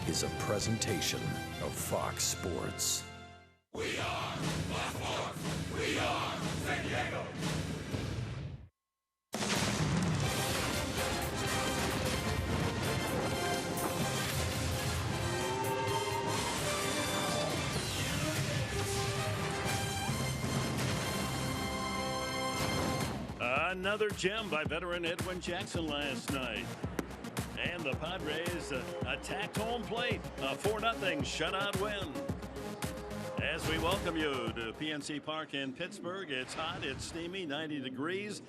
is a presentation of Fox Sports. We are Fox Sports. We are San Diego. Another gem by veteran Edwin Jackson last night. And the Padres attacked home plate. A 4-0 shutout win. As we welcome you to PNC Park in Pittsburgh, it's hot, it's steamy, 90 degrees.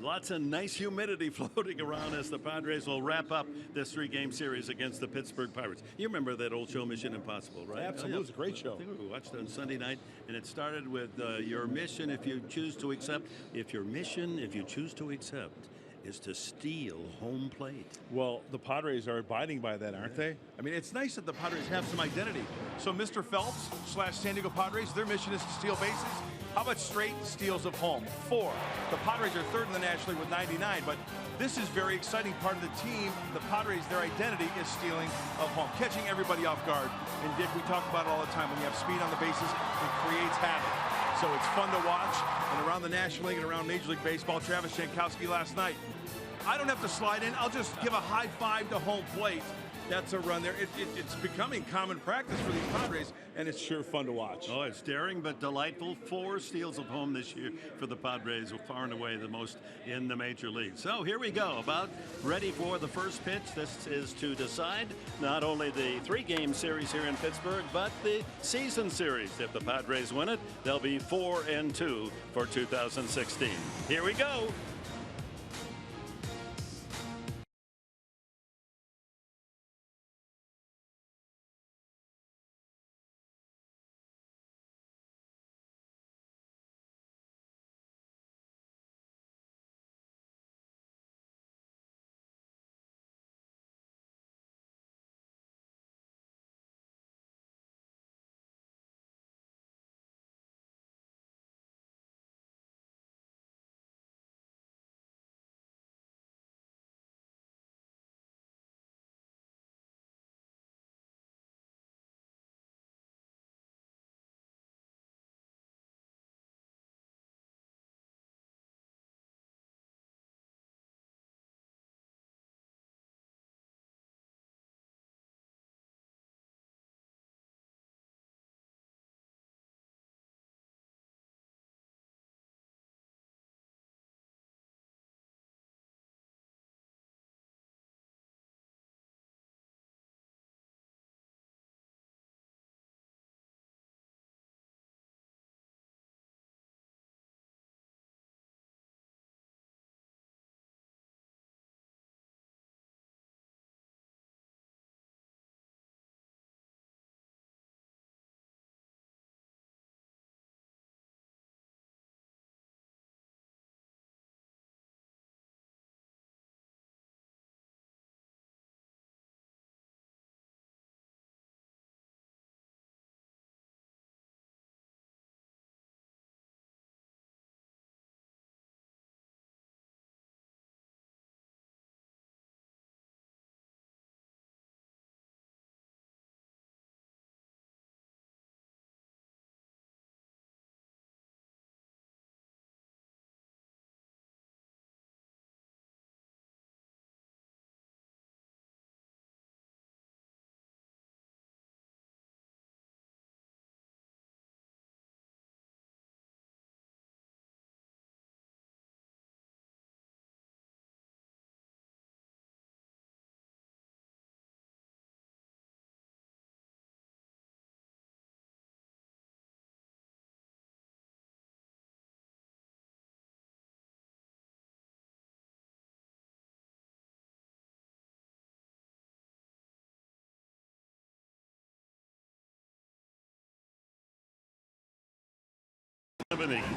Lots of nice humidity floating around as the Padres will wrap up this 3-game series against the Pittsburgh Pirates. You remember that old show, Mission Impossible, right? Absolutely. It was a great show. I think we watched it on Sunday night, and it started with your mission if you choose to accept. If you choose to accept, is to steal home plate. Well, the Padres are abiding by that, aren't they? I mean, it's nice that the Padres have some identity. So Mr. Phelps / San Diego Padres, their mission is to steal bases. How about straight steals of home? 4. The Padres are third in the National League with 99, but this is very exciting part of the team. The Padres, their identity is stealing of home, catching everybody off guard. And Dick, we talk about it all the time. When you have speed on the bases, it creates havoc. So it's fun to watch. And around the National League and around Major League Baseball, Travis Jankowski last night. I don't have to slide in. I'll just give a high five to home plate. That's a run there. It's becoming common practice for these Padres, and it's sure fun to watch. Oh, it's daring but delightful. 4 steals of home this year for the Padres, far and away the most in the major league. So here we go, about ready for the first pitch. This is to decide not only the 3-game series here in Pittsburgh, but the season series. If the Padres win it, they'll be 4-2 for 2016. Here we go.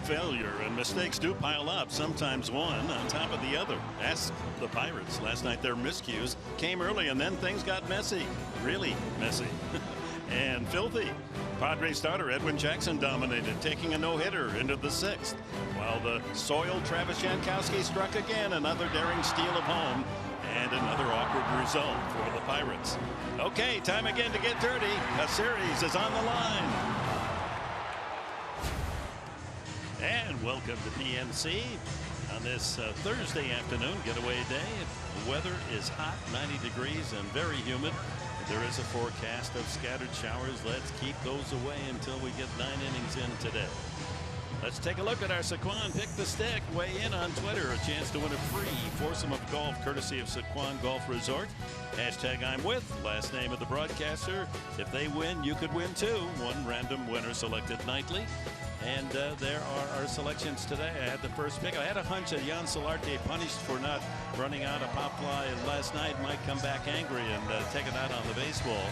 Failure and mistakes do pile up, sometimes one on top of the other. Ask the Pirates. Last night their miscues came early and then things got messy, really messy and filthy. Padres starter Edwin Jackson dominated, taking a no-hitter into the 6th, while the soil, Travis Jankowski struck again. Another daring steal of home and another awkward result for the Pirates. Okay, time again to get dirty. A series is on the line. And welcome to PNC on this Thursday afternoon getaway day. The weather is hot, 90 degrees and very humid. There is a forecast of scattered showers. Let's keep those away until we get 9 innings in today. Let's take a look at our Sycuan Pick the Stick. Weigh in on Twitter. A chance to win a free foursome of golf courtesy of Sycuan Golf Resort. Hashtag I'm with. Last name of the broadcaster. If they win, you could win too. One random winner selected nightly. And there are our selections today. I had the first pick. I had a hunch that Jan Solarte, punished for not running out a pop fly last night, might come back angry and take it out on the baseball.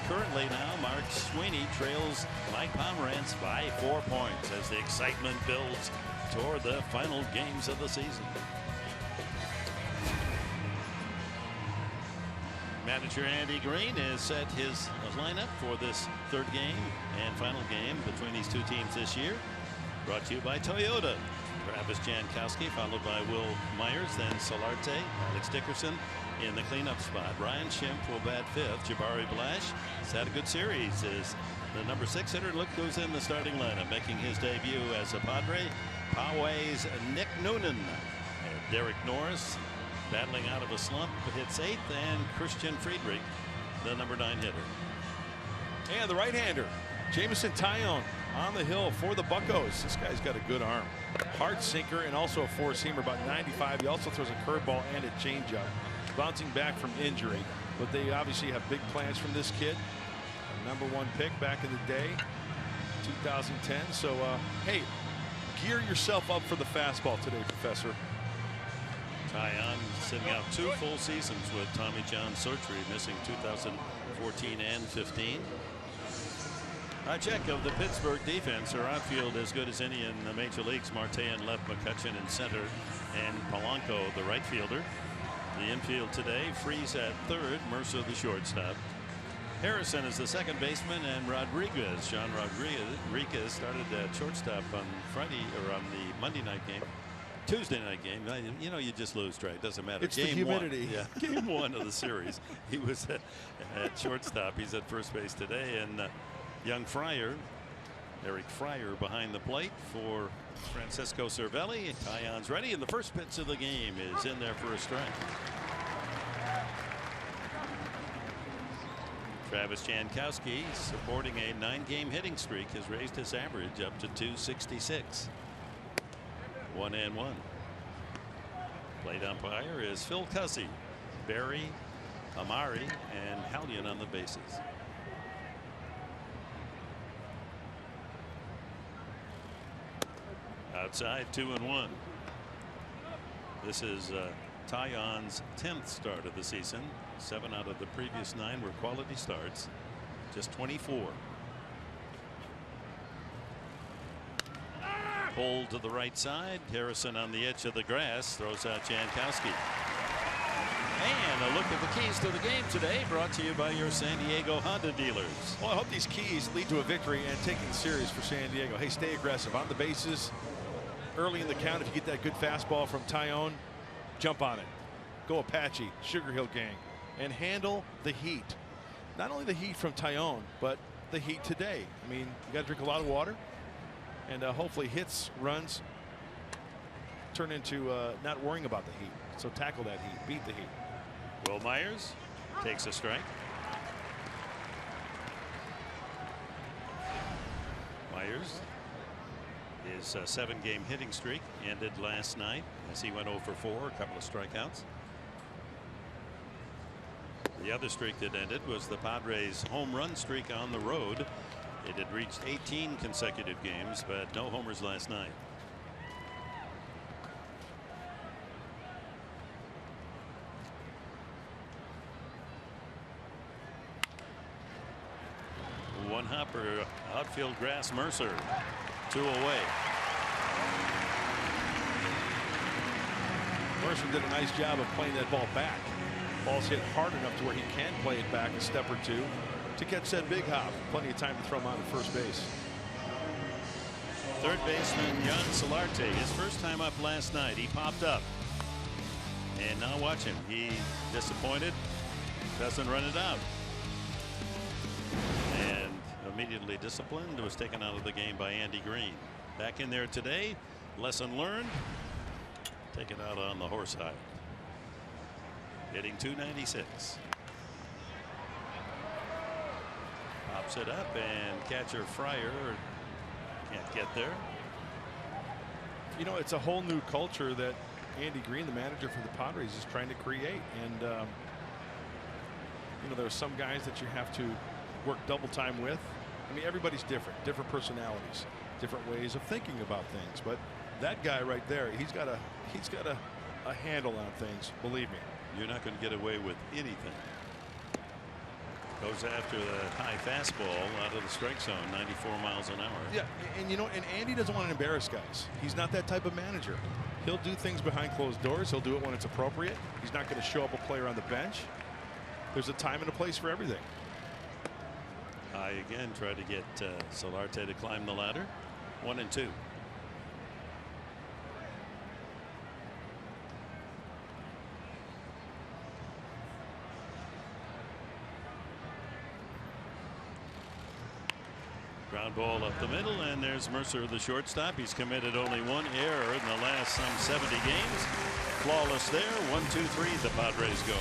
Currently now, Mark Sweeney trails Mike Pomerantz by 4 points as the excitement builds toward the final games of the season. Manager Andy Green has set his lineup for this third game and final game between these two teams this year. Brought to you by Toyota. Travis Jankowski followed by Will Myers, then Solarte, Alex Dickerson in the cleanup spot. Ryan Schimpf will bat fifth. Jabari Blash has had a good series as the number 6 hitter. Look who's in the starting lineup, making his debut as a Padre. Poway's Nick Noonan. Derek Norris battling out of a slump, hits 8th, and Christian Friedrich, the number 9 hitter. And the right-hander, Jameson Taillon, on the hill for the Buccos. This guy's got a good arm. Hard sinker and also a four-seamer, about 95. He also throws a curveball and a changeup. Bouncing back from injury. But they obviously have big plans from this kid. A number 1 pick back in the day, 2010. So, hey, gear yourself up for the fastball today, Professor. Taillon sitting out 2 full seasons with Tommy John surgery, missing 2014 and 15. A check of the Pittsburgh defense. Their outfield as good as any in the major leagues. Marte in left, McCutchen in center, and Polanco the right fielder. The infield today, Freese at third, Mercer the shortstop. Harrison is the second baseman, and Rodriguez, John Rodriguez, started at shortstop on Friday or on the Monday night game. Tuesday night game. You know, you just lose, Trey. It doesn't matter. It's game the humidity. 1. Yeah, game 1 of the series. He was at shortstop. He's at first base today. And young Fryer, Eric Fryer, behind the plate for Francisco Cervelli. Taillon's ready, and the first pitch of the game is in there for a strike. Travis Jankowski, supporting a 9-game hitting streak, has raised his average up to 266. 1-1. Plate umpire is Phil Cussy. Berry, Amari, and Hallion on the bases. Outside, 2-1. This is Taillon's 10th start of the season. 7 out of the previous 9 were quality starts. Just 24. Pulled to the right side. Harrison on the edge of the grass throws out Jankowski. And a look at the keys to the game today, brought to you by your San Diego Honda dealers. Well, I hope these keys lead to a victory and taking it serious for San Diego. Hey, stay aggressive on the bases. Early in the count, if you get that good fastball from Taillon, jump on it. Go Apache, Sugar Hill Gang, and handle the heat. Not only the heat from Taillon, but the heat today. I mean, you got to drink a lot of water, and hopefully hits, runs turn into not worrying about the heat. So tackle that heat, beat the heat. Will Myers takes a strike. Myers, his 7-game hitting streak ended last night as he went 0 for 4, a couple of strikeouts. The other streak that ended was the Padres' home run streak on the road. It had reached 18 consecutive games, but no homers last night. One hopper, outfield grass, Mercer. 2 away. Mercer did a nice job of playing that ball back. Ball's hit hard enough to where he can play it back a step or two to catch that big hop. Plenty of time to throw him out at first base. Third baseman Jan Solarte, his first time up last night. He popped up. And now watch him. He disappointed. Doesn't run it out. And immediately disciplined. Was taken out of the game by Andy Green. Back in there today. Lesson learned. Take it out on the horse hide. Hitting .296. Pops it up, and catcher Fryer can't get there. You know, it's a whole new culture that Andy Green, the manager for the Padres, is trying to create. And you know, there are some guys that you have to work double time with. I mean, everybody's different personalities, different ways of thinking about things. But that guy right there, he's got a handle on things. Believe me. You're not going to get away with anything. Goes after the high fastball out of the strike zone, 94 miles an hour. Yeah, and you know, and Andy doesn't want to embarrass guys. He's not that type of manager. He'll do things behind closed doors. He'll do it when it's appropriate. He's not going to show up a player on the bench. There's a time and a place for everything. High again, tried to get Solarte to climb the ladder. 1-2. Ground ball up the middle, and there's Mercer, the shortstop. He's committed only one error in the last some 70 games. Flawless there. 1-2-3. The Padres go.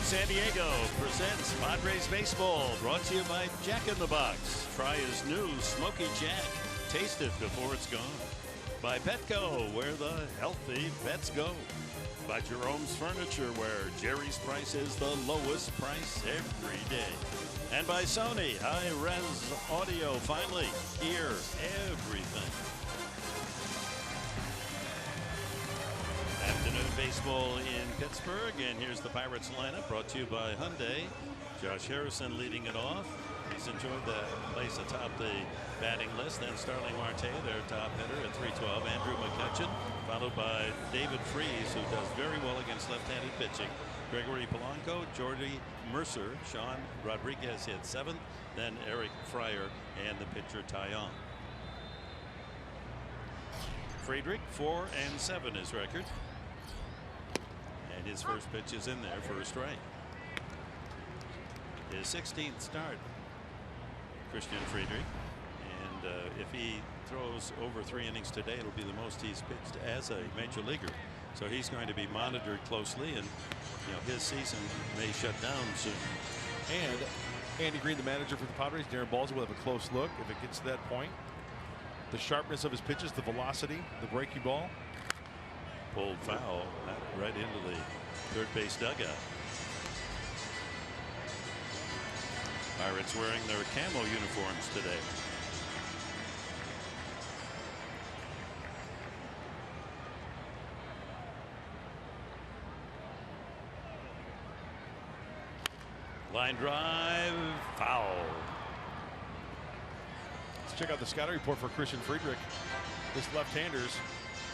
San Diego presents Padres Baseball, brought to you by Jack in the Box. Try his new Smoky Jack. Taste it before it's gone. By Petco, where the healthy pets go. By Jerome's Furniture, where Jerry's price is the lowest price every day. And by Sony, high-res audio. Finally, hear everything. Afternoon baseball in Pittsburgh, and here's the Pirates lineup brought to you by Hyundai. Josh Harrison leading it off. He's enjoyed the place atop the batting list. Then Starling Marte, their top hitter at 312. Andrew McCutchen, followed by David Freese, who does very well against left-handed pitching. Gregory Polanco, Jordy Mercer, Sean Rodriguez hit 7th. Then Eric Fryer and the pitcher Taillon. Friedrich 4-7 his record. And his first pitch is in there for a strike. His 16th start, Christian Friedrich. And if he throws over 3 innings today, it'll be the most he's pitched as a major leaguer. So he's going to be monitored closely, and you know, his season may shut down soon. And Andy Green, the manager for the Padres, Darren Balzo, will have a close look if it gets to that point. The sharpness of his pitches, the velocity, the breaking ball. Pulled foul right into the third base dugout. Pirates wearing their camo uniforms today. Line drive, foul. Let's check out the scouting report for Christian Friedrich. This left-hander's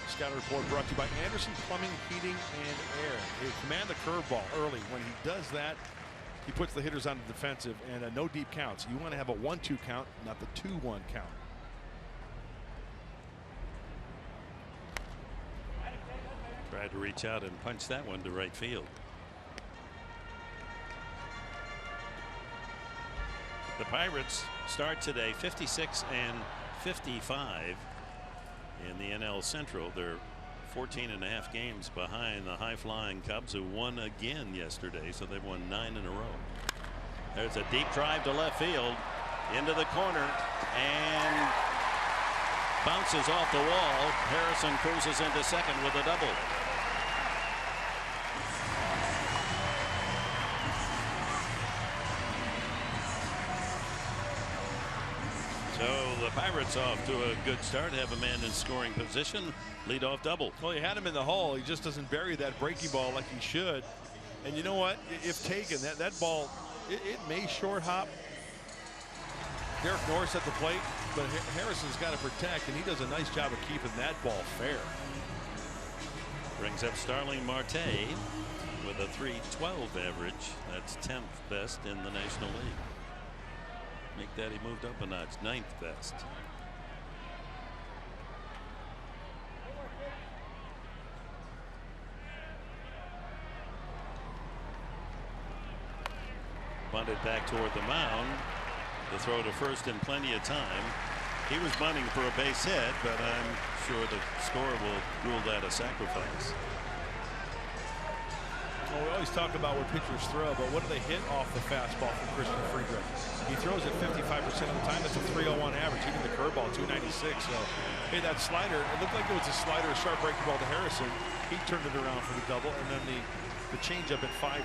scouting report brought to you by Anderson Plumbing, Heating, and Air. They command the curveball early. When he does that, he puts the hitters on the defensive, and no deep counts. You want to have a 1-2 count, not the 2-1 count. Tried to reach out and punch that one to right field. The Pirates start today 56 and 55 in the NL Central. They're 14.5 games behind the high-flying Cubs, who won again yesterday, so they've won 9 in a row. There's a deep drive to left field, into the corner, and bounces off the wall. Harrison cruises into second with a double. So the Pirates off to a good start, have a man in scoring position, leadoff double. Well, he had him in the hole. He just doesn't bury that breaking ball like he should. And you know what? If taken, that ball, it may short hop Derek Norris at the plate, but Harrison's got to protect, and he does a nice job of keeping that ball fair. Brings up Starling Marte with a .312 average. That's 10th best in the National League. Make that, he moved up a notch, 9th best. Bunted back toward the mound. The throw to first in plenty of time. He was bunting for a base hit, but I'm sure the scorer will rule that a sacrifice. Well, we always talk about what pitchers throw, but what do they hit off the fastball from Christian Friedrich? He throws it 55% of the time. That's a .301 average. Even the curveball, 296. So, hey, that slider, it looked like it was a slider, a sharp breaking ball to Harrison. He turned it around for the double, and then the changeup at 5%.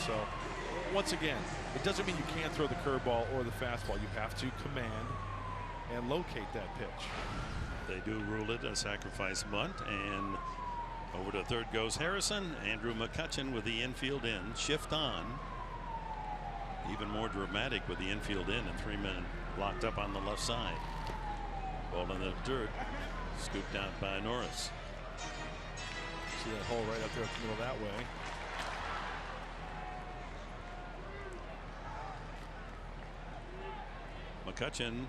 So, once again, it doesn't mean you can't throw the curveball or the fastball. You have to command and locate that pitch. They do rule it a sacrifice bunt, and over to third goes Harrison. Andrew McCutchen with the infield in. Shift on. Even more dramatic with the infield in and 3 men locked up on the left side. Ball in the dirt. Scooped out by Norris. See that hole right up there in the middle that way. McCutchen,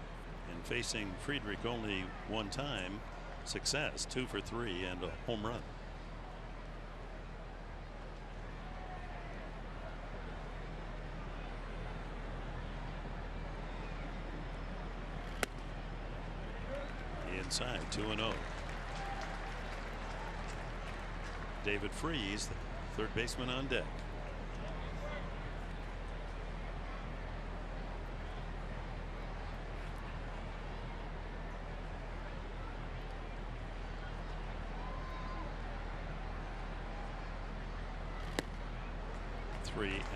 in facing Friedrich only one time, success, 2 for 3 and a home run. Inside, 2-0. David Freese, the third baseman, on deck.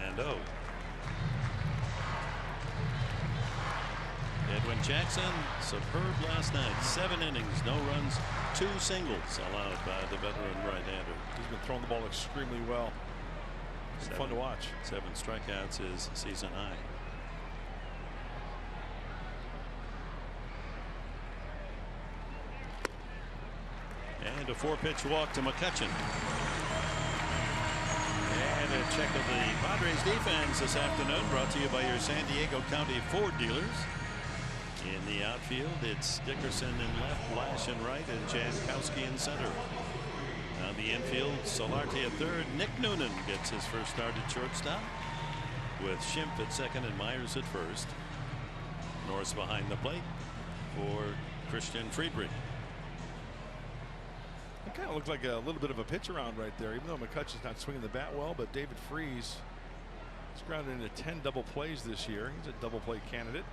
and 0. Edwin Jackson, superb last night. 7 innings, no runs, 2 singles allowed by the veteran right-hander. He's been throwing the ball extremely well. It's fun to watch. 7 strikeouts is season high. And a 4-pitch walk to McCutchen. And a check of the Padres defense this afternoon, brought to you by your San Diego County Ford dealers. In the outfield, it's Dickerson in left, Lash in right, and Jankowski in center. On the infield, Solarte at third. Nick Noonan gets his first start at shortstop, with Schimpf at second and Myers at first. Norris behind the plate for Christian Friedrich. It kind of looked like a little bit of a pitch around right there, even though McCutchen's not swinging the bat well. But David Freese has grounded into 10 double plays this year. He's a double play candidate.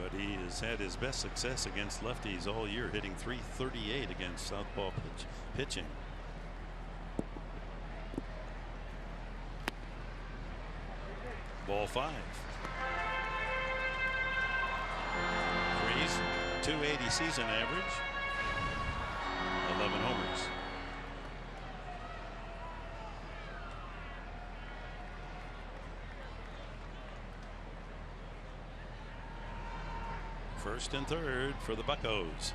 But he has had his best success against lefties all year, hitting .338 against southpaw pitching. Ball 5. Freese, .280 season average, 11 homers. First and third for the Buccos.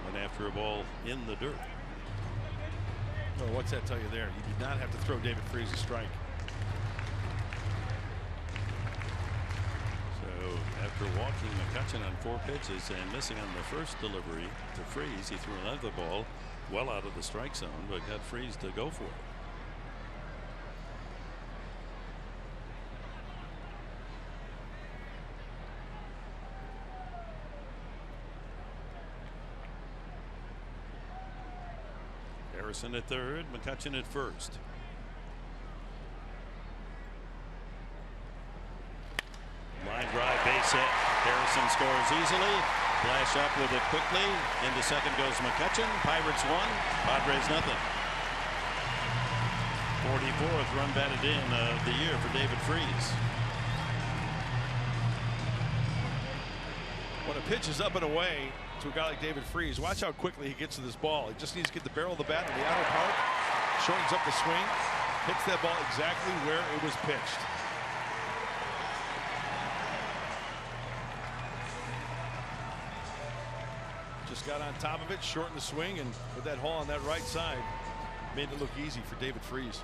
Went after a ball in the dirt. Well, what's that tell you there? You did not have to throw David Freese a strike. So after walking McCutchen on 4 pitches and missing on the first delivery to Freese, he threw another ball well out of the strike zone, but got Freese to go for it. Harrison at third, McCutchen at first. Line drive, base hit. Harrison scores easily. Flash up with it quickly. Into second goes McCutchen. Pirates 1, Padres nothing. 44th run batted in of the year for David Freese. When a pitch is up and away to a guy like David Freese, watch how quickly he gets to this ball. He just needs to get the barrel of the bat in the outer part, shortens up the swing, hits that ball exactly where it was pitched. Just got on top of it, shortened the swing, and with that haul on that right side, made it look easy for David Freese.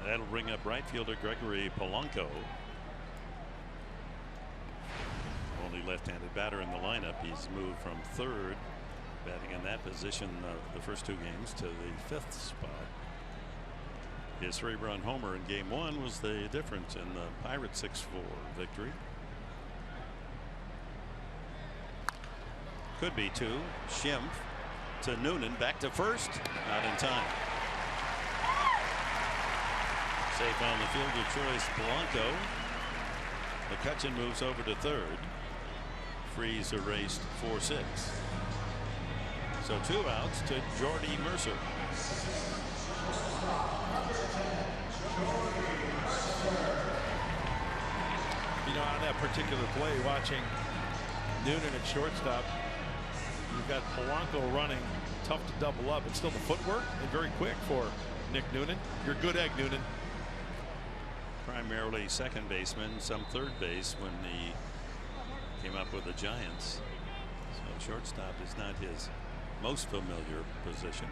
That'll bring up right fielder Gregory Polanco. Only left-handed batter in the lineup. He's moved from third, batting in that position the first 2 games, to the 5th spot. His 3-run homer in game 1 was the difference in the Pirates 6-4 victory. Could be 2. Schimpf to Noonan, back to first, not in time. Safe on the fielder choice, Polanco. McCutchen moves over to third. Freese erased 4-6. So 2 outs to Jordy Mercer. You know, on that particular play, watching Noonan at shortstop, you've got Polanco running, tough to double up. It's still the footwork and very quick for Nick Noonan. You're a good egg, Noonan. Primarily second baseman, some third base when he came up with the Giants. So shortstop is not his most familiar position.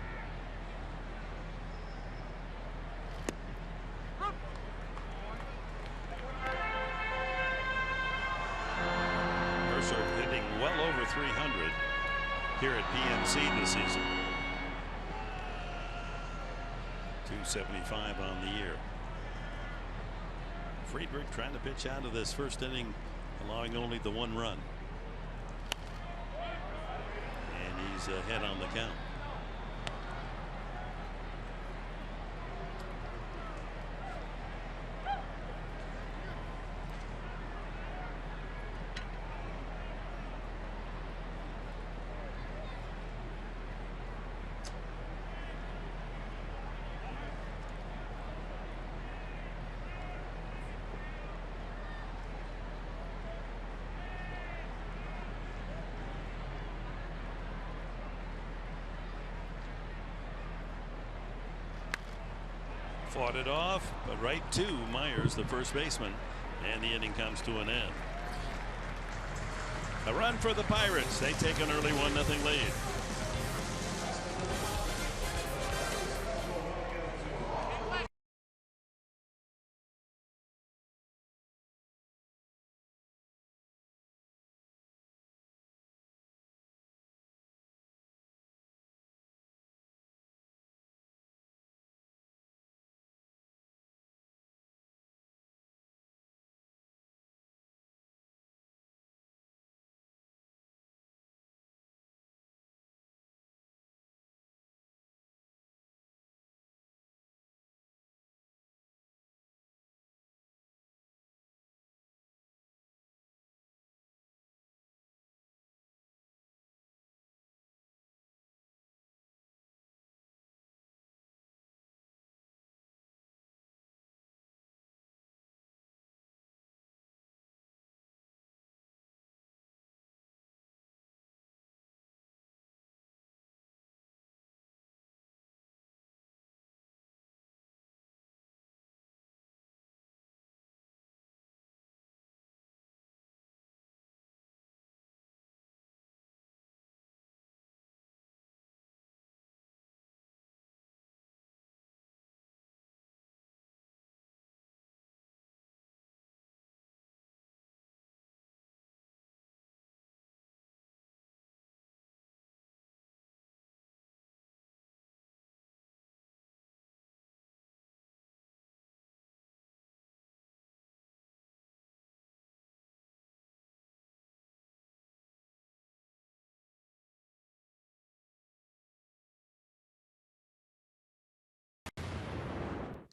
Mercer hitting well over 300 here at PNC this season. 275 on the year. Friedrich trying to pitch out of this first inning, allowing only the 1 run. And he's ahead on the count. Fought it off, but right to Myers, the first baseman, and the inning comes to an end. A run for the Pirates. They take an early 1-0 lead.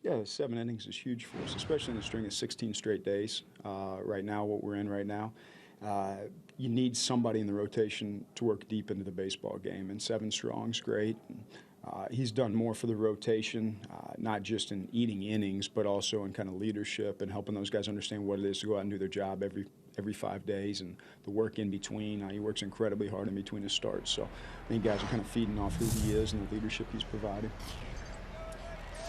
Yeah, 7 innings is huge for us, especially in the string of 16 straight days. Right now, what we're in right now, you need somebody in the rotation to work deep into the baseball game, and 7 strong's great. He's done more for the rotation, not just in eating innings, but also in kind of leadership and helping those guys understand what it is to go out and do their job every 5 days, and the work in between. He works incredibly hard in between his starts. So I think guys are kind of feeding off who he is and the leadership he's provided.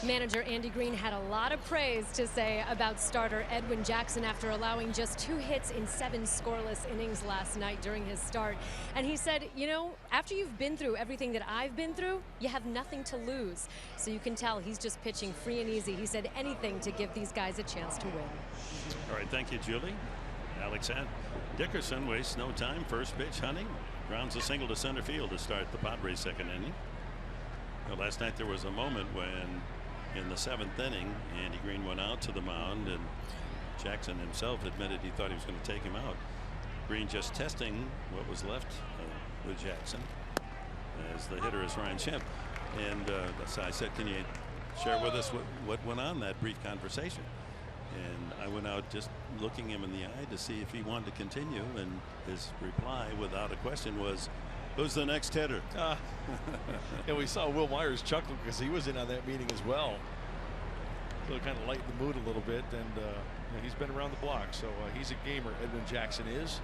Manager Andy Green had a lot of praise to say about starter Edwin Jackson after allowing just 2 hits in 7 scoreless innings last night during his start. And he said, you know, after you've been through everything that I've been through, you have nothing to lose. So you can tell he's just pitching free and easy. He said anything to give these guys a chance to win. All right, thank you, Julie. Alexander Dickerson wastes no time. First pitch, Hunting grounds a single to center field to start the Padres' second inning. Well, last night there was a moment when in the 7th inning, Andy Green went out to the mound, and Jackson himself admitted he thought he was going to take him out. Green just testing what was left with Jackson, as the hitter is Ryan Schimpf. And so I said, can you share with us what went on that brief conversation? And I went out just looking him in the eye to see if he wanted to continue, and his reply without a question was, who's the next hitter? And we saw Will Myers chuckle because he was in on that meeting as well. So it kind of lightened the mood a little bit, and you know, he's been around the block, so he's a gamer. Edwin Jackson is.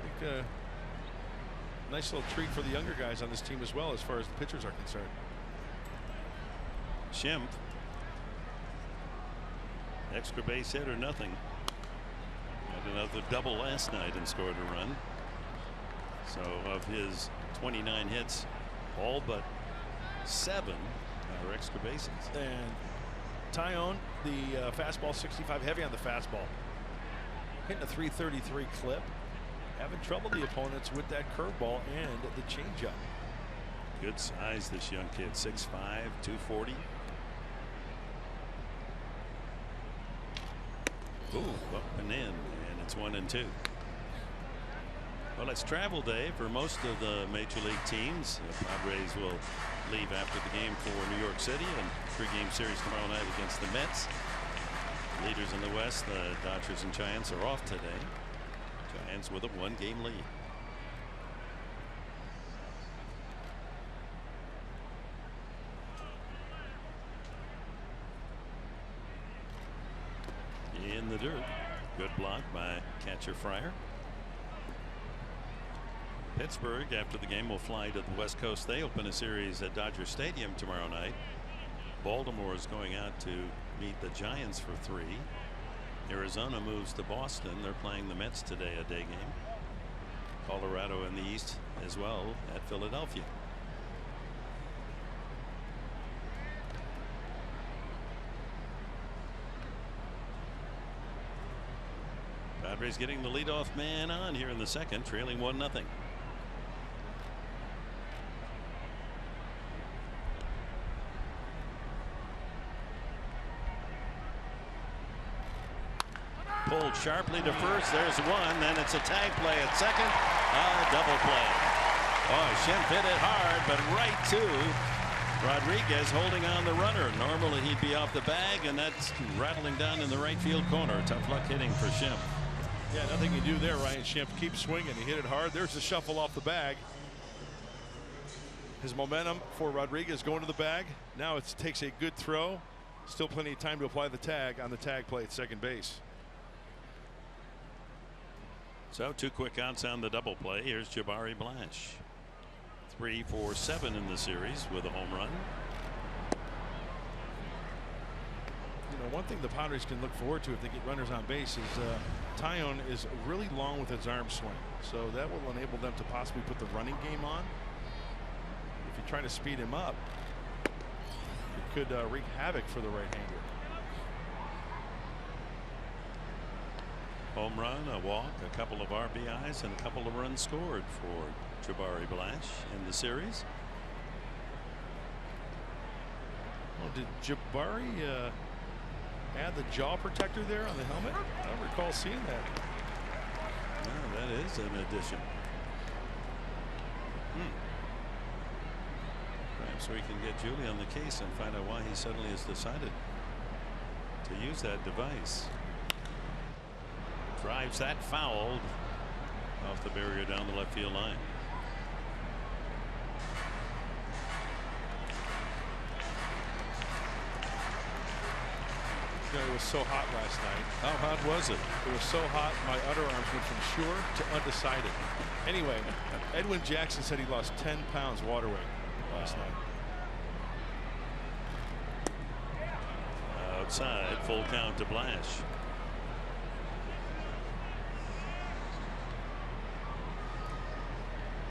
I think nice little treat for the younger guys on this team as well, as far as the pitchers are concerned. Schimpf, extra base hit or nothing. Had another double last night and scored a run. So of his 29 hits, all but 7 are extra bases. And Taillon, the fastball 65, heavy on the fastball. Hitting a 333 clip. Having trouble the opponents with that curveball and the changeup. Good size, this young kid, 6'5", 240. Ooh, up and in, and it's 1-2. Well, it's travel day for most of the major league teams. The Padres will leave after the game for New York City, and pregame series tomorrow night against the Mets. Leaders in the West, the Dodgers and Giants, are off today. Giants with a 1-game lead. In the dirt. Good block by catcher Fryer. Pittsburgh, after the game, will fly to the West Coast. They open a series at Dodger Stadium tomorrow night. Baltimore is going out to meet the Giants for 3. Arizona moves to Boston. They're playing the Mets today, a day game. Colorado in the East as well at Philadelphia. Padres getting the leadoff man on here in the second, trailing 1-0. Pulled sharply to first. There's one. Then it's a tag play at second. A double play. Oh, Schimpf hit it hard, but right to Rodriguez, holding on the runner. Normally he'd be off the bag, and that's rattling down in the right field corner. Tough luck hitting for Schimpf. Yeah, nothing you do there. Ryan Schimpf keeps swinging. He hit it hard. There's the shuffle off the bag. His momentum for Rodriguez going to the bag. Now it takes a good throw. Still plenty of time to apply the tag on the tag play at second base. So 2 quick outs on the double play. Here's Jabari Blanche. 3 for 7 in the series with a home run. You know, one thing the Padres can look forward to if they get runners on base is Taillon is really long with his arm swing, so that will enable them to possibly put the running game on. If you try to speed him up, it could wreak havoc for the right-hander. Home run, a walk, a couple of RBIs, and a couple of runs scored for Jabari Blanche in the series. Well, did Jabari add the jaw protector there on the helmet? I don't recall seeing that. Yeah, that is an addition. So we can get Julie on the case and find out why he suddenly has decided to use that device. Drives that foul off the barrier down the left field line. It was so hot last night. How hot was it? It was so hot, my underarms went from sure to undecided. Anyway, Edwin Jackson said he lost 10 pounds water weight last night. Outside, full count to Blash.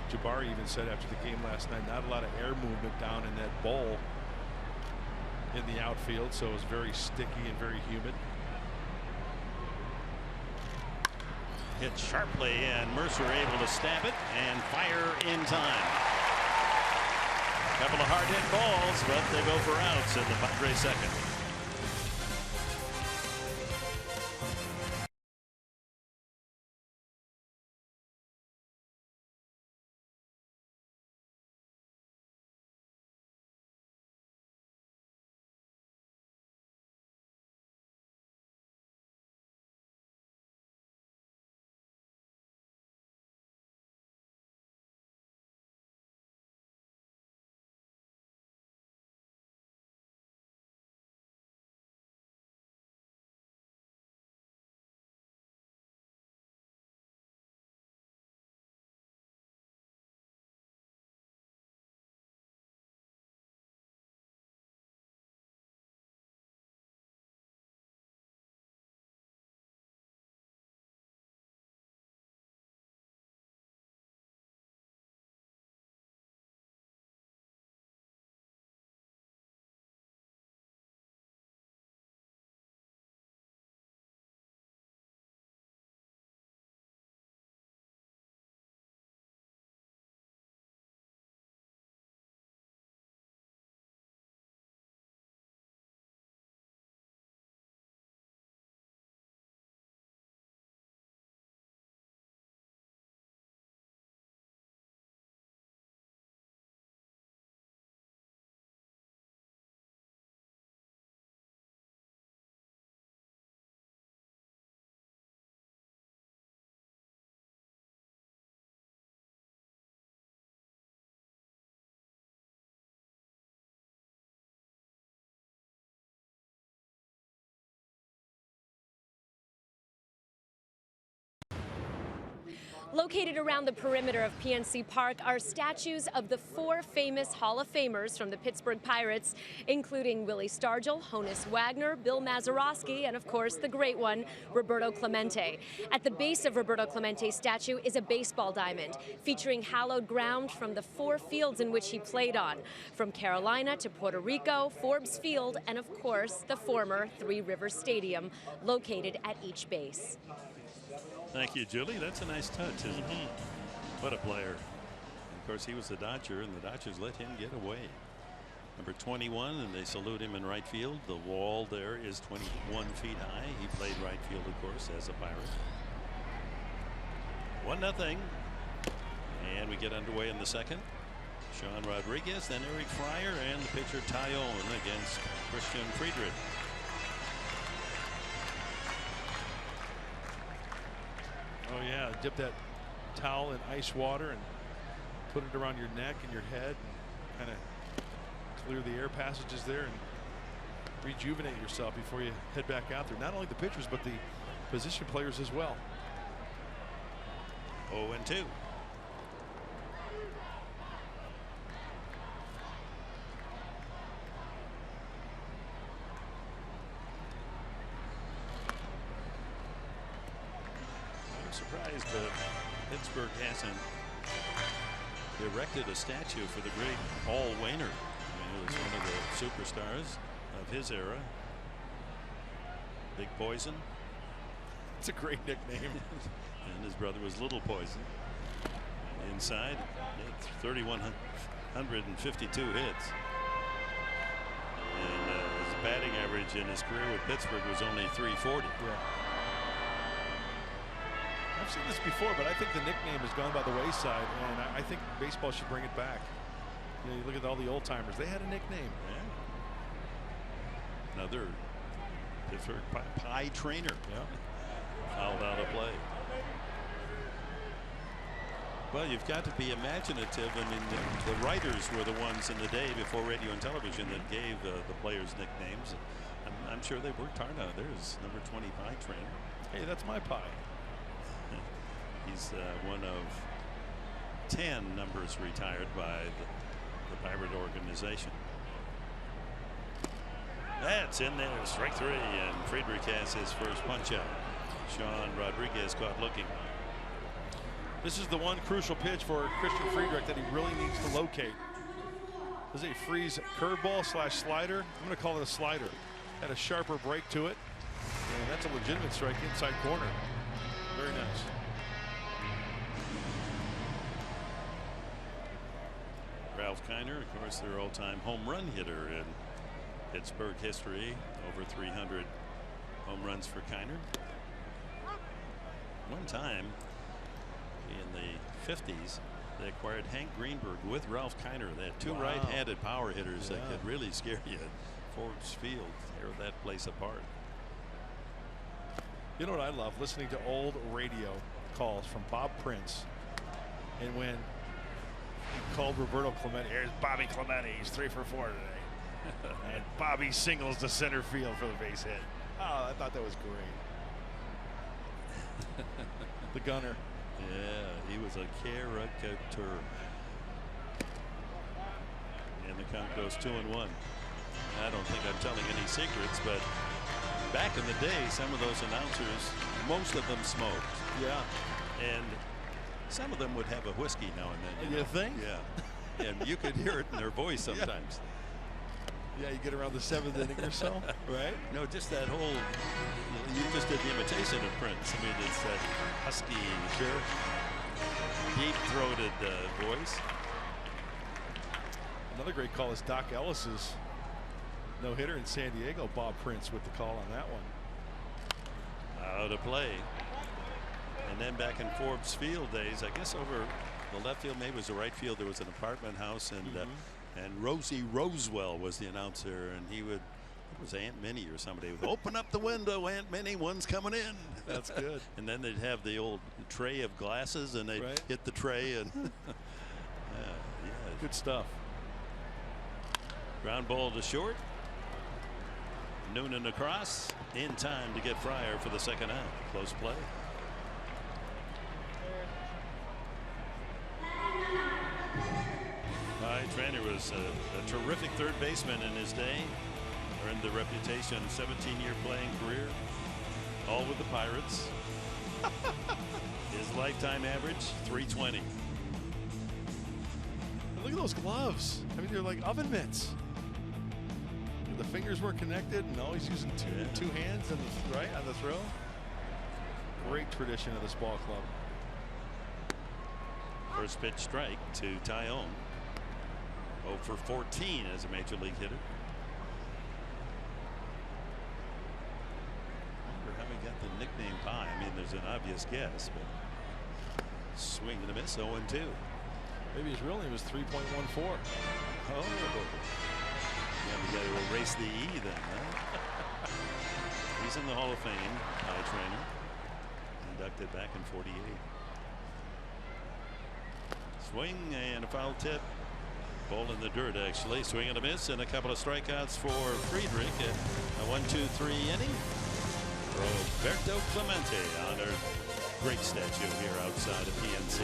Jabari even said after the game last night, not a lot of air movement down in that bowl in the outfield, so it was very sticky and very humid. Hit sharply, and Mercer able to stab it and fire in time. Couple of hard hit balls, but they go for outs in the Padres second. Located around the perimeter of PNC Park are statues of the 4 famous Hall of Famers from the Pittsburgh Pirates, including Willie Stargell, Honus Wagner, Bill Mazeroski, and of course the great one, Roberto Clemente. At the base of Roberto Clemente's statue is a baseball diamond featuring hallowed ground from the 4 fields in which he played on, from Carolina to Puerto Rico, Forbes Field, and of course the former Three Rivers Stadium, located at each base. Thank you, Julie. That's a nice touch, isn't it? What a player. And of course, he was the Dodger, and the Dodgers let him get away. Number 21, and they salute him in right field. The wall there is 21 feet high. He played right field, of course, as a Pirate. 1-0. And we get underway in the second. Sean Rodriguez, then Eric Fryer, and the pitcher Tyone against Christian Friedrich. Oh yeah, dip that towel in ice water and put it around your neck and your head, and kind of clear the air passages there and rejuvenate yourself before you head back out there. Not only the pitchers, but the position players as well. 0-2. Surprised Pittsburgh hasn't erected a statue for the great Paul Wainer. I mean, he was one of the superstars of his era. Big Poison. It's a great nickname. And his brother was Little Poison. Inside, 3,152 hits. And his batting average in his career with Pittsburgh was only .340. Yeah. I've seen this before, but I think the nickname has gone by the wayside, and I think baseball should bring it back. You know, you look at all the old timers; they had a nickname. Yeah. Another Pittsburgh Pie trainer. Yeah. Fouled out of play. Well, you've got to be imaginative. I mean, the writers were the ones in the day before radio and television that gave the players nicknames. I'm sure they worked hard on it. There's number 20 Pie trainer. Hey, that's my pie. He's one of 10 numbers retired by the Pirate organization. That's in there, strike 3, and Friedrich has his first punch out. Sean Rodriguez caught looking. This is the one crucial pitch for Christian Friedrich that he really needs to locate. This is a freeze curveball / slider. I'm going to call it a slider. Had a sharper break to it, and that's a legitimate strike inside corner. Very nice. Ralph Kiner, of course, their all-time home run hitter in Pittsburgh history. Over 300 home runs for Kiner. One time in the 50s, they acquired Hank Greenberg with Ralph Kiner. They had two right-handed power hitters that could really scare you at Forbes Field. Tear that place apart. You know what I love? Listening to old radio calls from Bob Prince. And when he called Roberto Clemente, here's Bobby Clemente. He's 3 for 4 today. And Bobby singles to center field for the base hit. Oh, I thought that was great. The gunner. Yeah, he was a caricature. And the count goes 2-1. I don't think I'm telling any secrets, but back in the day, some of those announcers, most of them smoked. Yeah. And some of them would have a whiskey now and then. You think? Yeah. And you could hear it in their voice sometimes. Yeah, you get around the 7th inning or so, right? No, just that whole, you just did the imitation of Prince. I mean, it's that husky, deep-throated voice. Another great call is Doc Ellis's no-hitter in San Diego. Bob Prince with the call on that one. Out of play. And then back in Forbes Field days, I guess over the left field, maybe it was the right field, there was an apartment house, and Rosie Rosewell was the announcer, and he would, it was Aunt Minnie or somebody, would open up the window, Aunt Minnie, one's coming in. That's good. And then they'd have the old tray of glasses, and they'd hit the tray, and good stuff. Ground ball to short. Noonan across in time to get Fryer for the second out. Close play. Trainer was a terrific third baseman in his day. Earned the reputation, 17-year playing career, all with the Pirates. His lifetime average, 320. Look at those gloves. I mean, they're like oven mitts. The fingers were connected, and always using two hands and on the throw. Great tradition of this ball club. First pitch strike to Tyone. 0 for 14 as a major league hitter. I wonder how he got the nickname Pie. I mean, there's an obvious guess, but swing and a miss. 0-2. Maybe his real name is 3.14. Oh. Yeah, we got to erase the E then, huh? He's in the Hall of Fame, Pie trainer. Inducted back in 48. Swing and a foul tip. Ball in the dirt, actually. Swing and a miss, and a couple of strikeouts for Friedrich. A 1-2-3 inning. Roberto Clemente honored. Great statue here outside of PNC.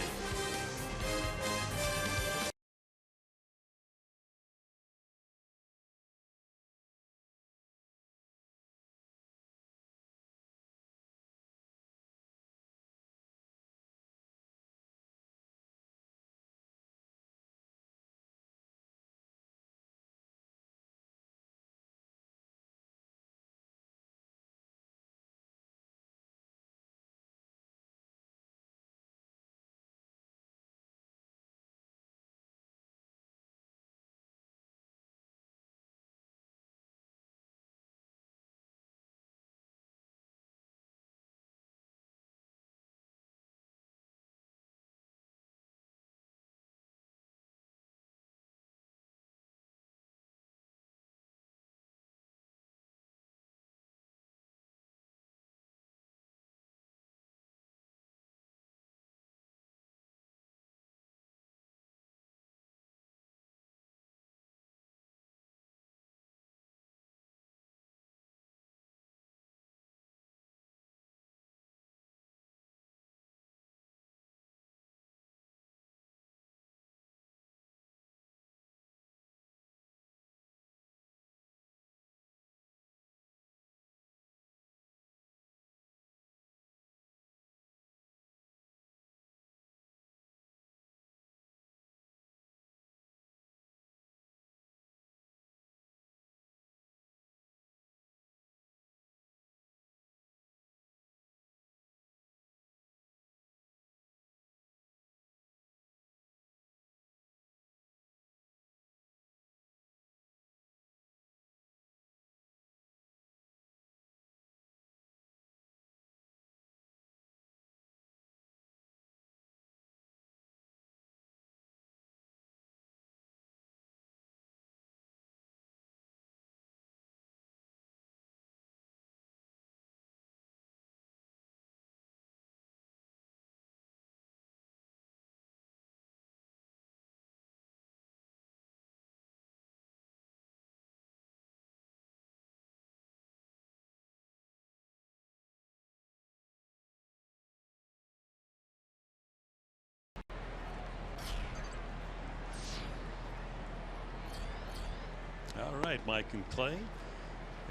right, Mike and Clay.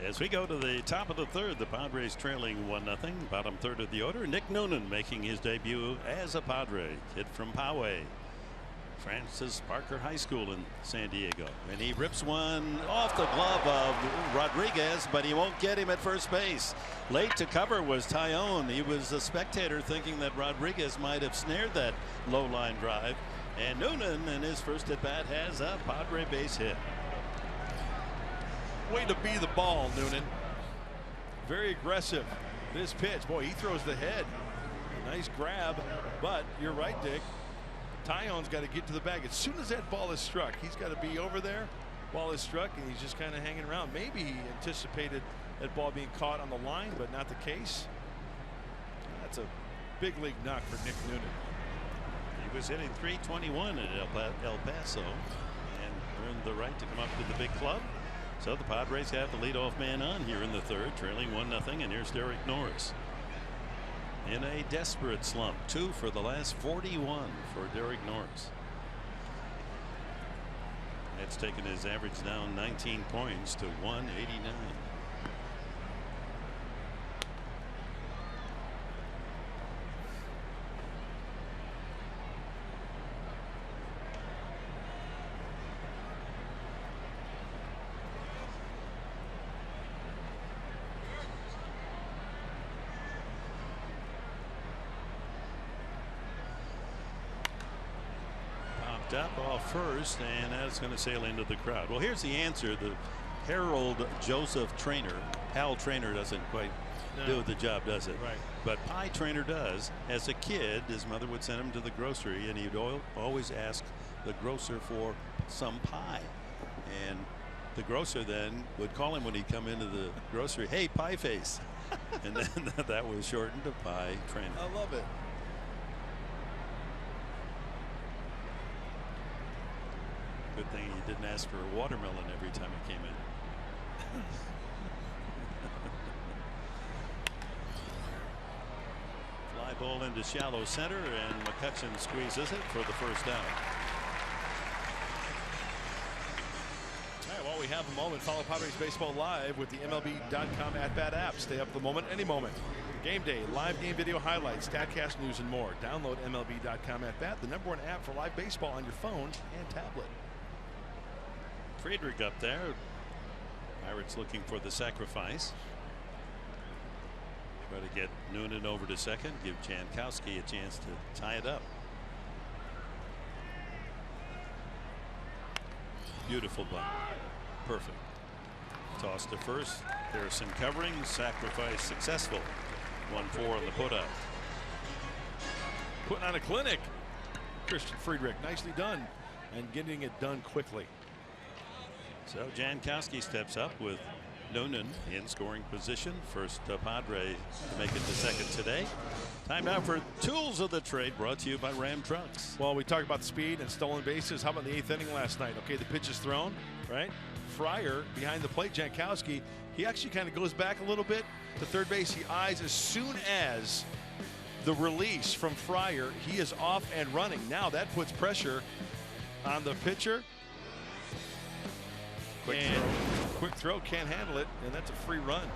As we go to the top of the third, the Padres trailing 1-0. Bottom third of the order, Nick Noonan making his debut as a Padre. Kid from Poway, Francis Parker High School in San Diego. And he rips one off the glove of Rodriguez, but he won't get him at first base. Late to cover was Taillon. He was a spectator thinking that Rodriguez might have snared that low line drive. And Noonan in his first at bat has a Padre base hit. Way to be the ball, Noonan. Very aggressive. This pitch, boy, he throws the head. Nice grab, but you're right, Dick. Taillon's got to get to the bag. As soon as that ball is struck, he's got to be over there. Ball is struck, and he's just kind of hanging around. Maybe he anticipated that ball being caught on the line, but not the case. That's a big league knock for Nick Noonan. He was hitting .321 at El Paso and earned the right to come up to the big club. So the Padres have the leadoff man on here in the third, trailing 1-0, and here's Derek Norris. In a desperate slump, 2 for the last 41 for Derek Norris. That's taken his average down 19 points to 189. Up off first, and that's going to sail into the crowd. Well, here's the answer. The Harold Joseph Trainer, Hal Trainer doesn't quite do the job, does it? Right. But Pie Trainer does. As a kid, his mother would send him to the grocery, and he'd always ask the grocer for some pie. And the grocer then would call him when he'd come into the grocery, "Hey, Pie Face." And then that was shortened to Pie Trainer. I love it. Good thing he didn't ask for a watermelon every time he came in. Fly ball into shallow center, and McCutchen squeezes it for the first out. All right, while we have a moment, follow Padres Baseball live with the MLB.com at-bat app. Stay up the moment, any moment. Game day, live game video highlights, StatCast news, and more. Download MLB.com at-bat, the #1 app for live baseball on your phone and tablet. Friedrich up there. Pirates looking for the sacrifice. Try to get Noonan over to second, give Jankowski a chance to tie it up. Beautiful bunt. Perfect. Toss to first. Harrison covering. Sacrifice successful. 1-4 on the putout. Putting on a clinic. Christian Friedrich, nicely done, and getting it done quickly. So Jankowski steps up with Noonan in scoring position. First Padre to make it to second today. Time now for Tools of the Trade, brought to you by Ram Trucks. Well, we talked about speed and stolen bases. How about the 8th inning last night? Okay, the pitch is thrown, right? Fryer behind the plate, Jankowski, he actually kind of goes back a little bit to third base. He eyes as soon as the release from Fryer, he is off and running. Now that puts pressure on the pitcher. Quick throw, can't handle it, and that's a free run.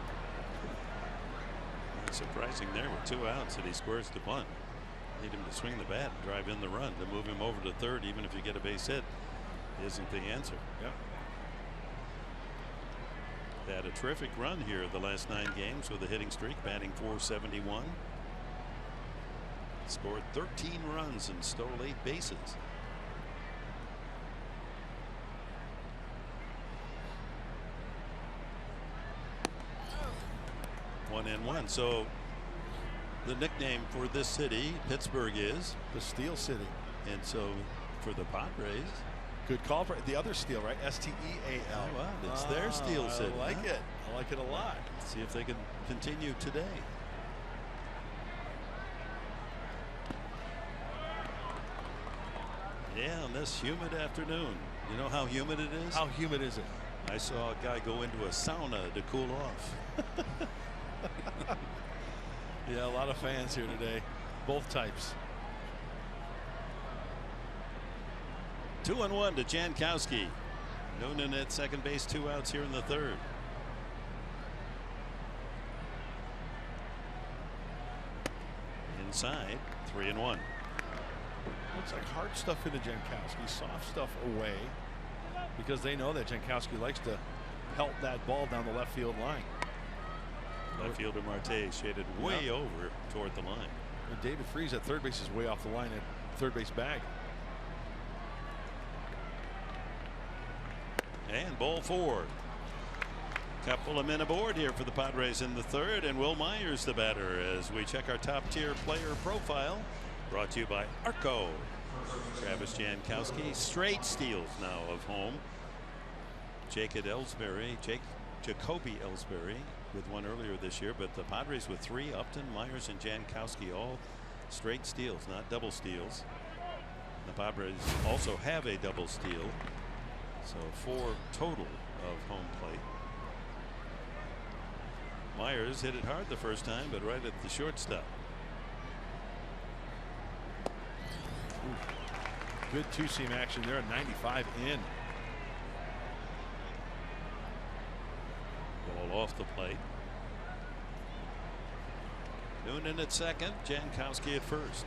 It's surprising there with 2 outs that he squares the bunt. Need him to swing the bat and drive in the run. To move him over to third, even if you get a base hit, isn't the answer. Yep. They had a terrific run here the last 9 games with a hitting streak, batting .471. Scored 13 runs and stole 8 bases. One and one. So the nickname for this city, Pittsburgh, is the Steel City. And so for the Padres, good call for the other Steel, right? S-T-E-A-L. Oh, wow. It's their Steel City. I like it. I like it a lot. Let's see if they can continue today. Yeah, on this humid afternoon. You know how humid it is? How humid is it? I saw a guy go into a sauna to cool off. Yeah, a lot of fans here today, both types. 2-1 to Jankowski. Noonan at second base, 2 outs here in the third. Inside, 3-1. Looks like hard stuff into Jankowski, soft stuff away, because they know that Jankowski likes to pelt that ball down the left field line. Left fielder Marte shaded way over toward the line. And David Freese at third base is way off the line at third base bag. And ball 4. Couple of men aboard here for the Padres in the third, and Will Myers the batter as we check our top tier player profile, brought to you by Arco. Travis Jankowski straight steals now of home. Jacoby Ellsbury with one earlier this year, but the Padres with 3, Upton, Myers, and Jankowski, all straight steals, not double steals. The Padres also have a double steal, so 4 total of home plate. Myers hit it hard the first time, but right at the shortstop. Good two-seam action there at 95 in. Ball off the plate. Noonan at second, Jankowski at first.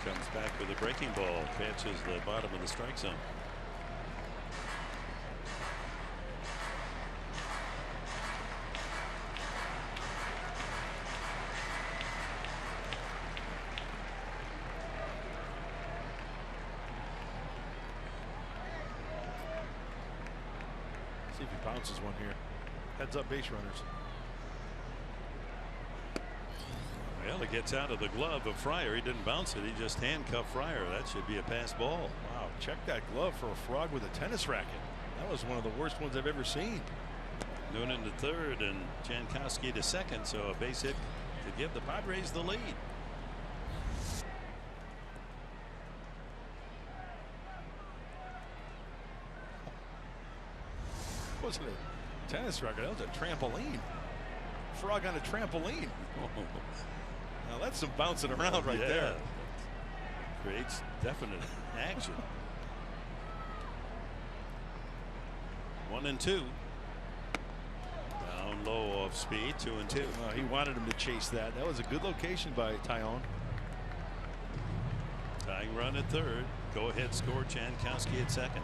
Comes back with a breaking ball, catches the bottom of the strike zone. See if he bounces one here. Heads up, base runners. Well, it gets out of the glove of Fryer. He didn't bounce it. He just handcuffed Fryer. That should be a pass ball. Wow, check that glove for a frog with a tennis racket. That was one of the worst ones I've ever seen. Noonan to third and Jankowski to second, so a base hit to give the Padres the lead. Wasn't a tennis racket, that was a trampoline. Frog on a trampoline. Now that's some bouncing around right there. Creates definite action. 1-2. Down low off speed, 2-2. He wanted him to chase that. That was a good location by Taillon. Tying run at third. Go ahead score, Jankowski at second.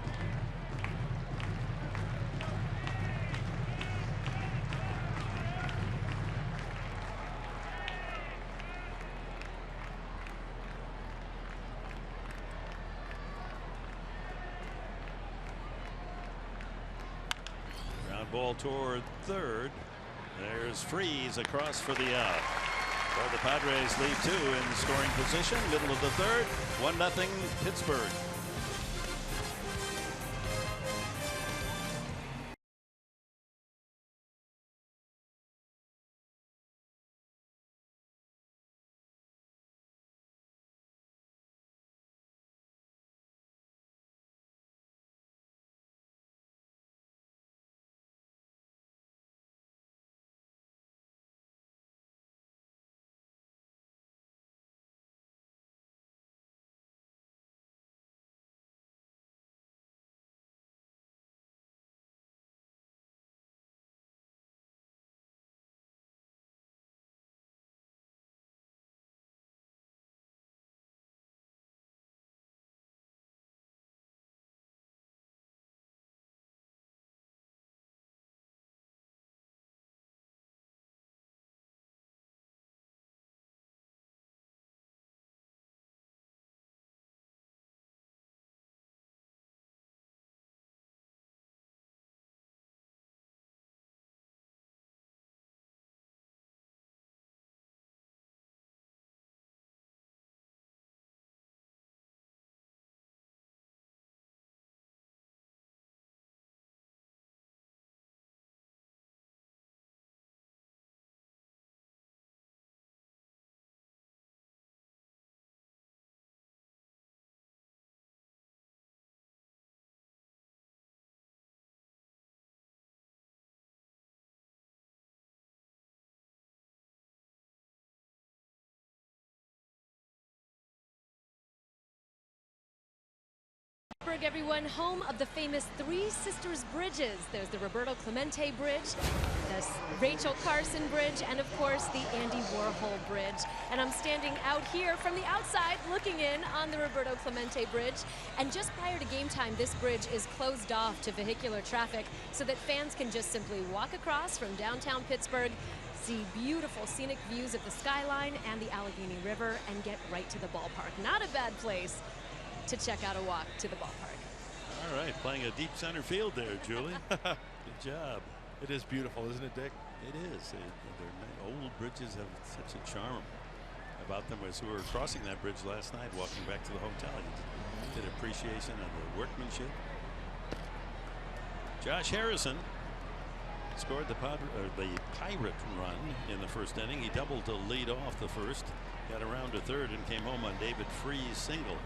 Ball toward third. There's Freese across for the out. So the Padres lead 2 in scoring position, middle of the third. 1-0 Pittsburgh. Pittsburgh, everyone, home of the famous Three Sisters Bridges. There's the Roberto Clemente Bridge, the Rachel Carson Bridge, and of course the Andy Warhol Bridge. And I'm standing out here from the outside looking in on the Roberto Clemente Bridge. And just prior to game time, this bridge is closed off to vehicular traffic so that fans can just simply walk across from downtown Pittsburgh, see beautiful scenic views of the skyline and the Allegheny River, and get right to the ballpark. Not a bad place to check out a walk to the ballpark. All right, playing a deep center field there, Julie. Good job. It is beautiful, isn't it, Dick? It is. Old bridges have such a charm about them. As we were crossing that bridge last night, walking back to the hotel, you did appreciation of the workmanship. Josh Harrison scored the Pirate run in the first inning. He doubled to lead off the first, got around to third, and came home on David Free's single.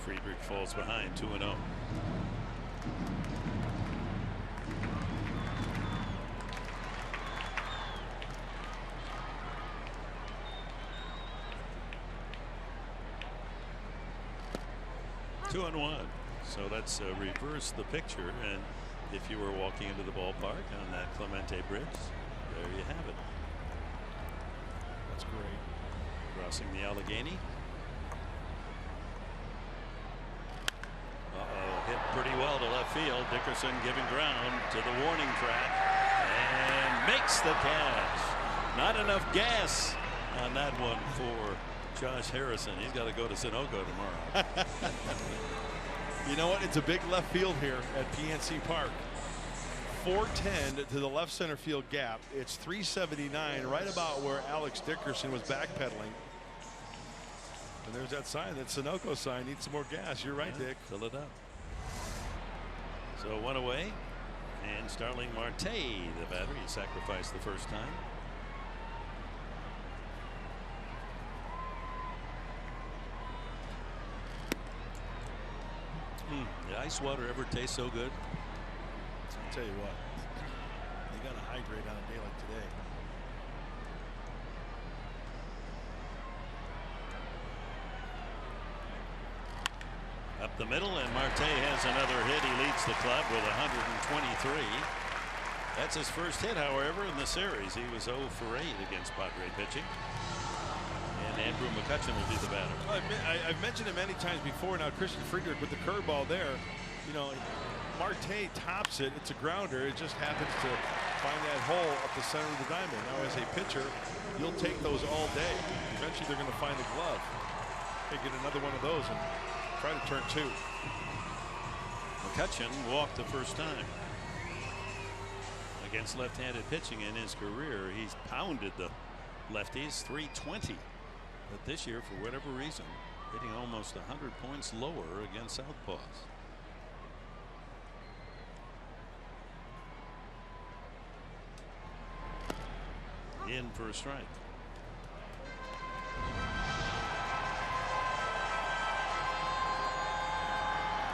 Friedrich falls behind 2-0. Two and one. So let's reverse the picture, and if you were walking into the ballpark on that Clemente Bridge, there you have it. That's great. Crossing the Allegheny. Hit pretty well to left field. Dickerson giving ground to the warning track and makes the catch. Not enough gas on that one for Josh Harrison. He's got to go to Sunoco tomorrow. You know what? It's a big left field here at PNC Park. 410 to the left center field gap. It's 379, right about where Alex Dickerson was backpedaling. And there's that sign, that Sunoco sign. Needs some more gas. You're right, Dick. Fill it up. So one away, and Starling Marte, the batter, he sacrificed the first time. The ice water ever taste so good? I'll tell you what, you got to hydrate on a day like today. Up the middle, and Marte has another hit. He leads the club with 123. That's his first hit, however, in the series. He was 0 for 8 against Padre pitching. And Andrew McCutchen will be the batter. I've mentioned it many times before. Now Christian Friedrich with the curveball there. You know, Marte tops it. It's a grounder. It just happens to find that hole up the center of the diamond. Now, as a pitcher, you'll take those all day. Eventually, they're going to find the glove. They get another one of those and try to turn two. McCutchen walked the first time against left-handed pitching in his career. He's pounded the lefties. 320. But this year, for whatever reason, hitting almost 100 points lower against southpaws. In for a strike.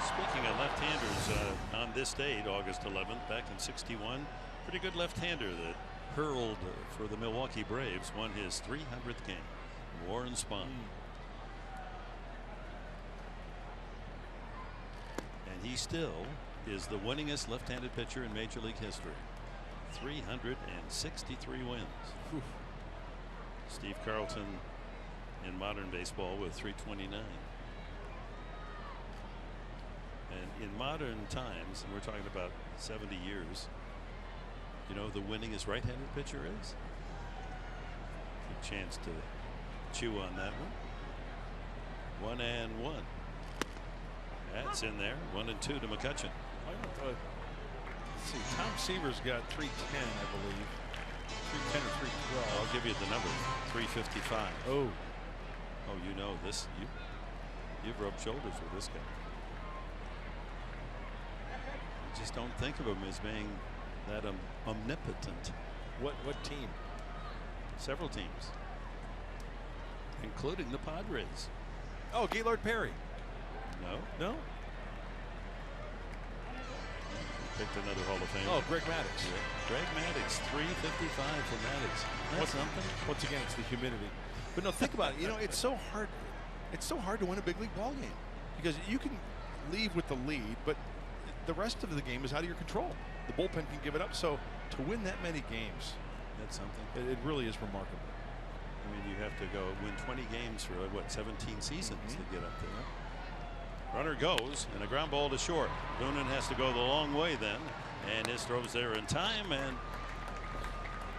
Speaking of left-handers, on this date, August 11th, back in '61, pretty good left-hander that hurled for the Milwaukee Braves won his 300th game. Warren Spahn. And he still is the winningest left-handed pitcher in Major League history. 363 wins. Whew. Steve Carlton in modern baseball with 329. And in modern times, and we're talking about 70 years, you know the winningest right-handed pitcher is? Good chance to chew on that one. 1-1. That's in there. 1-2 to McCutchen. Let's see, Tom Seaver's got 310, I believe. 310 or 312. I'll give you the number. 355. Oh, you know this. You've rubbed shoulders with this guy. You just don't think of him as being that omnipotent. what team? Several teams, including the Padres. Oh, Gaylord Perry. No. No. picked another Hall of Famer. Oh, Greg Maddux. Yeah. Greg Maddux, 355 for Maddux. That's something. Once again, it's the humidity. But no, think about it. You know, it's so hard. It's so hard to win a big league ball game because you can leave with the lead, but the rest of the game is out of your control. The bullpen can give it up. So to win that many games, That's something. it really is remarkable. I mean, you have to go win 20 games for what, 17 seasons to get up there. Runner goes, and a ground ball to short. Noonan has to go the long way then, and his throw's there in time, and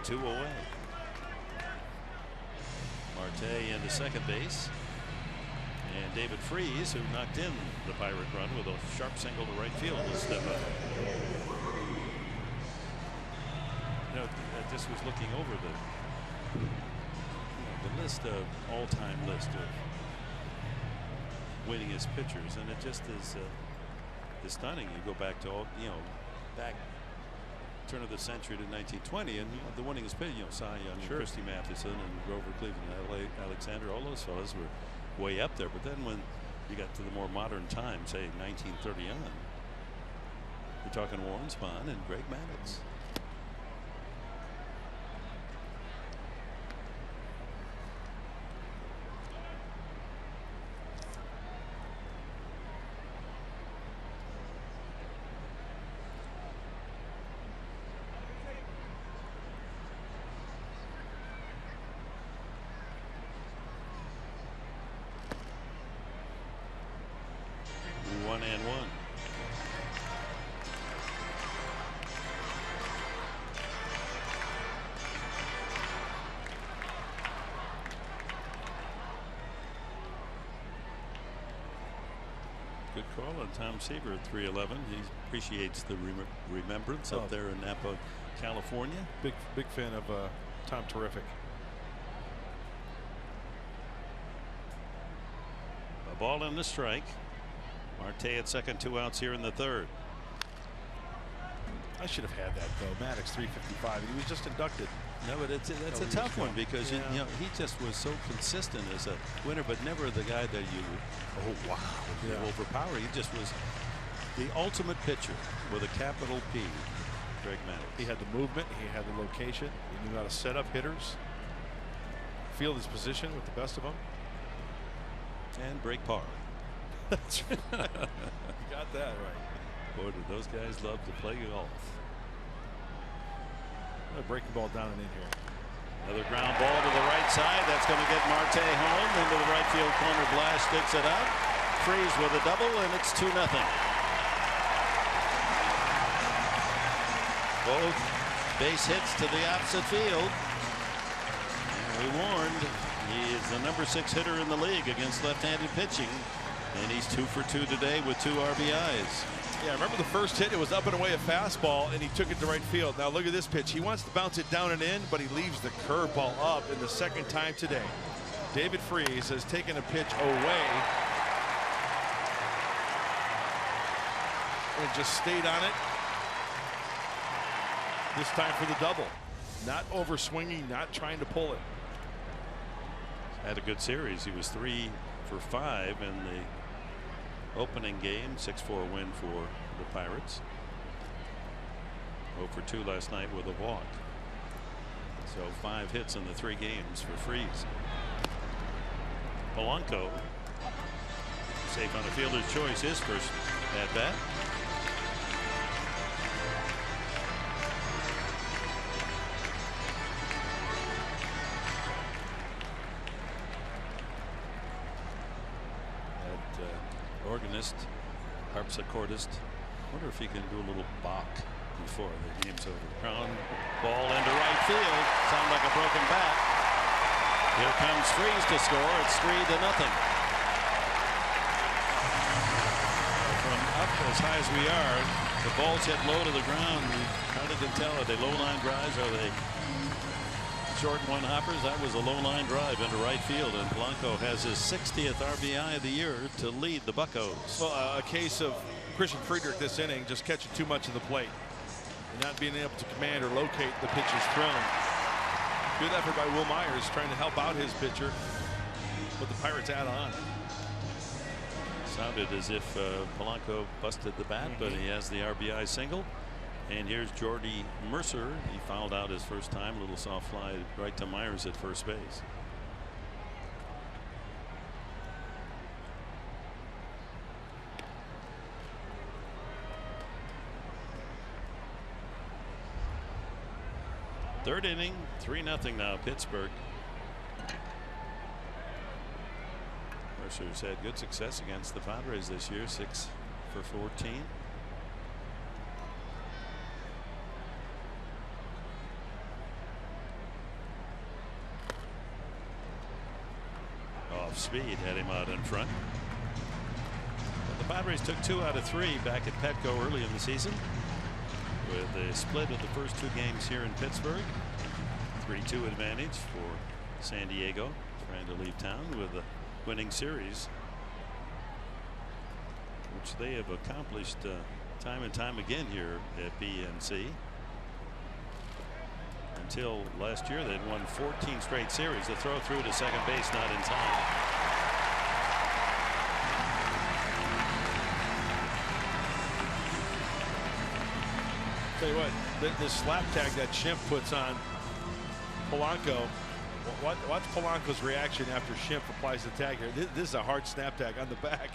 2 away. Marte into second base, and David Freese, who knocked in the Pirate run with a sharp single to right field, will step up. You know, I just was looking over the list of all-time list of winningest pitchers, and it just is stunning. You go back to back turn of the century to 1920, and the winningest pitcher, Cy Young, and Christy Mathewson, and Grover Cleveland, Alexander, all those fellas were way up there. But then when you got to the more modern time, say 1930 on, you're talking Warren Spahn and Greg Maddux. Good call on Tom Seaver at 311. He appreciates the remembrance up there in Napa, California. Big fan of Tom. Terrific. A ball and the strike. Marte at second, 2 outs here in the third. I should have had that though. Maddux 355. He was just inducted. No, but it's a tough one because you know he just was so consistent as a winner, but never the guy that you overpower. He just was the ultimate pitcher with a capital P. Greg Maddux. He had the movement. He had the location. He knew how to set up hitters, field his position with the best of them, and break par. That's right. You got that right. Boy, did those guys love to play golf. I'm gonna break the ball down and in here. Another ground ball to the right side. That's going to get Marte home into the right field corner. Blash sticks it out. Freese with a double, and it's 2-0. Both base hits to the opposite field. And we warned he is the number 6 hitter in the league against left-handed pitching, and he's 2 for 2 today with 2 RBIs. Yeah, remember the first hit? It was up and away a fastball, and he took it to right field. Now look at this pitch. He wants to bounce it down and in, but he leaves the curveball up in the second time today. David Freese has taken a pitch away and just stayed on it. This time for the double. Not over swinging, not trying to pull it. Had a good series. He was 3 for 5 in the opening game. 6-4 win for the Pirates. 0 for 2 last night with a walk. So 5 hits in the 3 games for Freese. Polanco safe on the fielder's choice, his first at bat. Organist, harpsichordist. Wonder if he can do a little Bach before the game's over. Ground ball into right field. Sound like a broken bat. Here comes Freese to score. It's 3-0. From up as high as we are, the ball's hit low to the ground. We hardly can tell. Are they low line drives? Are they short one hoppers? That was a low line drive into right field, and Polanco has his 60th RBI of the year to lead the Buccos. Well, a case of Christian Friedrich this inning just catching too much of the plate and not being able to command or locate the pitches thrown. Good effort by Will Myers trying to help out his pitcher, but the Pirates add on. Sounded as if Polanco busted the bat, but he has the RBI single. And here's Jordy Mercer. He fouled out his first time. Little soft fly right to Myers at first base. Third inning, 3-0 now Pittsburgh. Mercer's had good success against the Padres this year, 6 for 14. Off speed, had him out in front. But the Padres took 2 out of 3 back at Petco early in the season, with a split of the first 2 games here in Pittsburgh. 3-2 advantage for San Diego, trying to leave town with a winning series, which they have accomplished time and time again here at PNC. Until last year, they'd won 14 straight series. The throw through to second base, not in time. Tell you what, this slap tag that Schimpf puts on Polanco. Watch Polanco's reaction after Schimpf applies the tag here. This is a hard snap tag on the back.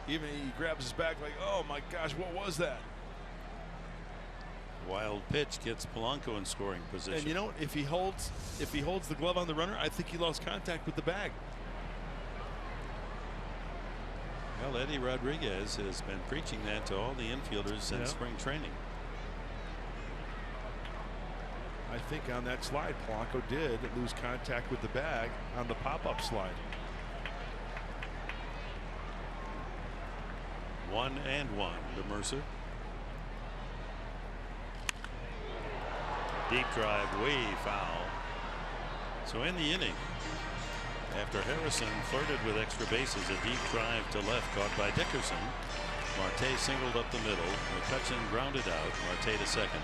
Even he grabs his back like, oh my gosh, what was that? Wild pitch gets Polanco in scoring position. And you know, if he holds the glove on the runner, I think he lost contact with the bag. Well, Eddie Rodriguez has been preaching that to all the infielders since spring training. I think on that slide, Polanco did lose contact with the bag on the pop-up slide. 1-1 to Mercer. Deep drive, way foul. So in the inning, after Harrison flirted with extra bases, a deep drive to left caught by Dickerson. Marte singled up the middle. McCutchen grounded out. Marte to second.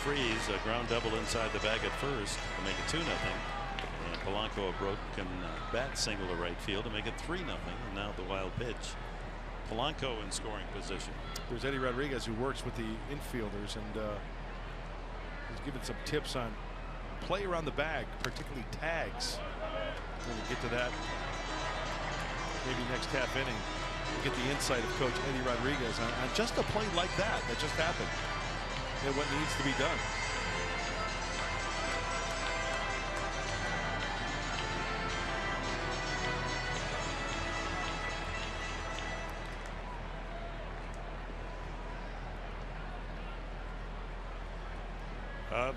Freeze a ground double inside the bag at first to make it 2-0. And Polanco a broken bat single to right field to make it 3-0. And now the wild pitch. Polanco in scoring position. There's Eddie Rodriguez, who works with the infielders, and he's given some tips on play around the bag, particularly tags. When we get to that, maybe next half inning, we'll get the insight of Coach Eddie Rodriguez on just a play like that just happened, and what needs to be done.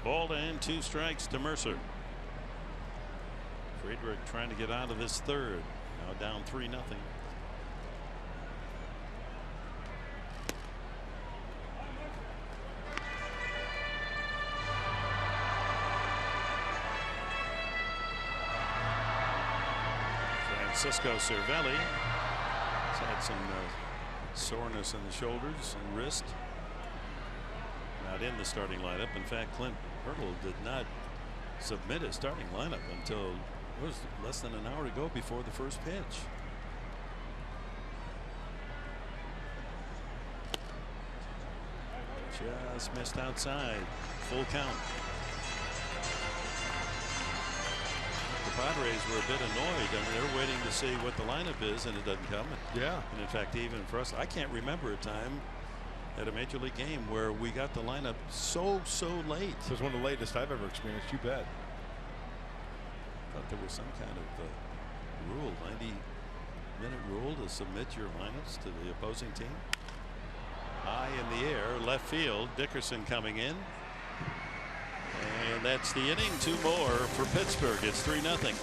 Ball and 2 strikes to Mercer. Friedrich trying to get out of this third. Now down 3-0. Francisco Cervelli has had some soreness in the shoulders and wrist. Not in the starting lineup. In fact, Clint Hurdle did not submit his starting lineup until it was less than an hour to go before the first pitch. Just missed outside. Full count. The Padres were a bit annoyed. I mean, they're waiting to see what the lineup is, and it doesn't come. Yeah. And in fact, even for us, I can't remember a time at a major league game where we got the lineup so late. It was one of the latest I've ever experienced. You bet. Thought there was some kind of rule, 90-minute rule to submit your lineups to the opposing team. High in the air, left field. Dickerson coming in, and that's the inning. 2 more for Pittsburgh. It's 3-0.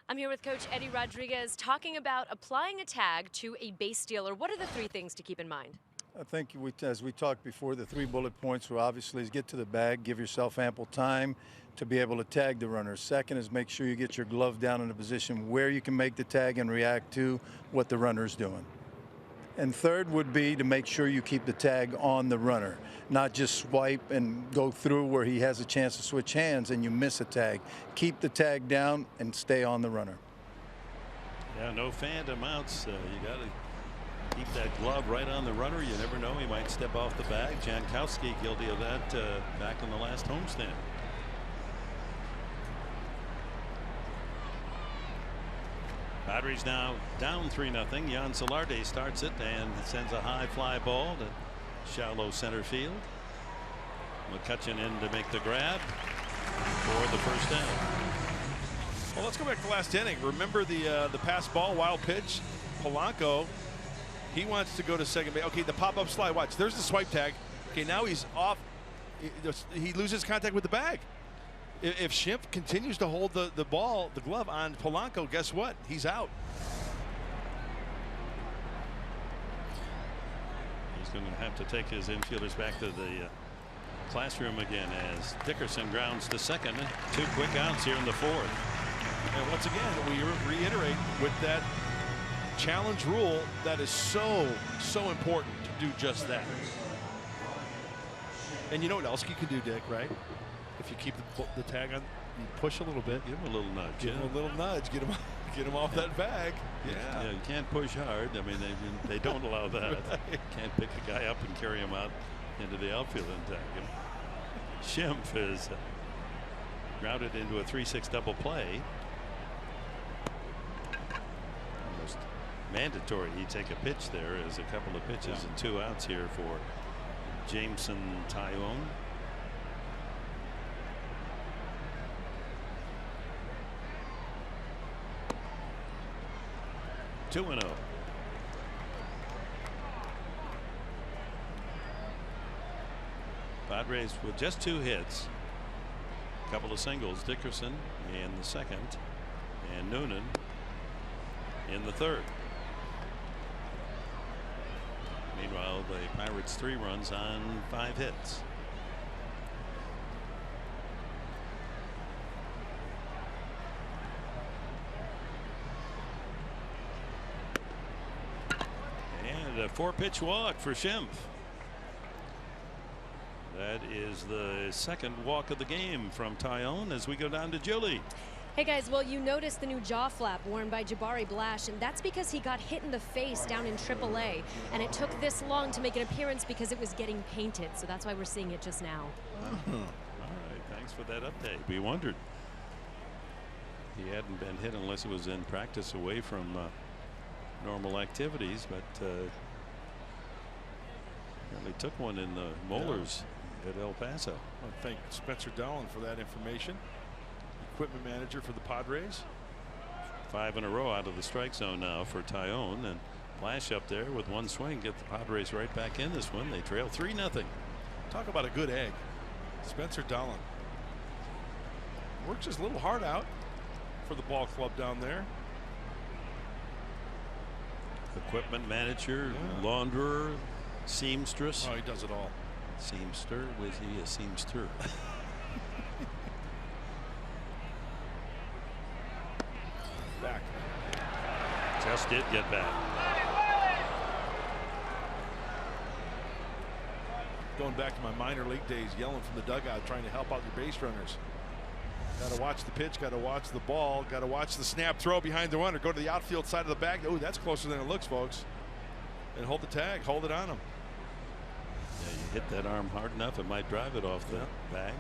I'm here with Coach Eddie Rodriguez talking about applying a tag to a base stealer. What are the 3 things to keep in mind? I think as we talked before, the 3 bullet points were obviously is get to the bag, give yourself ample time to be able to tag the runner. Second is make sure you get your glove down in a position where you can make the tag and react to what the runner is doing. And third would be to make sure you keep the tag on the runner, not just swipe and go through where he has a chance to switch hands and you miss a tag. Keep the tag down and stay on the runner. Yeah, no phantom outs. You got to keep that glove right on the runner. You never know, he might step off the bag. Jankowski guilty of that back in the last homestand. Padres now down 3-0. Jan Solarte starts it and sends a high fly ball to shallow center field. McCutchen in to make the grab for the first down. Well, let's go back to the last inning. Remember the pass ball, wild pitch. Polanco, he wants to go to second base. Okay, the pop-up slide. Watch. There's the swipe tag. Okay, now he's off. He loses contact with the bag. If Schimpf continues to hold the ball, the glove on Polanco, guess what? He's out. He's going to have to take his infielders back to the classroom again as Dickerson grounds to second. 2 quick outs here in the 4th. And once again, we reiterate with that challenge rule that is so important to do just that. And you know what else you can do, Dick, right? If you keep the tag on, you push a little bit. Give him a little nudge. Give him a little nudge. Get him off that bag. Yeah, you can't push hard. I mean, they don't allow that. Right. Can't pick a guy up and carry him out into the outfield and tag him. Schimpf is grounded into a 3-6 double play. Almost mandatory he take a pitch there as a couple of pitches and 2 outs here for Jameson Taillon. Two and 0. Padres with just 2 hits, a couple of singles. Dickerson in the 2nd and Noonan in the 3rd. Meanwhile, the Pirates 3 runs on 5 hits. And a 4-pitch walk for Schimpf. That is the 2nd walk of the game from Taillon as we go down to Julie. Hey guys, well, you noticed the new jaw flap worn by Jabari Blash, and that's because he got hit in the face down in AAA, and it took this long to make an appearance because it was getting painted, so that's why we're seeing it just now. All right, thanks for that update. We wondered. He hadn't been hit unless it was in practice away from normal activities, but apparently took one in the molars at El Paso. I want to thank Spencer Dowling for that information. Equipment manager for the Padres. 5 in a row out of the strike zone now for Taillon, and Blash up there with 1 swing get the Padres right back in this one. They trail 3-0. Talk about a good egg. Spencer Dowling works his little heart out for the ball club down there. Equipment manager, launderer, seamstress. Oh, he does it all. Seamster? Was he a seamster? Back. Just did get back. Going back to my minor league days, yelling from the dugout, trying to help out your base runners. Got to watch the pitch, got to watch the ball, got to watch the snap throw behind the runner. Go to the outfield side of the bag. Oh, that's closer than it looks, folks. And hold the tag, hold it on him. Yeah, you hit that arm hard enough, it might drive it off the bag.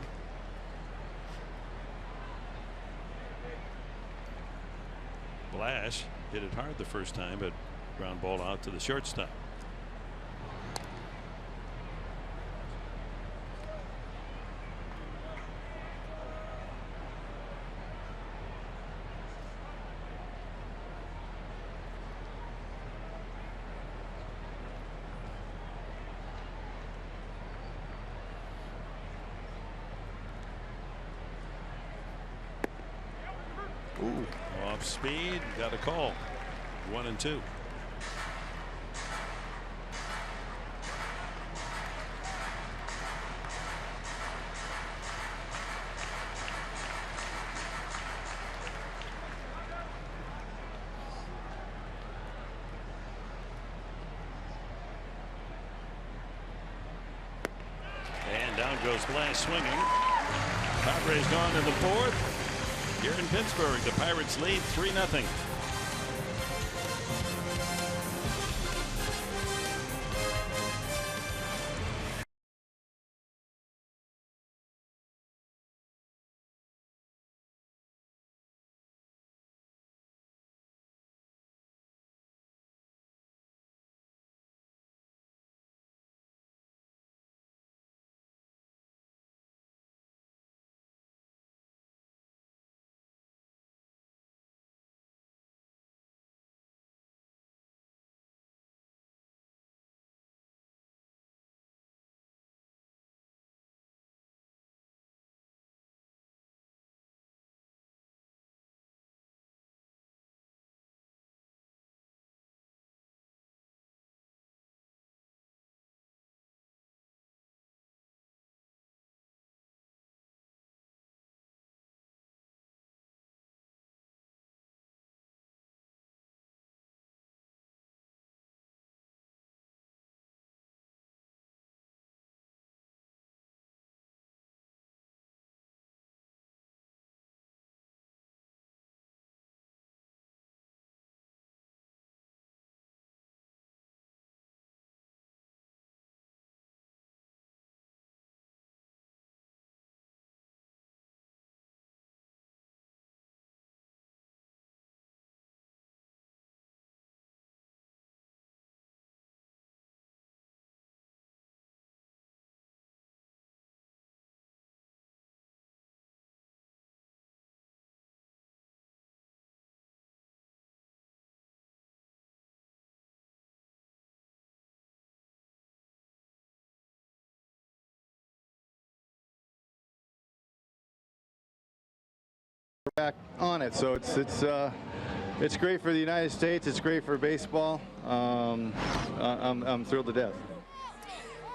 Blash hit it hard the first time, but ground ball out to the shortstop. Off speed, got a call. 1-2. And down goes Glass swinging. Padres gone in the fourth. Here in Pittsburgh, the Pirates lead 3-0. Back on it, so it's great for the United States. It's great for baseball. I'm thrilled to death.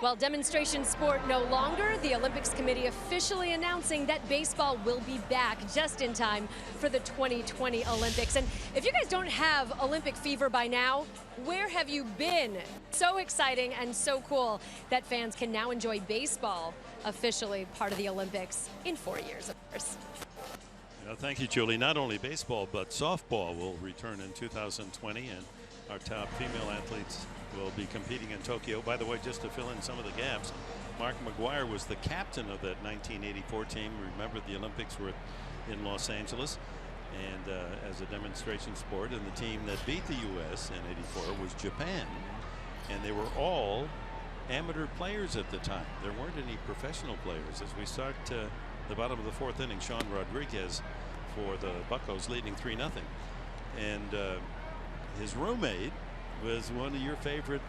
Well, demonstration sport no longer. The Olympics Committee officially announcing that baseball will be back just in time for the 2020 Olympics. And if you guys don't have Olympic fever by now, where have you been? So exciting and so cool that fans can now enjoy baseball officially part of the Olympics in 4 years, of course. Thank you, Julie. Not only baseball, but softball will return in 2020, and our top female athletes will be competing in Tokyo. By the way, just to fill in some of the gaps, Mark McGwire was the captain of that 1984 team. Remember, the Olympics were in Los Angeles, and as a demonstration sport, and the team that beat the U.S. in '84 was Japan, and they were all amateur players at the time. There weren't any professional players. As we start the bottom of the fourth inning, Sean Rodriguez for the Buccos leading 3-0, and his roommate was one of your favorite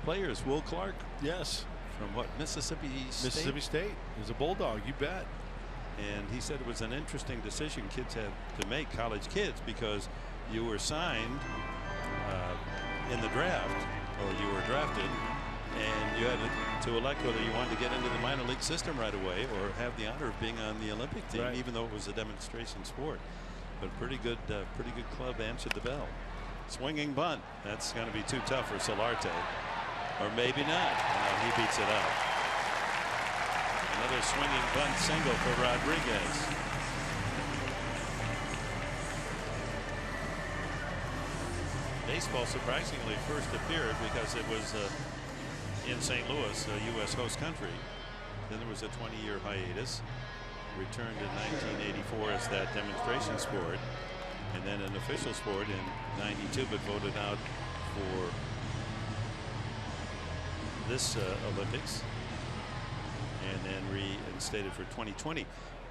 players, Will Clark. Yes. From what, Mississippi State? Mississippi State. He was a Bulldog, you bet. And he said it was an interesting decision kids had to make, college kids, because you were signed in the draft, or you were drafted, and you had to elect whether you wanted to get into the minor league system right away or have the honor of being on the Olympic team, even though it was a demonstration sport. But pretty good club answered the bell. Swinging bunt. That's going to be too tough for Solarte, or maybe not. He beats it out. Another swinging bunt single for Rodriguez. Baseball surprisingly first appeared because it was in St. Louis, a U.S. host country. Then there was a 20-year hiatus. Returned in 1984 as that demonstration sport, and then an official sport in '92, but voted out for this Olympics, and then reinstated for 2020.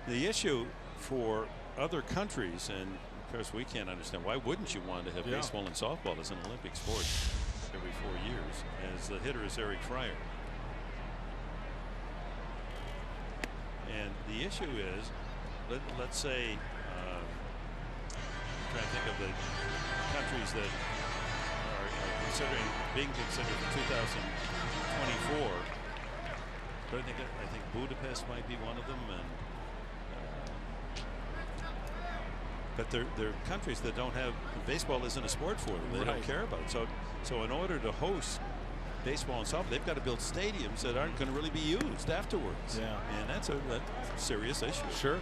The issue for other countries, and of course we can't understand, why wouldn't you want to have baseball and softball as an Olympic sport every 4 years, as the hitter is Eric Fryer. And the issue is, let's say trying to think of the countries that are being considered for 2024. But I think Budapest might be one of them, and but they're countries that don't have baseball isn't a sport for them. They don't care about it. So in order to host baseball and softball, they've got to build stadiums that aren't going to really be used afterwards. Yeah, and that's a serious issue. Sure.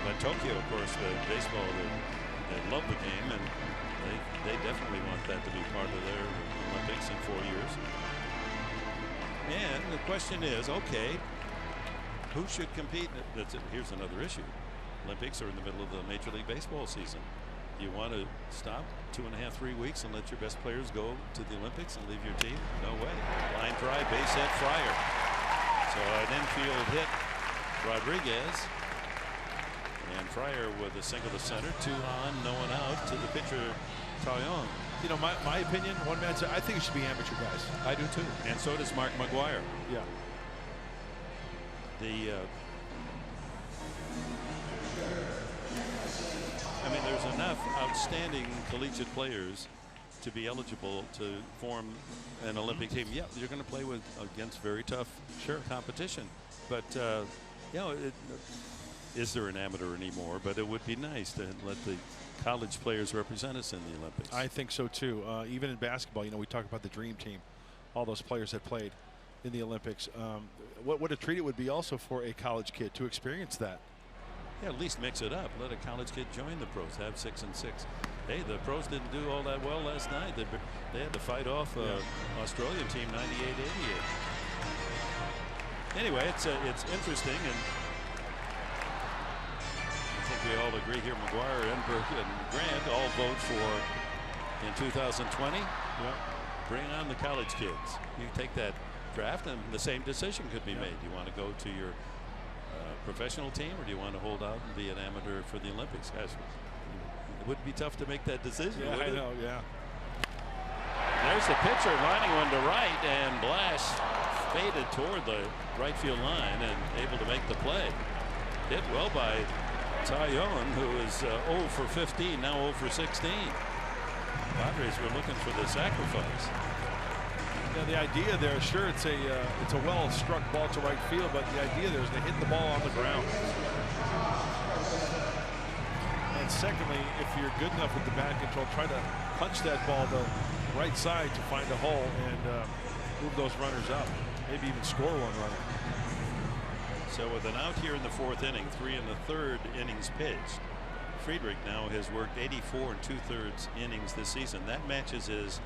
But Tokyo, of course, the baseball, they love the game, and they definitely want that to be part of their Olympics in 4 years. And the question is, okay, who should compete? Here's another issue. Olympics are in the middle of the Major League Baseball season. Do you want to stop 2.5, 3 weeks and let your best players go to the Olympics and leave your team? No way. Line drive, base hit, Fryer. So an infield hit, Rodriguez. And Fryer with a single to center, 2 on, no one out to the pitcher, Taillon. You know, my opinion, one man said, I think it should be amateur guys. I do too. And so does Mark McGuire. Yeah. I mean, there's enough outstanding collegiate players to be eligible to form an Olympic team. Yeah, you're going to play against very tough competition. But, you know, is there an amateur anymore? But it would be nice to let the college players represent us in the Olympics. I think so, too. Even in basketball, you know, we talk about the dream team, all those players that played in the Olympics. What a treat it would be also for a college kid to experience that. Yeah, at least mix it up. Let a college kid join the pros. Have 6 and 6. Hey, the pros didn't do all that well last night. They had to fight off Australian team 98-88. Anyway, it's interesting, and I think we all agree here. McGuire, Enberg, and Grant all vote for in 2020. Bring on the college kids. You take that draft, and the same decision could be made. Do you want to go to your professional team, or do you want to hold out and be an amateur for the Olympics? Guys, it would be tough to make that decision. Yeah, I know. Yeah. There's the pitcher lining one to right, and Blash faded toward the right field line and able to make the play. Hit well by Taillon, who is 0 for 15, now 0 for 16. Padres were looking for the sacrifice. Yeah, the idea there, sure, it's a well struck ball to right field, but the idea there is to hit the ball on the ground. And secondly, if you're good enough with the bat control, try to punch that ball the right side to find a hole and move those runners up. Maybe even score one runner. So with an out here in the 4th inning, 3 in the 3rd innings pitched, Friedrich now has worked 84 2/3 innings this season. That matches his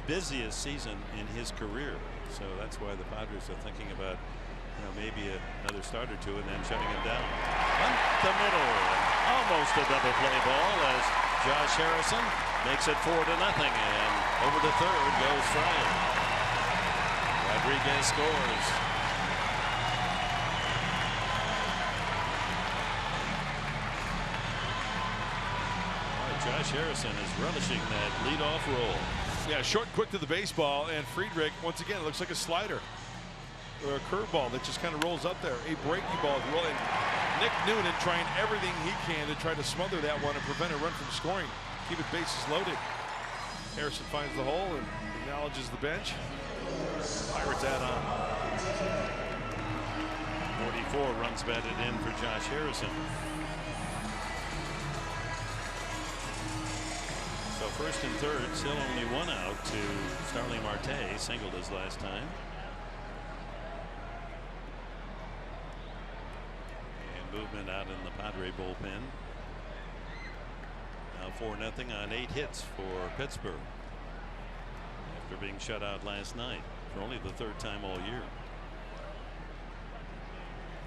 busiest season in his career. So that's why the Padres are thinking about, you know, maybe another start or two and then shutting him down. Up the middle, almost a double play ball as Josh Harrison makes it 4-0, and over the 3rd goes Fryer. Rodriguez scores. Josh Harrison is relishing that leadoff role. Yeah, short, quick to the baseball, and Friedrich, once again, it looks like a slider or a curveball that just kind of rolls up there. A breaking ball. And Nick Noonan trying everything he can to try to smother that one and prevent a run from scoring. Keep it bases loaded. Harrison finds the hole and acknowledges the bench. Pirates add on. 44 runs batted in for Josh Harrison. So 1st and 3rd, still only 1 out to Starling Marte, singled his last time. And movement out in the Padre bullpen. Now 4-0 on 8 hits for Pittsburgh after being shut out last night for only the 3rd time all year.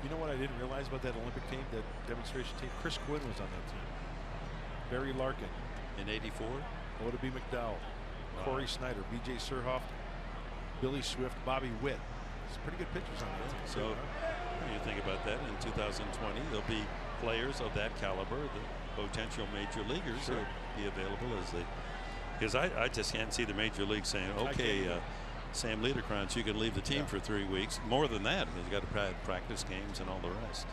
You know what I didn't realize about that Olympic team, that demonstration team? Chris Quinn was on that team. Barry Larkin. In 84? Would it be McDowell, Corey Snyder, B.J. Surhoff, Billy Swift, Bobby Witt. Some pretty good pitchers on that team. So you think about that in 2020, there'll be players of that caliber, the potential major leaguers will be available as they. Because I just can't see the major league saying, okay, Sam Liederkranz, you can leave the team for 3 weeks. More than that, because you got to practice games and all the rest.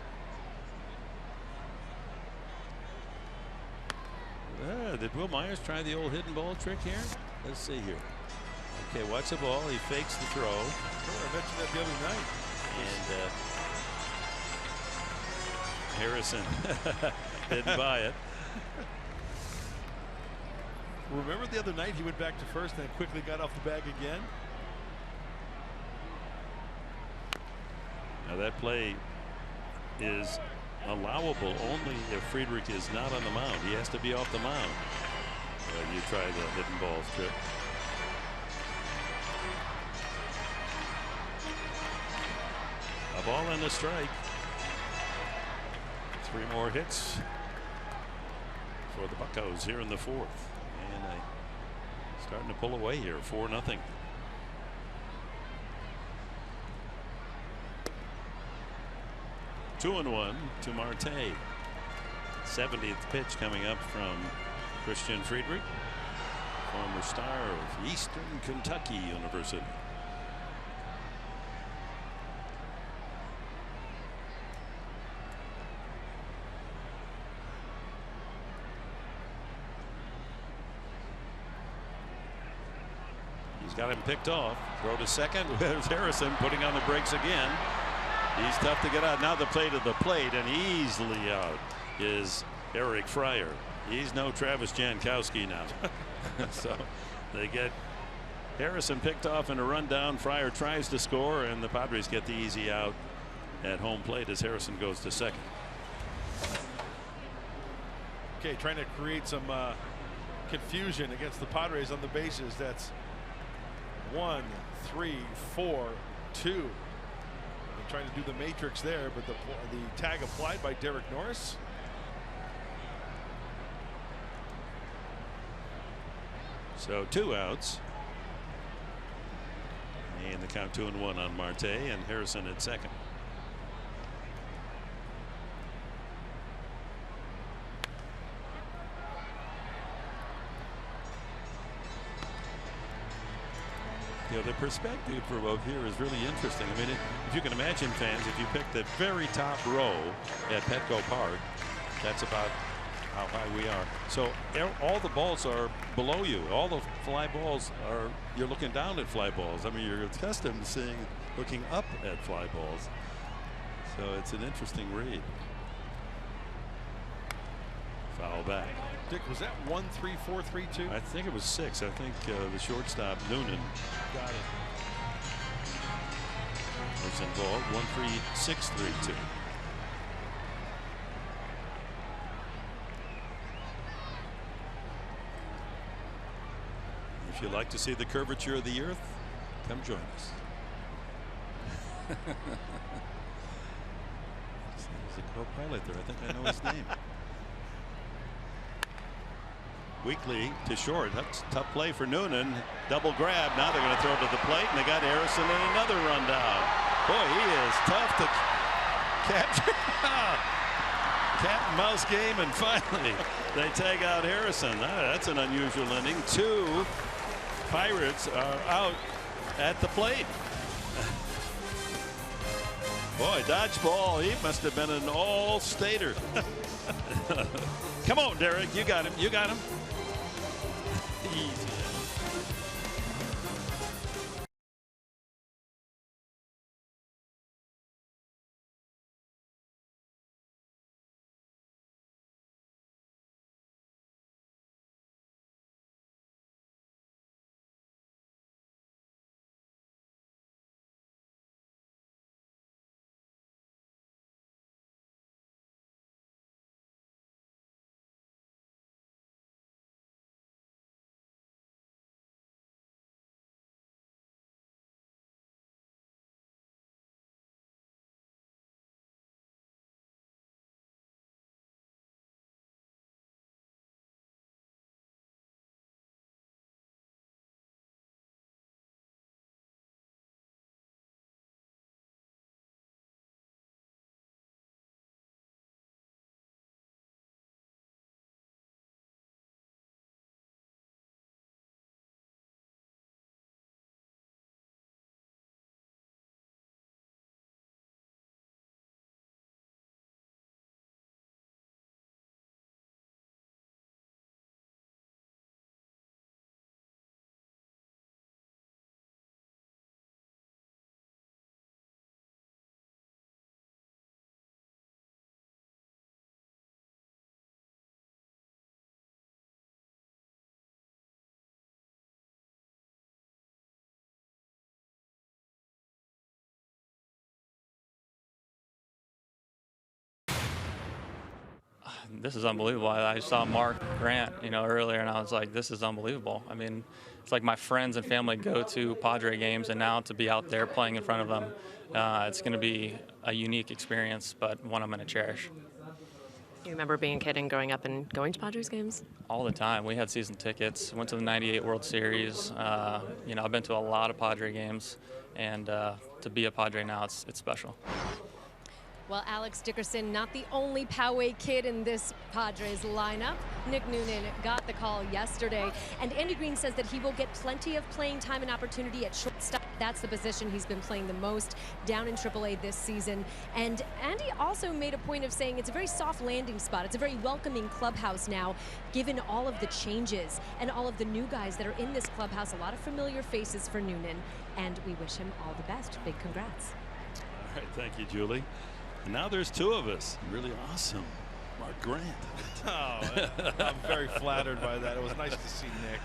Did Will Myers try the old hidden ball trick here? Let's see here. Okay, watch the ball. He fakes the throw. Sure, I mentioned that the other night. And Harrison didn't buy it. Remember the other night he went back to first and then quickly got off the bag again? Now that play is allowable only if Friedrich is not on the mound. He has to be off the mound. You try the hidden ball trick. A ball and a strike. 3 more hits for the Buccos here in the 4th. And starting to pull away here, 4-0. Two and 1 to Marte. 70th pitch coming up from Christian Friedrich, former star of Eastern Kentucky University. He's got him picked off. Throw to second. There's Harrison putting on the brakes again. He's tough to get out. Now the play to the plate, and easily out is Eric Fryer. He's no Travis Jankowski now. So they get Harrison picked off and a run down. Fryer tries to score, and the Padres get the easy out at home plate as Harrison goes to second. Okay, trying to create some confusion against the Padres on the bases. That's 1, 3, 4, 2. They're trying to do the matrix there, but the tag applied by Derek Norris. So 2 outs. And the count 2-1 on Marte, and Harrison at second. You know, the perspective for both here is really interesting. I mean, if you can imagine, fans, if you pick the very top row at Petco Park, that's about how high we are. So all the balls are below you. All the fly balls are, you're looking down at fly balls. I mean, you're accustomed to looking up at fly balls. So it's an interesting read. Foul back. Dick, was that 1-3-4-3-2? I think it was 6. I think the shortstop Noonan got it. was involved. 1-3-6-3-2. If you'd like to see the curvature of the earth, come join us. There's a co-pilot there. I think I know his name. Weekly to short. That's a tough play for Noonan. Double grab. Now they're going to throw it to the plate, and they got Harrison in another rundown. Boy, he is tough to capture. Cat and mouse game, and finally they tag out Harrison. That's an unusual inning. 2 Pirates are out at the plate. Boy, dodgeball. He must have been an all-stater. Come on, Derek. You got him. You got him. Easy. this is unbelievable. I saw Mark Grant, earlier, and I was like, this is unbelievable. I mean, it's like my friends and family go to Padre games, and now to be out there playing in front of them, it's going to be a unique experience, but one I'm going to cherish. You remember being a kid and growing up and going to Padres games? All the time. We had season tickets. Went to the '98 World Series. I've been to a lot of Padre games, and to be a Padre now, it's special. Well, Alex Dickerson, not the only Poway kid in this Padres lineup. Nick Noonan got the call yesterday, and Andy Green says that he will get plenty of playing time and opportunity at shortstop. That's the position he's been playing the most down in AAA this season. And Andy also made a point of saying it's a very soft landing spot. It's a very welcoming clubhouse now, given all of the changes and all of the new guys that are in this clubhouse. A lot of familiar faces for Noonan, and we wish him all the best. Big congrats. All right, thank you, Julie. And now there's two of us. Really awesome. Mark Grant. Oh, I'm very flattered by that. It was nice to see Nick.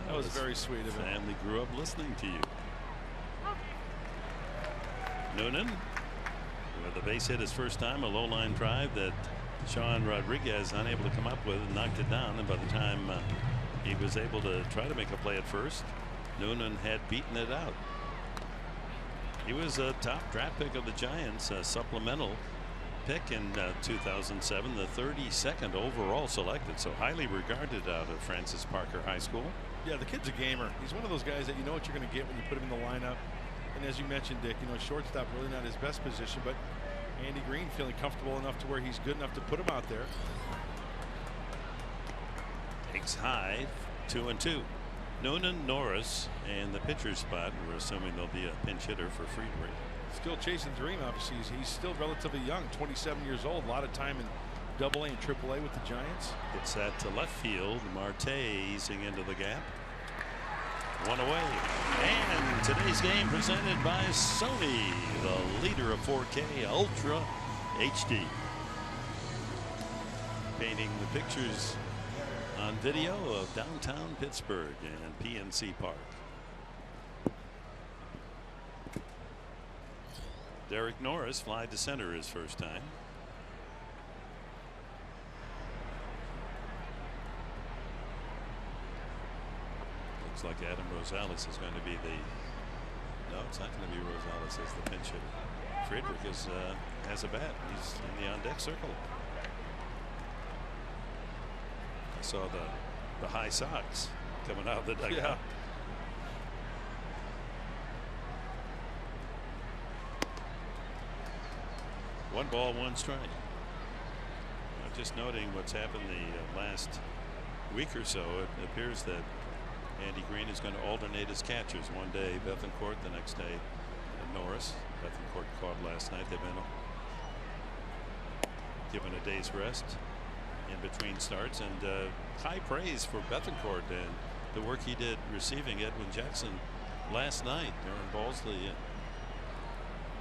That was very sweet of him. Family grew up listening to you. Noonan with a base hit his first time, a low line drive that Sean Rodriguez unable to come up with and knocked it down. And by the time he was able to try to make a play at first, Noonan had beaten it out. He was a top draft pick of the Giants, a supplemental pick in 2007, the 32nd overall selected, so highly regarded out of Francis Parker High School. Yeah, the kid's a gamer. He's one of those guys that you know what you're going to get when you put him in the lineup. And as you mentioned, Dick, shortstop really not his best position, but Andy Green feeling comfortable enough to where he's good enough to put him out there. Takes high, 2-2. Noonan, Norris, and the pitcher's spot. We're assuming there'll be a pinch hitter for Friedrich. Still chasing dream, obviously. He's still relatively young, 27 years old. A lot of time in AA and AAA with the Giants. It's that to left field. Marte easing into the gap. One away. And today's game presented by Sony, the leader of 4K Ultra HD. Painting the pictures on video of downtown Pittsburgh and PNC Park. Derek Norris fly to center his first time. Looks like Adam Rosales is going to be the. No, it's not going to be Rosales as the pinch hitter. Friedrich has a bat. He's in the on deck circle. I saw the high socks coming out of the dugout. Yeah. One ball, one strike. Just noting what's happened the last week or so, it appears that Andy Green is going to alternate his catchers. One day Bethancourt, the next day Norris. Bethancourt caught last night. They've been given a day's rest in between starts, and high praise for Bethancourt and the work he did receiving Edwin Jackson last night. Aaron Balsley and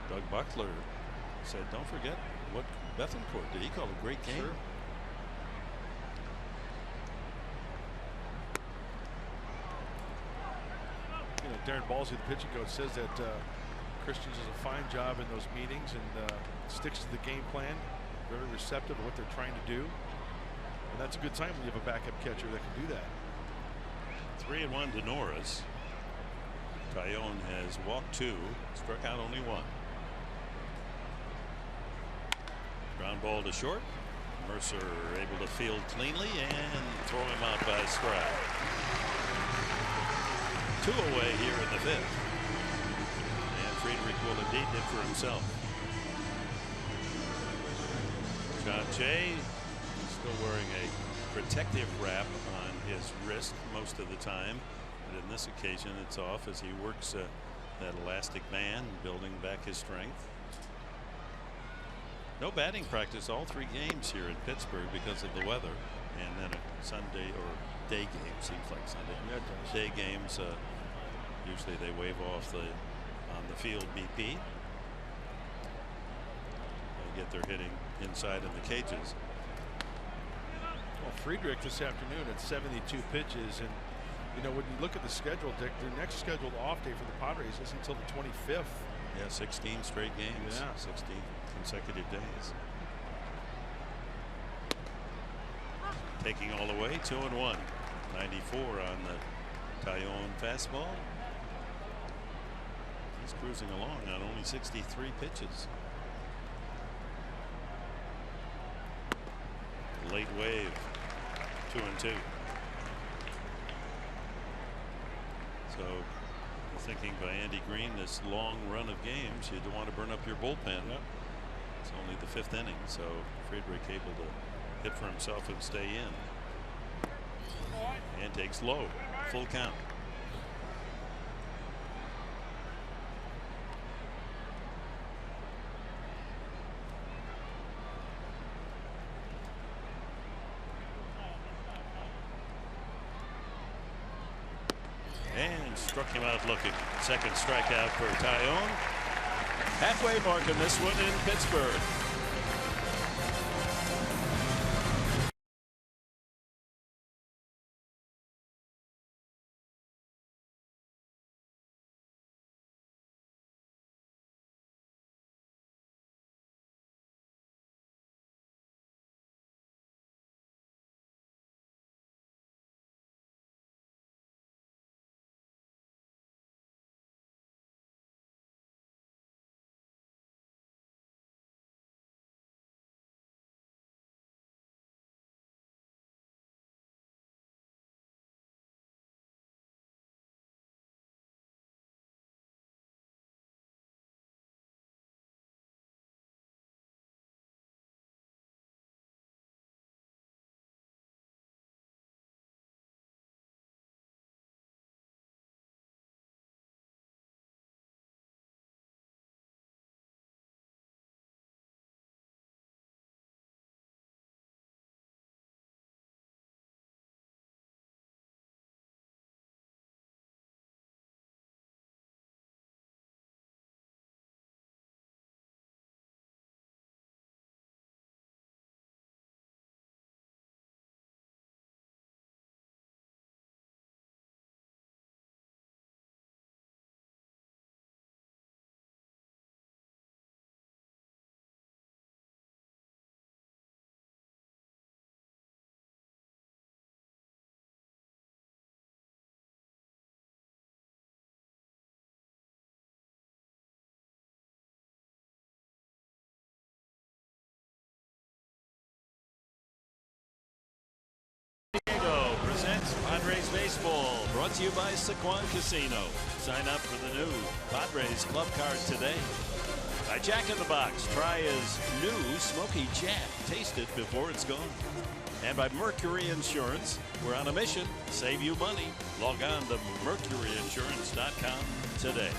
Doug Buckler said, don't forget what Bethancourt did. He called a great game. Sure. Darren Balsley, the pitching coach, says that Christians does a fine job in those meetings and sticks to the game plan, very receptive to what they're trying to do. And that's a good sign when you have a backup catcher that can do that. 3-1 to Norris. Tyone has walked 2, struck out only 1. Ground ball to short. Mercer able to field cleanly and throw him out by a strike. 2 away here in the 5th. And Friedrich will indeed hit for himself. John Jay still wearing a protective wrap on his wrist most of the time, but in this occasion it's off as he works that elastic band, building back his strength. No batting practice all 3 games here in Pittsburgh because of the weather, and then a Sunday or day game, seems like Sunday. Yeah, day games usually they wave off the on the field BP. They get their hitting inside in the cages. Well, Friedrich this afternoon at 72 pitches, and when you look at the schedule, Dick, their next scheduled off day for the Padres is until the 25th. Yeah, 16 straight games. Yeah. 16 consecutive days. taking all the way, 2-1. 94 on the Taillon fastball. He's cruising along on only 63 pitches. Late wave, 2-2. So thinking by Andy Green, this long run of games, you don't want to burn up your bullpen. Yep. It's only the 5th inning, so Friedrich able to hit for himself and stay in. And takes low, full count. And struck him out looking. Second strikeout for Taillon. Halfway mark in this one in Pittsburgh. Presents Padres Baseball, brought to you by Sequan Casino. Sign up for the new Padres Club Card today. By Jack in the Box, try his new Smoky Jack. Taste it before it's gone. And by Mercury Insurance, we're on a mission to save you money. Log on to mercuryinsurance.com today.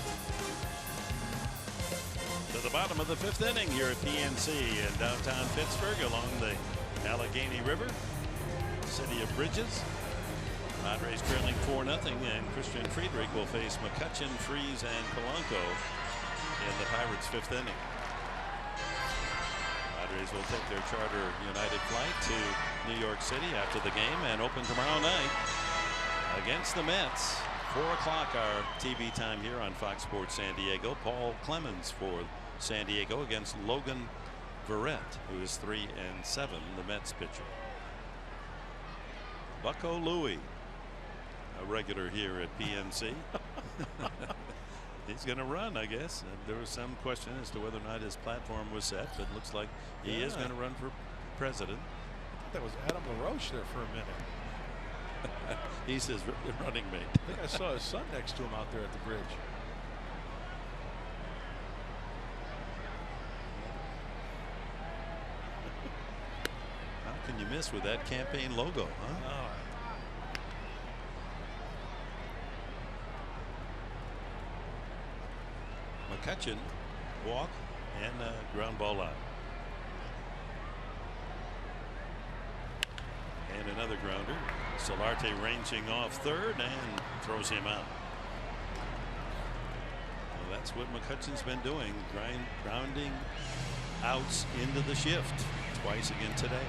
To the bottom of the 5th inning here at PNC in downtown Pittsburgh along the Allegheny River. City of Bridges. Padres trailing 4-0, and Christian Friedrich will face McCutchen, Freese, and Polanco in the Pirates' 5th inning. Padres will take their charter United flight to New York City after the game and open tomorrow night against the Mets. 4 o'clock our TV time here on Fox Sports San Diego. Paul Clemens for San Diego against Logan Verrett, who is 3-7, the Mets pitcher. Bucko Louie, a regular here at PNC. He's going to run, I guess. And there was some question as to whether or not his platform was set, but it looks like he is going to run for president. I thought that was Adam LaRoche there for a minute. He's his running mate. I think I saw his son next to him out there at the bridge. How can you miss with that campaign logo, huh? Oh. McCutchen, walk, and ground ball out. And another grounder. Solarte ranging off third and throws him out. Well, that's what McCutchen's been doing, grounding outs into the shift twice again today.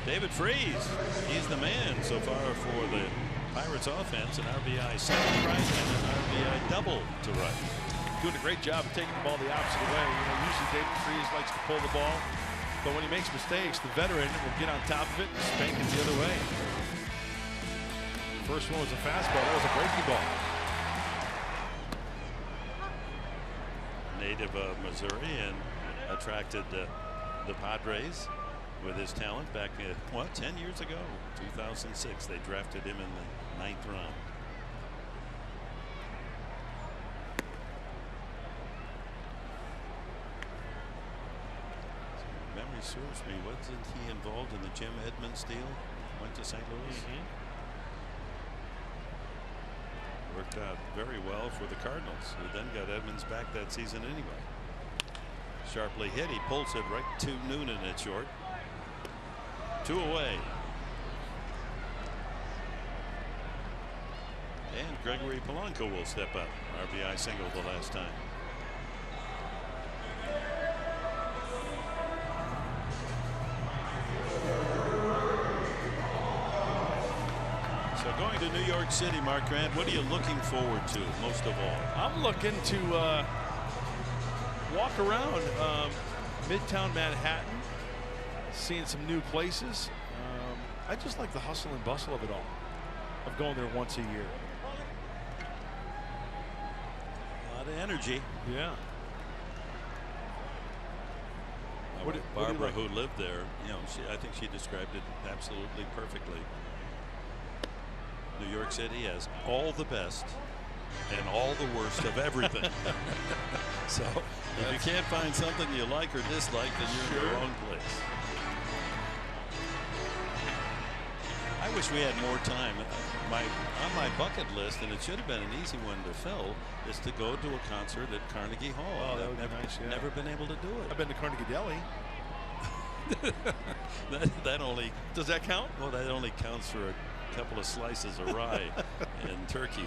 David Freese, he's the man so far for the Pirates offense. An RBI single to right and an RBI double to right. Doing a great job of taking the ball the opposite way. You know, usually David Freese likes to pull the ball But when he makes mistakes, the veteran will get on top of it and spank it the other way. First one was a fastball. That was a breaking ball. Native of Missouri and attracted the Padres with his talent back, 10 years ago, 2006. They drafted him in the 9th round. Memory serves me, wasn't he involved in the Jim Edmonds deal? Went to St. Louis. Worked out very well for the Cardinals, who then got Edmonds back that season anyway. Sharply hit. He pulls it right to Noonan at short. 2 away. And Gregory Polanco will step up. RBI single the last time. So going to New York City, Mark Grant, what are you looking forward to most of all? I'm looking to walk around Midtown Manhattan, seeing some new places. I just like the hustle and bustle of it all, of going there once a year. A lot of energy. Yeah. Barbara, who lived there, I think she described it absolutely perfectly. New York City has all the best and all the worst of everything. So if you can't find something you like or dislike, then you're in the wrong place. I wish we had more time. On my bucket list, and it should have been an easy one to fill, is to go to a concert at Carnegie Hall. Oh, that would I've be nice, yeah. never been able to do it. I've been to Carnegie Deli. that only does that count? Well, that only counts for a couple of slices of rye in Turkey.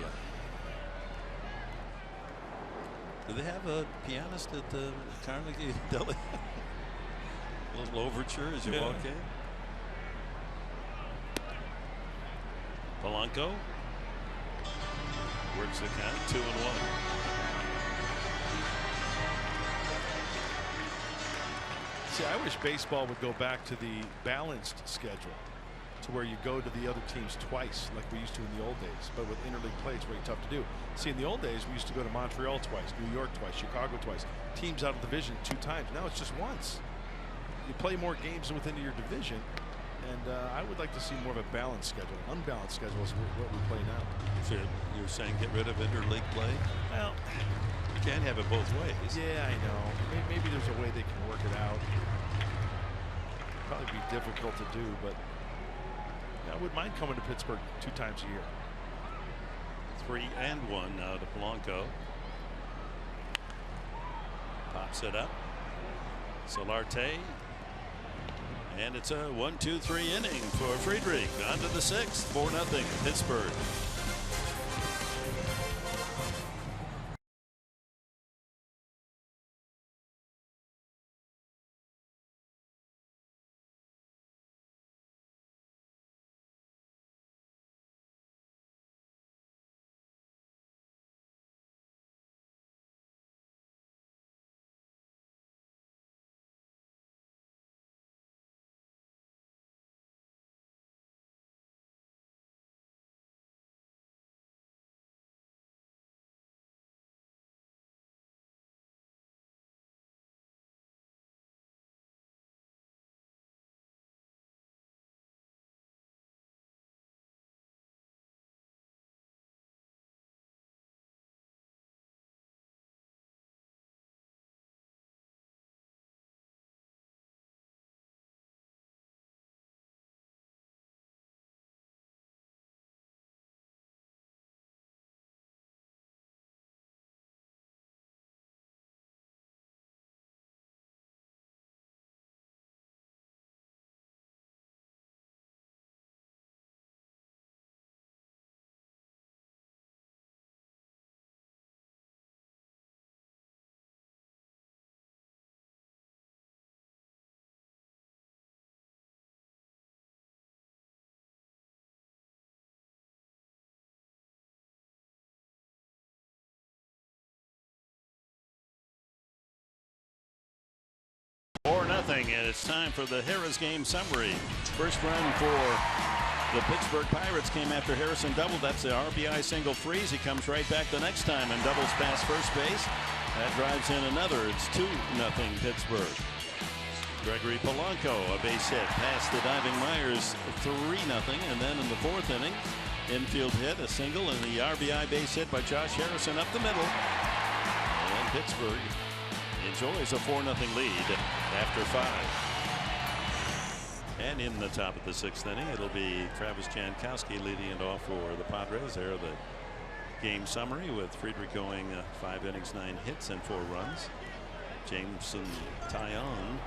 Do they have a pianist at the Carnegie Deli? A little overture as you walk in. Polanco works the count, 2-1. See, I wish baseball would go back to the balanced schedule, to where you go to the other teams twice like we used to in the old days, but with interleague play it's very tough to do. See, in the old days we used to go to Montreal twice, New York twice, Chicago twice, teams out of the division 2 times. Now it's just once. You play more games within your division, and I would like to see more of a balanced schedule. Unbalanced schedule is what we play now. So you're saying get rid of interleague play? Well, you can't have it both ways. Yeah, I know. Maybe there's a way they can work it out. Probably be difficult to do, but I wouldn't mind coming to Pittsburgh 2 times a year. 3-1 now to Polanco. Pops it up. Solarte. And it's a 1-2-3 inning for Friedrich. On to the 6th, 4-0 Pittsburgh. morning, and it's time for the Harris game summary. First run for the Pittsburgh Pirates came after Harrison doubled. That's the RBI single freeze. He comes right back the next time and doubles past first base. That drives in another. It's 2-0 Pittsburgh. Gregory Polanco, a base hit past the diving Myers, 3-0. And then in the fourth inning, infield hit, a single, and the RBI base hit by Josh Harrison up the middle. And Pittsburgh enjoys a 4-0 lead after 5. And in the top of the 6th inning, it'll be Travis Jankowski leading it off for the Padres. There, the game summary with Friedrich going 5 innings, 9 hits, and 4 runs. Jameson Taillon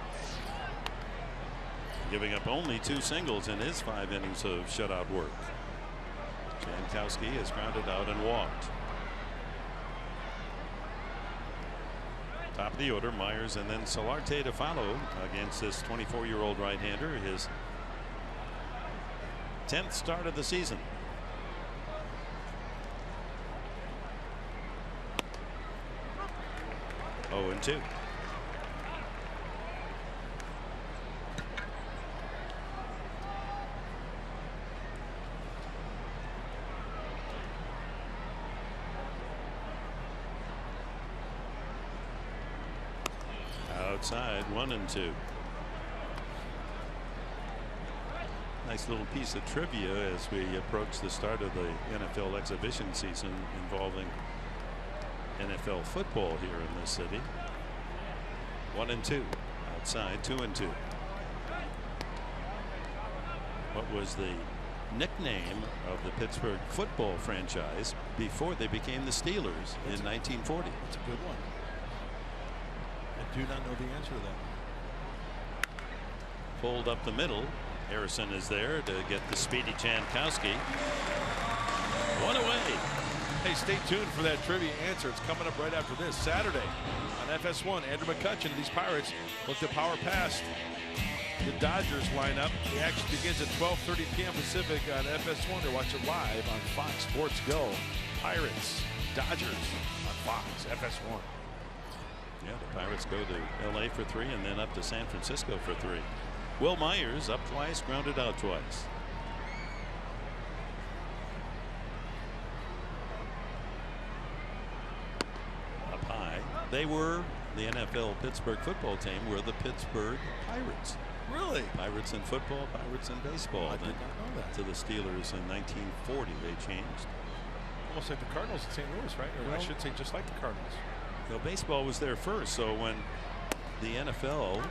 giving up only 2 singles in his 5 innings of shutout work. Jankowski has grounded out and walked. Top of the order, Myers and then Solarte to follow against this 24-year-old right-hander, his 10th start of the season. Oh, and 2. Outside, 1-2. Nice little piece of trivia as we approach the start of the NFL exhibition season involving NFL football here in this city. 1-2. Outside, 2-2. What was the nickname of the Pittsburgh football franchise before they became the Steelers in 1940? That's a good one. I do not know the answer to that. Pulled up the middle. Harrison is there to get the speedy Jankowski. 1 away. Hey, stay tuned for that trivia answer. It's coming up right after this. Saturday on FS1, Andrew McCutchen and these Pirates look to power past the Dodgers lineup. The action begins at 12:30 p.m. Pacific on FS1. To watch it live on Fox Sports Go. Pirates, Dodgers on Fox, FS1. Yeah, the Pirates go to LA for 3 and then up to San Francisco for 3. Will Myers up twice, grounded out twice. Up high. They were the NFL Pittsburgh football team were the Pittsburgh Pirates. Really? Pirates in football, Pirates in baseball. I did not know that. To the Steelers in 1940 they changed. Almost like the Cardinals in St. Louis, right? Or I should say just like the Cardinals. Well, baseball was there first, so when the NFL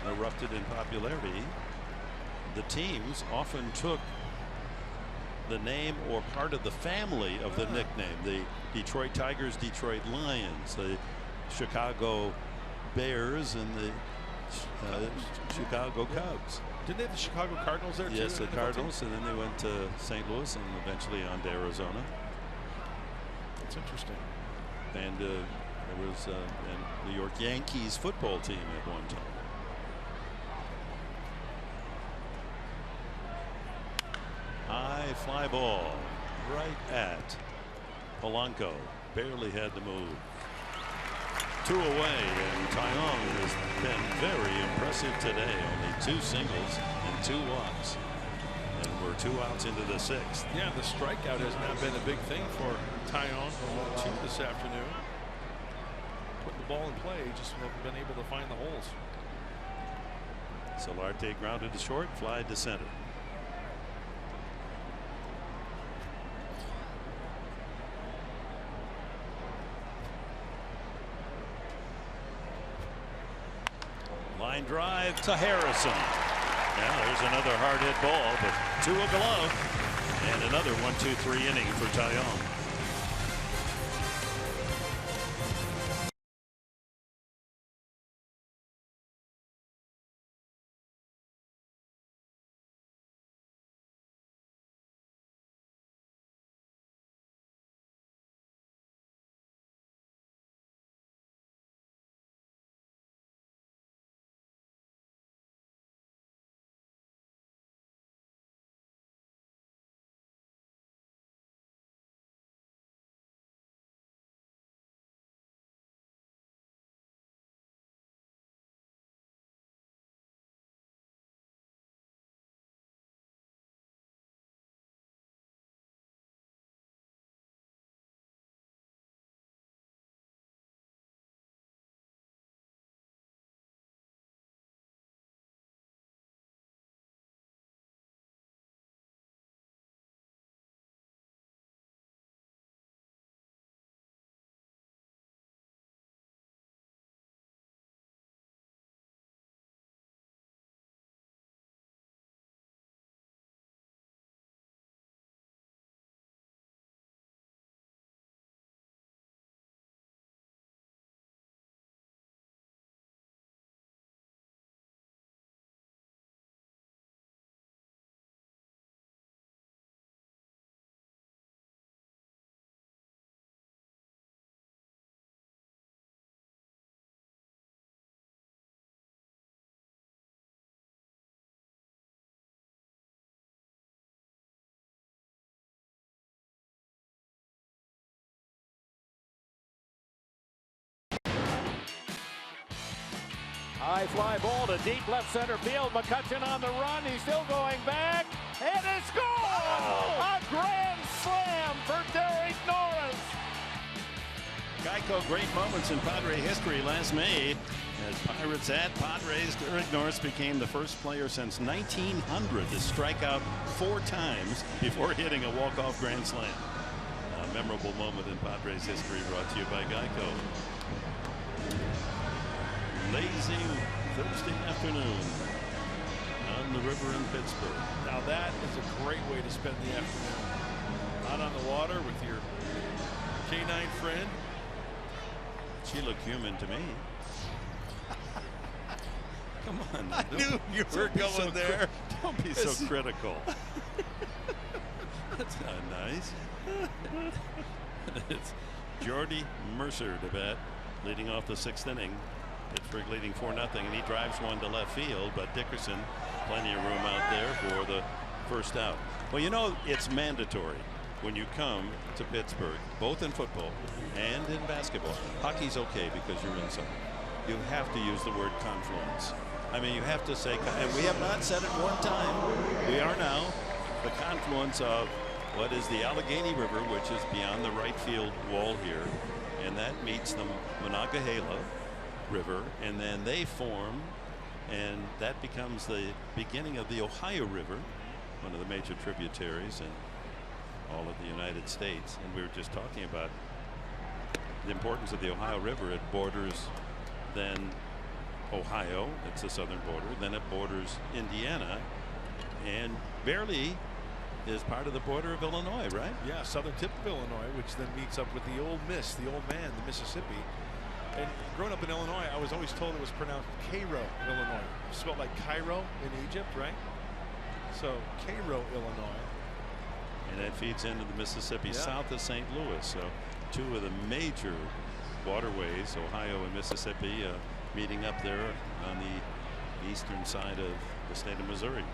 erupted in popularity, the teams often took the name or part of the family of the nickname. The Detroit Tigers, Detroit Lions, the Chicago Bears, and the Chicago Cubs. Didn't they have the Chicago Cardinals there too? Yes, the Cardinals, and then they went to St. Louis and eventually on to Arizona. That's interesting. And there was a New York Yankees football team at one time. High fly ball right at Polanco. Barely had to move. 2 away, and Taillon has been very impressive today. Only 2 singles and 2 walks. And we're 2 outs into the 6th. Yeah, the strikeout has not been a big thing for Taillon. 2 this afternoon. Putting the ball in play, just haven't been able to find the holes. Solarte grounded to short, fly to center. Line drive to Harrison. Now there's another hard hit ball, but to a glove, and another 1-2-3 inning for Taillon. High fly ball to deep left center field. McCutchen on the run. He's still going back. And it's gone! A grand slam for Derek Norris. Geico, great moments in Padre history last May. As Pirates at Padres, Derek Norris became the first player since 1900 to strike out 4 times before hitting a walk-off grand slam. A memorable moment in Padres history brought to you by Geico. Lazy Thursday afternoon on the river in Pittsburgh. Now that is a great way to spend the afternoon. Out on the water with your canine friend. She looked human to me. Come on. I knew you were going there. Don't be so critical. That's not nice. It's Jordy Mercer to bat, leading off the 6th inning. Pittsburgh leading 4-0, and he drives one to left field, but Dickerson, plenty of room out there for the first out. Well, you know, it's mandatory when you come to Pittsburgh, both in football and in basketball. Hockey's okay because you're inside. You have to use the word confluence. I mean, you have to say, and we have not said it one time. We are now the confluence of what is the Allegheny River, which is beyond the right field wall here, and that meets the Monongahela River, and then they form, and that becomes the beginning of the Ohio River, one of the major tributaries in all of the United States. And we were just talking about the importance of the Ohio River. It borders then Ohio, it's the southern border, then it borders Indiana, and barely is part of the border of Illinois, right? Yeah, southern tip of Illinois, which then meets up with the Old Miss, the Old Man, the Mississippi. And growing up in Illinois, I was always told it was pronounced Cairo, Illinois. Spelled like Cairo in Egypt, right? So Cairo, Illinois. And that feeds into the Mississippi south of St. Louis. So 2 of the major waterways, Ohio and Mississippi, meeting up there on the eastern side of the state of Missouri.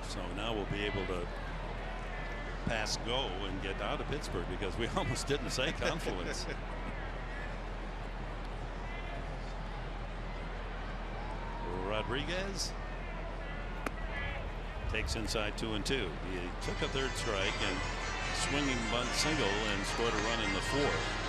So now we'll be able to pass go and get out of Pittsburgh because we almost didn't say confluence. Rodriguez takes inside 2-2. He took a 3rd strike and swinging bunt single and scored a run in the 4th.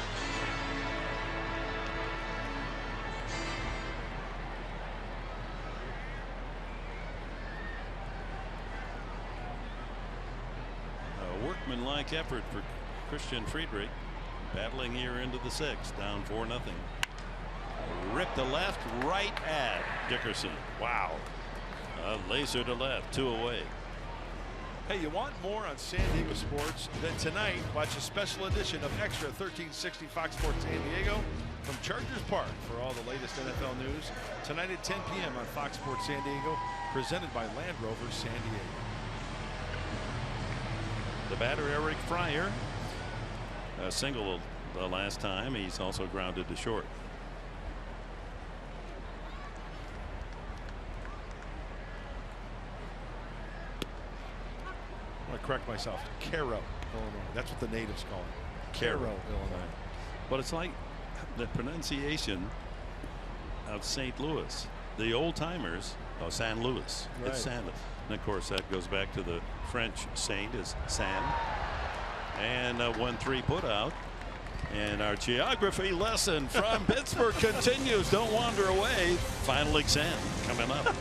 Workmanlike effort for Christian Friedrich, battling here into the 6th, down 4-0. Ripped to left, right at Dickerson. Wow. A laser to left, 2 away. Hey, you want more on San Diego sports? Then tonight, watch a special edition of Extra 1360 Fox Sports San Diego from Chargers Park for all the latest NFL news. Tonight at 10 p.m. on Fox Sports San Diego, presented by Land Rover San Diego. The batter, Eric Fryer, a single the last time. He's also grounded to short. I want to correct myself. Cairo, Illinois. That's what the natives call it. Cairo, Illinois. But it's like the pronunciation of St. Louis. The old timers, San Louis. Right. It's San Louis. And of course, that goes back to the French saint is San. And 1-3 put out. And our geography lesson from Pittsburgh continues. Don't wander away. Final exam coming up.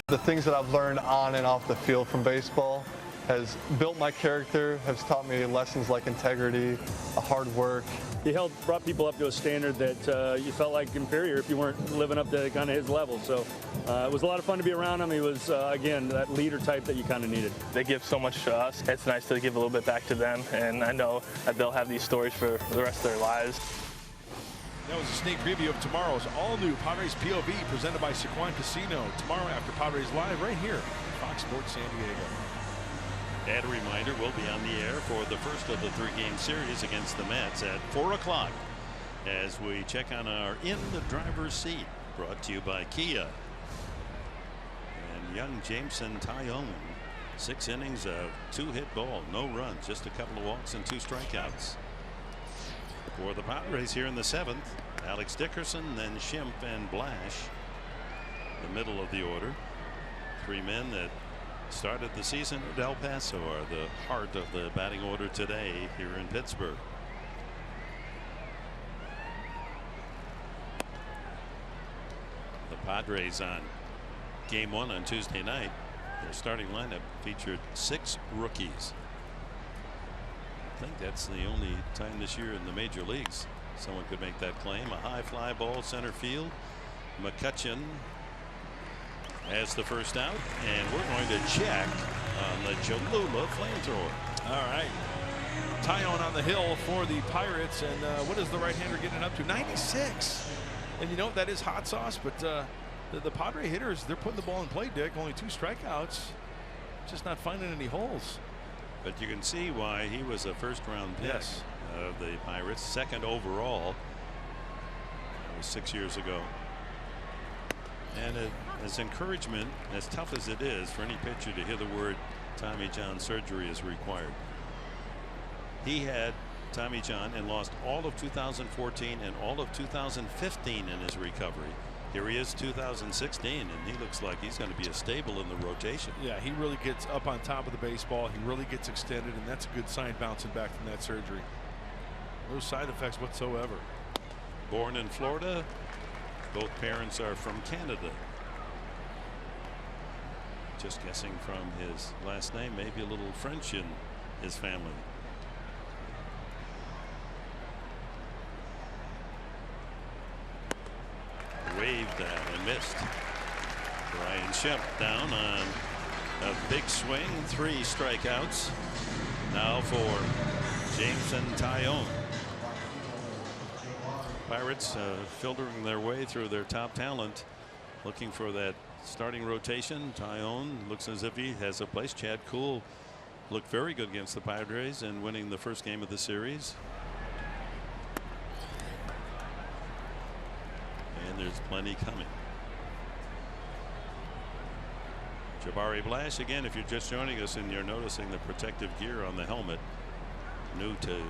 The things that I've learned on and off the field from baseball has built my character, has taught me lessons like integrity, hard work. He brought people up to a standard that you felt like inferior if you weren't living up to kind of his level. So it was a lot of fun to be around him. He was, again, that leader type that you kind of needed. They give so much to us. It's nice to give a little bit back to them, and I know that they'll have these stories for the rest of their lives. That was a sneak preview of tomorrow's all-new Padres POV presented by Sequan Casino. Tomorrow after Padres Live right here, Fox Sports San Diego. And a reminder, we'll be on the air for the first of the 3-game series against the Mets at 4 o'clock as we check on our In the Driver's Seat, brought to you by Kia. And young Jameson Taillon, 6 innings of 2-hit ball, no runs, just a couple of walks and 2 strikeouts. For the Padres here in the 7th, Alex Dickerson, then Schimpf and Blash, the middle of the order. 3 men that started the season at El Paso are the heart of the batting order today here in Pittsburgh. The Padres on game 1 on Tuesday night, their starting lineup featured 6 rookies. I think that's the only time this year in the major leagues someone could make that claim. A high fly ball center field. McCutchen as the first out, and we're going to check on the Cholula flamethrower. All right. Taillon on the hill for the Pirates, and what is the right-hander getting up to? 96. And you know, that is hot sauce, but the Padre hitters, they're putting the ball in play, Dick. Only 2 strikeouts. Just not finding any holes. But you can see why he was a first-round pick of the Pirates, 2nd overall. That was 6 years ago. And as encouragement, as tough as it is for any pitcher to hear the word Tommy John surgery is required. He had Tommy John and lost all of 2014 and all of 2015 in his recovery. Here he is 2016, and he looks like he's going to be a staple in the rotation. Yeah, he really gets up on top of the baseball. He really gets extended, and that's a good sign bouncing back from that surgery. No side effects whatsoever. Born in Florida, both parents are from Canada. Just guessing from his last name, maybe a little French in his family. Waved at and missed. Brian Schimpf down on a big swing, 3 strikeouts. Now for Jameson Taillon. Pirates filtering their way through their top talent, looking for that starting rotation. Taillon looks as if he has a place. Chad Kuhl looked very good against the Padres and winning the first game of the series. And there's plenty coming. Jabari Blash, again, if you're just joining us and you're noticing the protective gear on the helmet, new to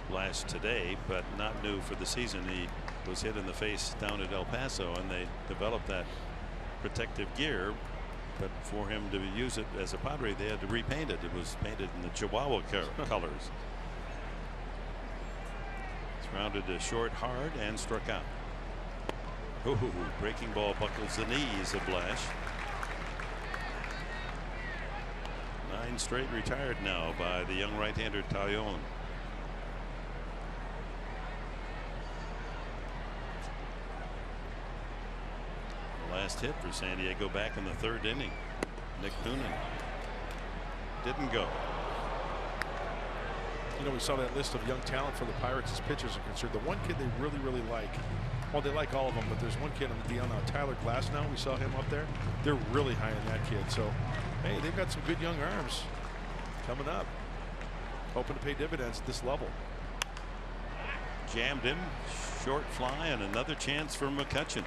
Blash today, but not new for the season. He was hit in the face down at El Paso, and they developed that protective gear, but for him to use it as a Padre, they had to repaint it. It was painted in the Chihuahua colors. It's rounded to short, hard, and struck out. Ooh, breaking ball buckles the knees of Blash. 9 straight retired now by the young right-hander Taillon. The last hit for San Diego back in the 3rd inning. Nick Noonan didn't go. You know, we saw that list of young talent for the Pirates as pitchers are concerned. The one kid they really like, well, they like all of them, but there's one kid on the DL now, Tyler Glasnow. We saw him up there. They're really high on that kid. So, hey, they've got some good young arms coming up, hoping to pay dividends at this level. Jammed him, short fly, and another chance for McCutchen.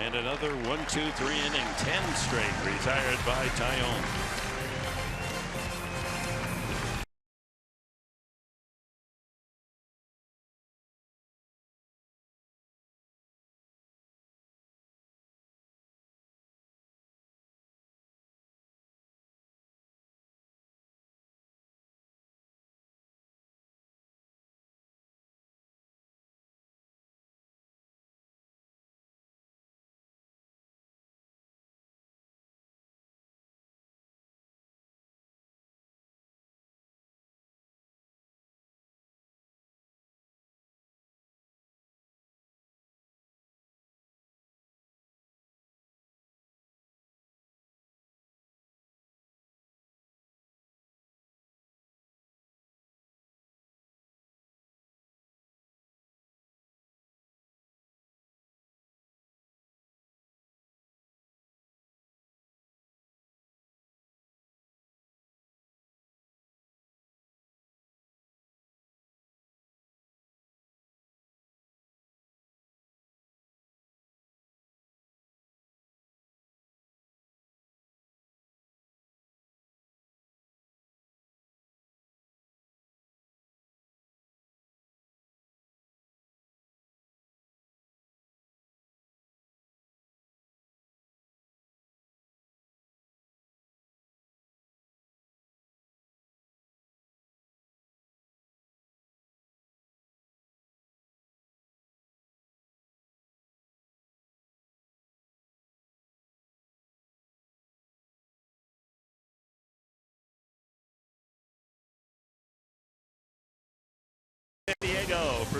And another 1-2-3 inning, 10 straight retired by Taillon.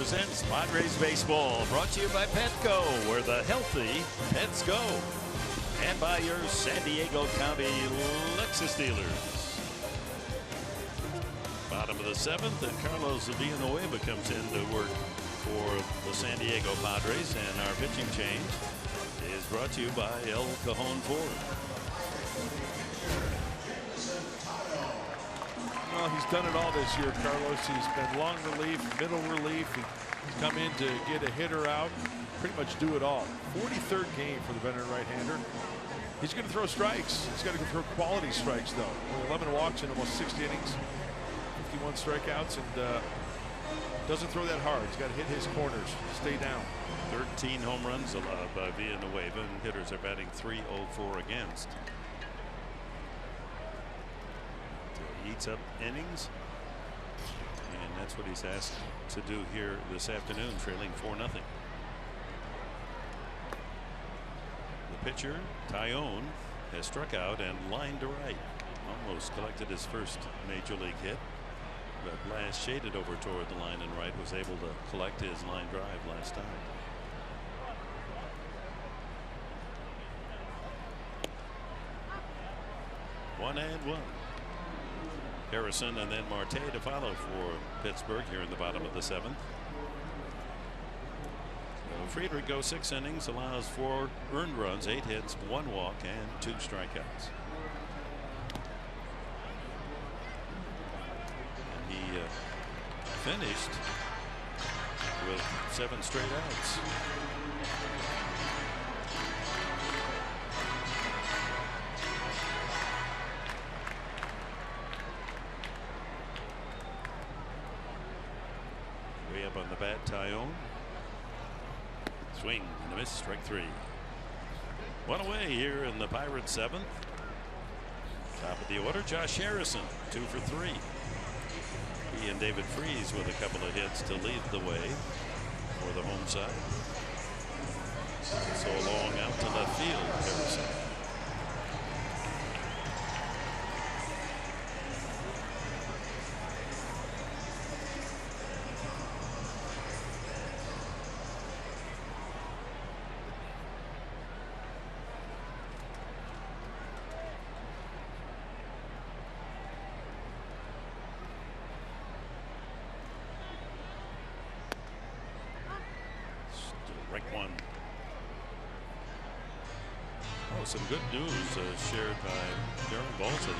presents Padres Baseball, brought to you by Petco, where the healthy pets go, and by your San Diego County Lexus dealers. Bottom of the 7th, and Carlos Villanueva comes in to work for the San Diego Padres, and our pitching change is brought to you by El Cajon Ford. Well, he's done it all this year, Carlos. He's been long relief, middle relief. He's come in to get a hitter out, pretty much do it all. 43rd game for the veteran right-hander. He's going to throw strikes. He's got to go throw quality strikes, though. 11 walks in almost 60 innings, 51 strikeouts, and doesn't throw that hard. He's got to hit his corners, stay down. 13 home runs allowed by Villanueva, and hitters are batting .304 against. Eats up innings, and that's what he's asked to do here this afternoon, trailing 4-0. The pitcher, Taillon, has struck out and lined to right. Almost collected his first major league hit, but last shaded over toward the line and right, was able to collect his line drive last time. One and one. Harrison and then Marte to follow for Pittsburgh here in the bottom of the 7th. So Friedrich goes 6 innings, allows 4 earned runs, 8 hits, 1 walk, and 2 strikeouts. And he finished with 7 straight outs. Up on the bat, Taillon. Swing and a miss, strike 3. One away here in the Pirates 7th. Top of the order, Josh Harrison, 2 for 3. He and David Freese with a couple of hits to lead the way for the home side. So long out to left field, Harrison. Some good news shared by Darren Balsley.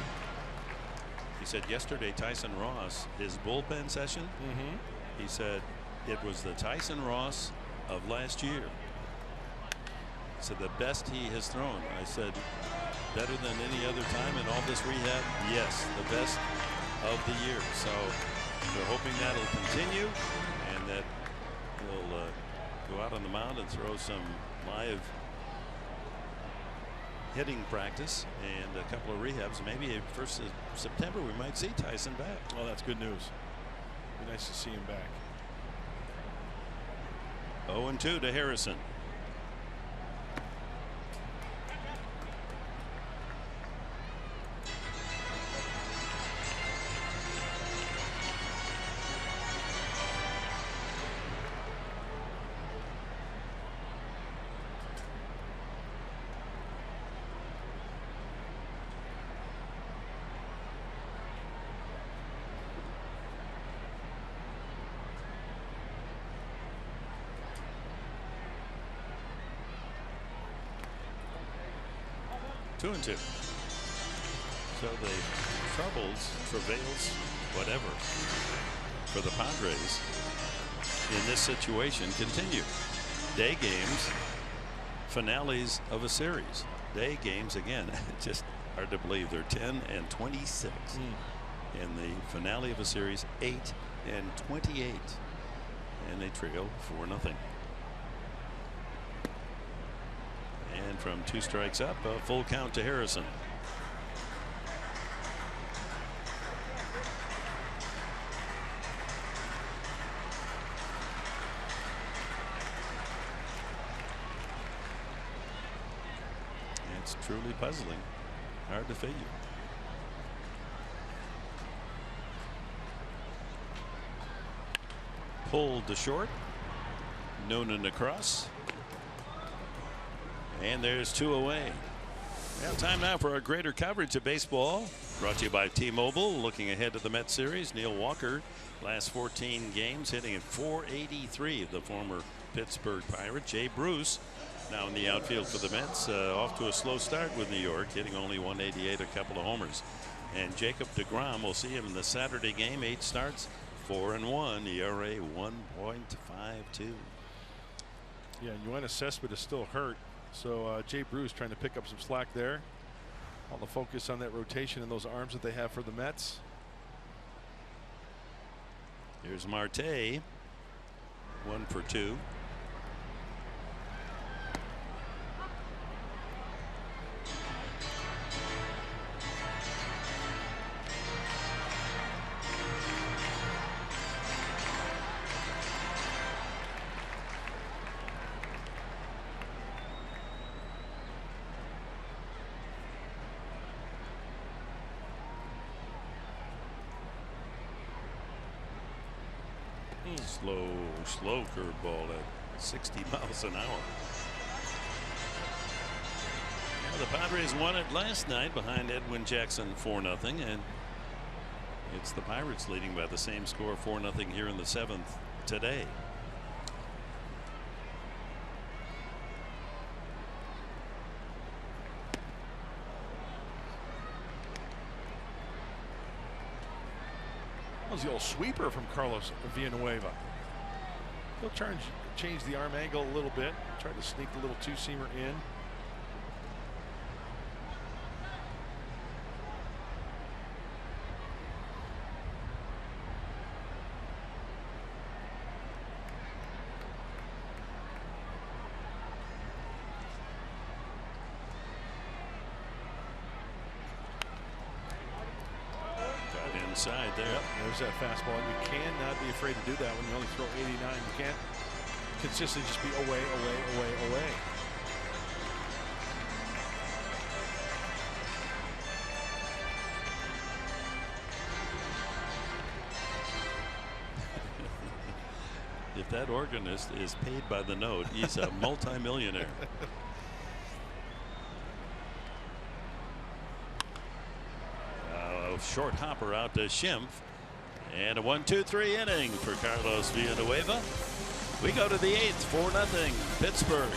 He said yesterday Tyson Ross, his bullpen session, he said it was the Tyson Ross of last year. He said the best he has thrown. I said better than any other time in all this rehab. Yes, the best of the year. So we're hoping that'll continue and that he'll go out on the mound and throw some live hitting practice and a couple of rehabs. Maybe 1st of September we might see Tyson back. Well, that's good news. Be nice to see him back. 0-2 to Harrison. Two and two. So the travails, whatever, for the Padres in this situation continue. Day games, finales of a series. Day games again, just hard to believe they're 10 and 26. And the finale of a series 8 and 28. And they trail 4-0. And from 2 strikes up, a full count to Harrison. It's truly puzzling. Hard to figure. pulled to short. Noonan across. And there's 2 away. Now time now for our greater coverage of baseball. Brought to you by T-Mobile. Looking ahead to the Mets series, Neil Walker, last 14 games hitting at .483. The former Pittsburgh Pirate. Jay Bruce now in the outfield for the Mets. Off to a slow start with New York, hitting only .188, a couple of homers. And Jacob deGrom, we'll see him in the Saturday game. 8 starts, 4-1, ERA 1.52. Yeah, Yoenis Cespedes is still hurt, so Jay Bruce trying to pick up some slack there. All the focus on that rotation and those arms that they have for the Mets. Here's Marte, 1 for 2. Slow curveball at 60 miles an hour. Well, the Padres won it last night behind Edwin Jackson 4-0, and it's the Pirates leading by the same score, 4-0 here in the 7th today. That was the old sweeper from Carlos Villanueva. He'll try and change the arm angle a little bit. Try to sneak the little two-seamer in. Inside there. Yep, there's that fastball. You cannot be afraid to do that when you only throw 89. You can't consistently just be away, away, away, away. If that organist is paid by the note, he's a multimillionaire. Short hopper out to Schimpf, and a 1-2-3 inning for Carlos Villanueva. We go to the 8th, 4-0 Pittsburgh.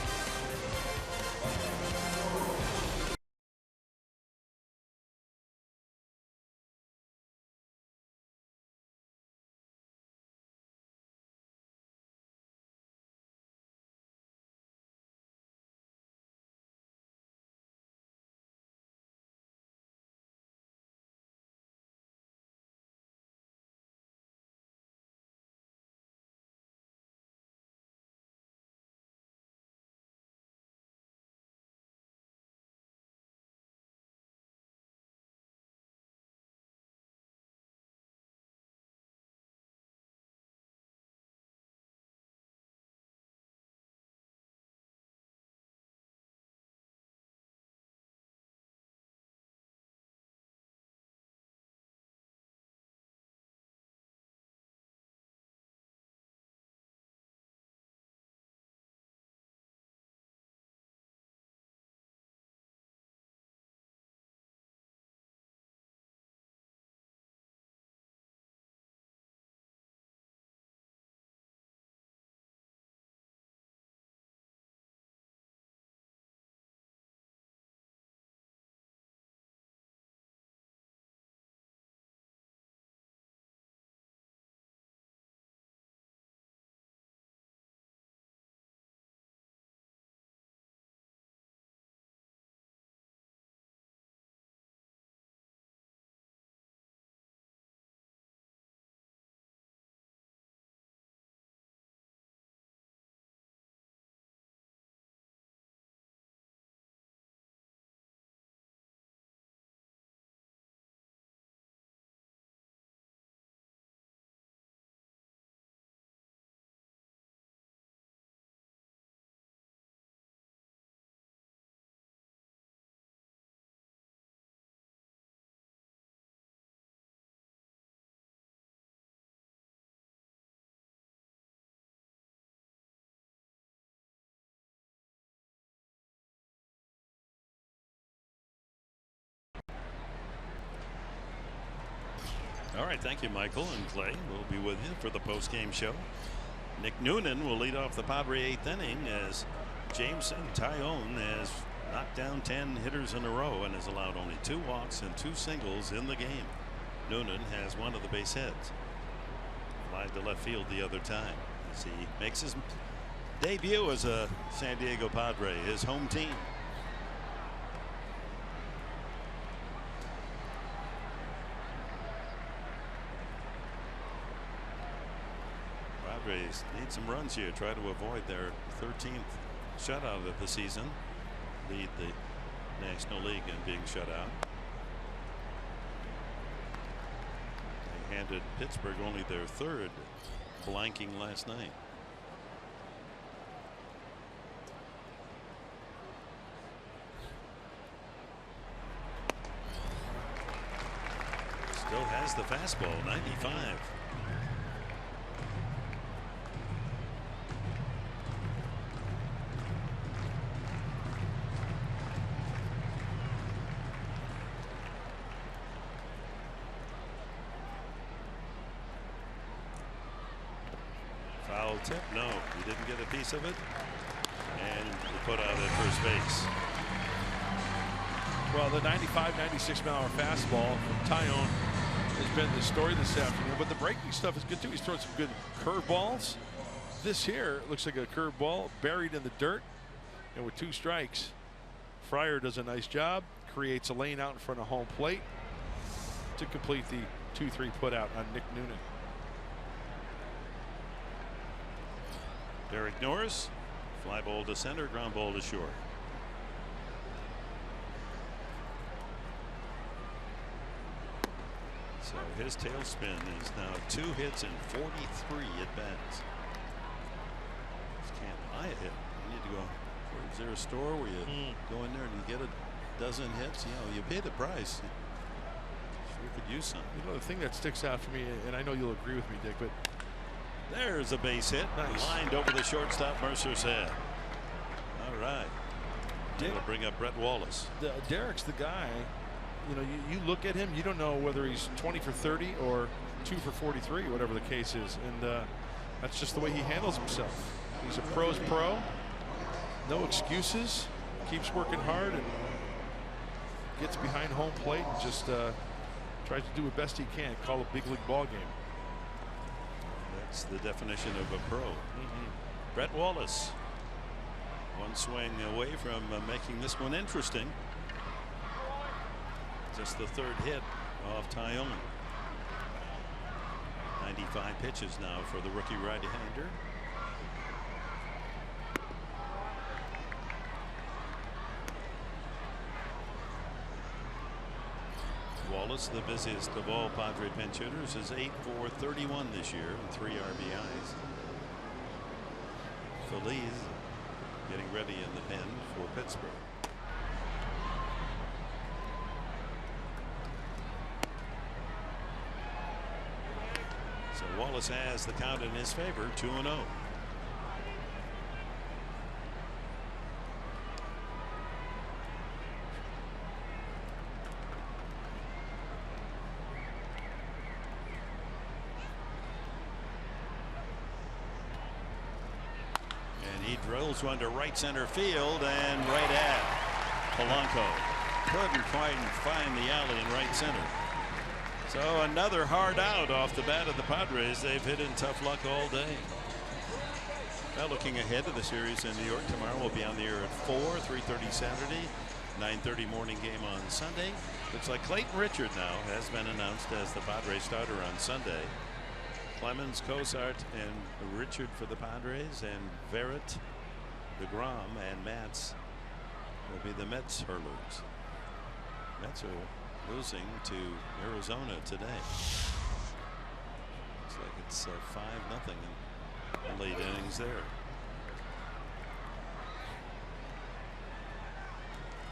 All right, thank you, Michael and Clay. We'll be with you for the post-game show. Nick Noonan will lead off the Padre 8th inning as Jameson Taillon has knocked down 10 hitters in a row and has allowed only 2 walks and 2 singles in the game. Noonan has one of the base hits. Fly to left field the other time as he makes his debut as a San Diego Padre, his home team. Padres need some runs here, try to avoid their 13th shutout of the season, lead the National League in being shut out. They handed Pittsburgh only their 3rd blanking last night. Still has the fastball, 95. Foul tip, no, he didn't get a piece of it, and he put out at first base. Well, the 95, 96 mile an hour fastball from Taillon has been the story this afternoon, but the breaking stuff is good too. He's throwing some good curveballs. This here looks like a curveball buried in the dirt, and with 2 strikes, Fryer does a nice job, creates a lane out in front of home plate to complete the 2-3 put out on Nick Noonan. Derek Norris, fly ball to center, ground ball to short. So his tailspin is now 2 hits and 43 at bats. Just can't buy a hit. You need to go. Is there a store where you go in there and you get a dozen hits? You know, you pay the price. Sure could use some. You know, the thing that sticks out for me, and I know you'll agree with me, Dick, but there's a base hit. Nice. Lined over the shortstop Mercer's head. All right. That'll bring up Brett Wallace. Derek's the guy. You know, you look at him, you don't know whether he's 20 for 30 or 2 for 43, whatever the case is, and that's just the way he handles himself. He's a pro's pro. No excuses. Keeps working hard and gets behind home plate and just tries to do the best he can. Call a big league ball game. That's the definition of a pro. Brett Wallace, one swing away from making this one interesting. Just the 3rd hit off Taillon. 95 pitches now for the rookie right-hander. Wallace, the busiest of all Padre pinch hitters, is 8 for 31 this year and 3 RBIs. Feliz getting ready in the pen for Pittsburgh. So Wallace has the count in his favor, 2-0. Drills one to right center field and right at Polanco. Couldn't quite find the alley in right center. So another hard out off the bat of the Padres. They've hit in tough luck all day. Now looking ahead to the series in New York, tomorrow we'll be on the air at 4, 3:30 Saturday, 9:30 morning game on Sunday. Looks like Clayton Richard now has been announced as the Padres starter on Sunday. Clemens, Cozart, and Richard for the Padres, and Verrett, DeGrom, and Matz will be the Mets hurlers. Mets are losing to Arizona today. Looks like it's 5-0 in the late innings there.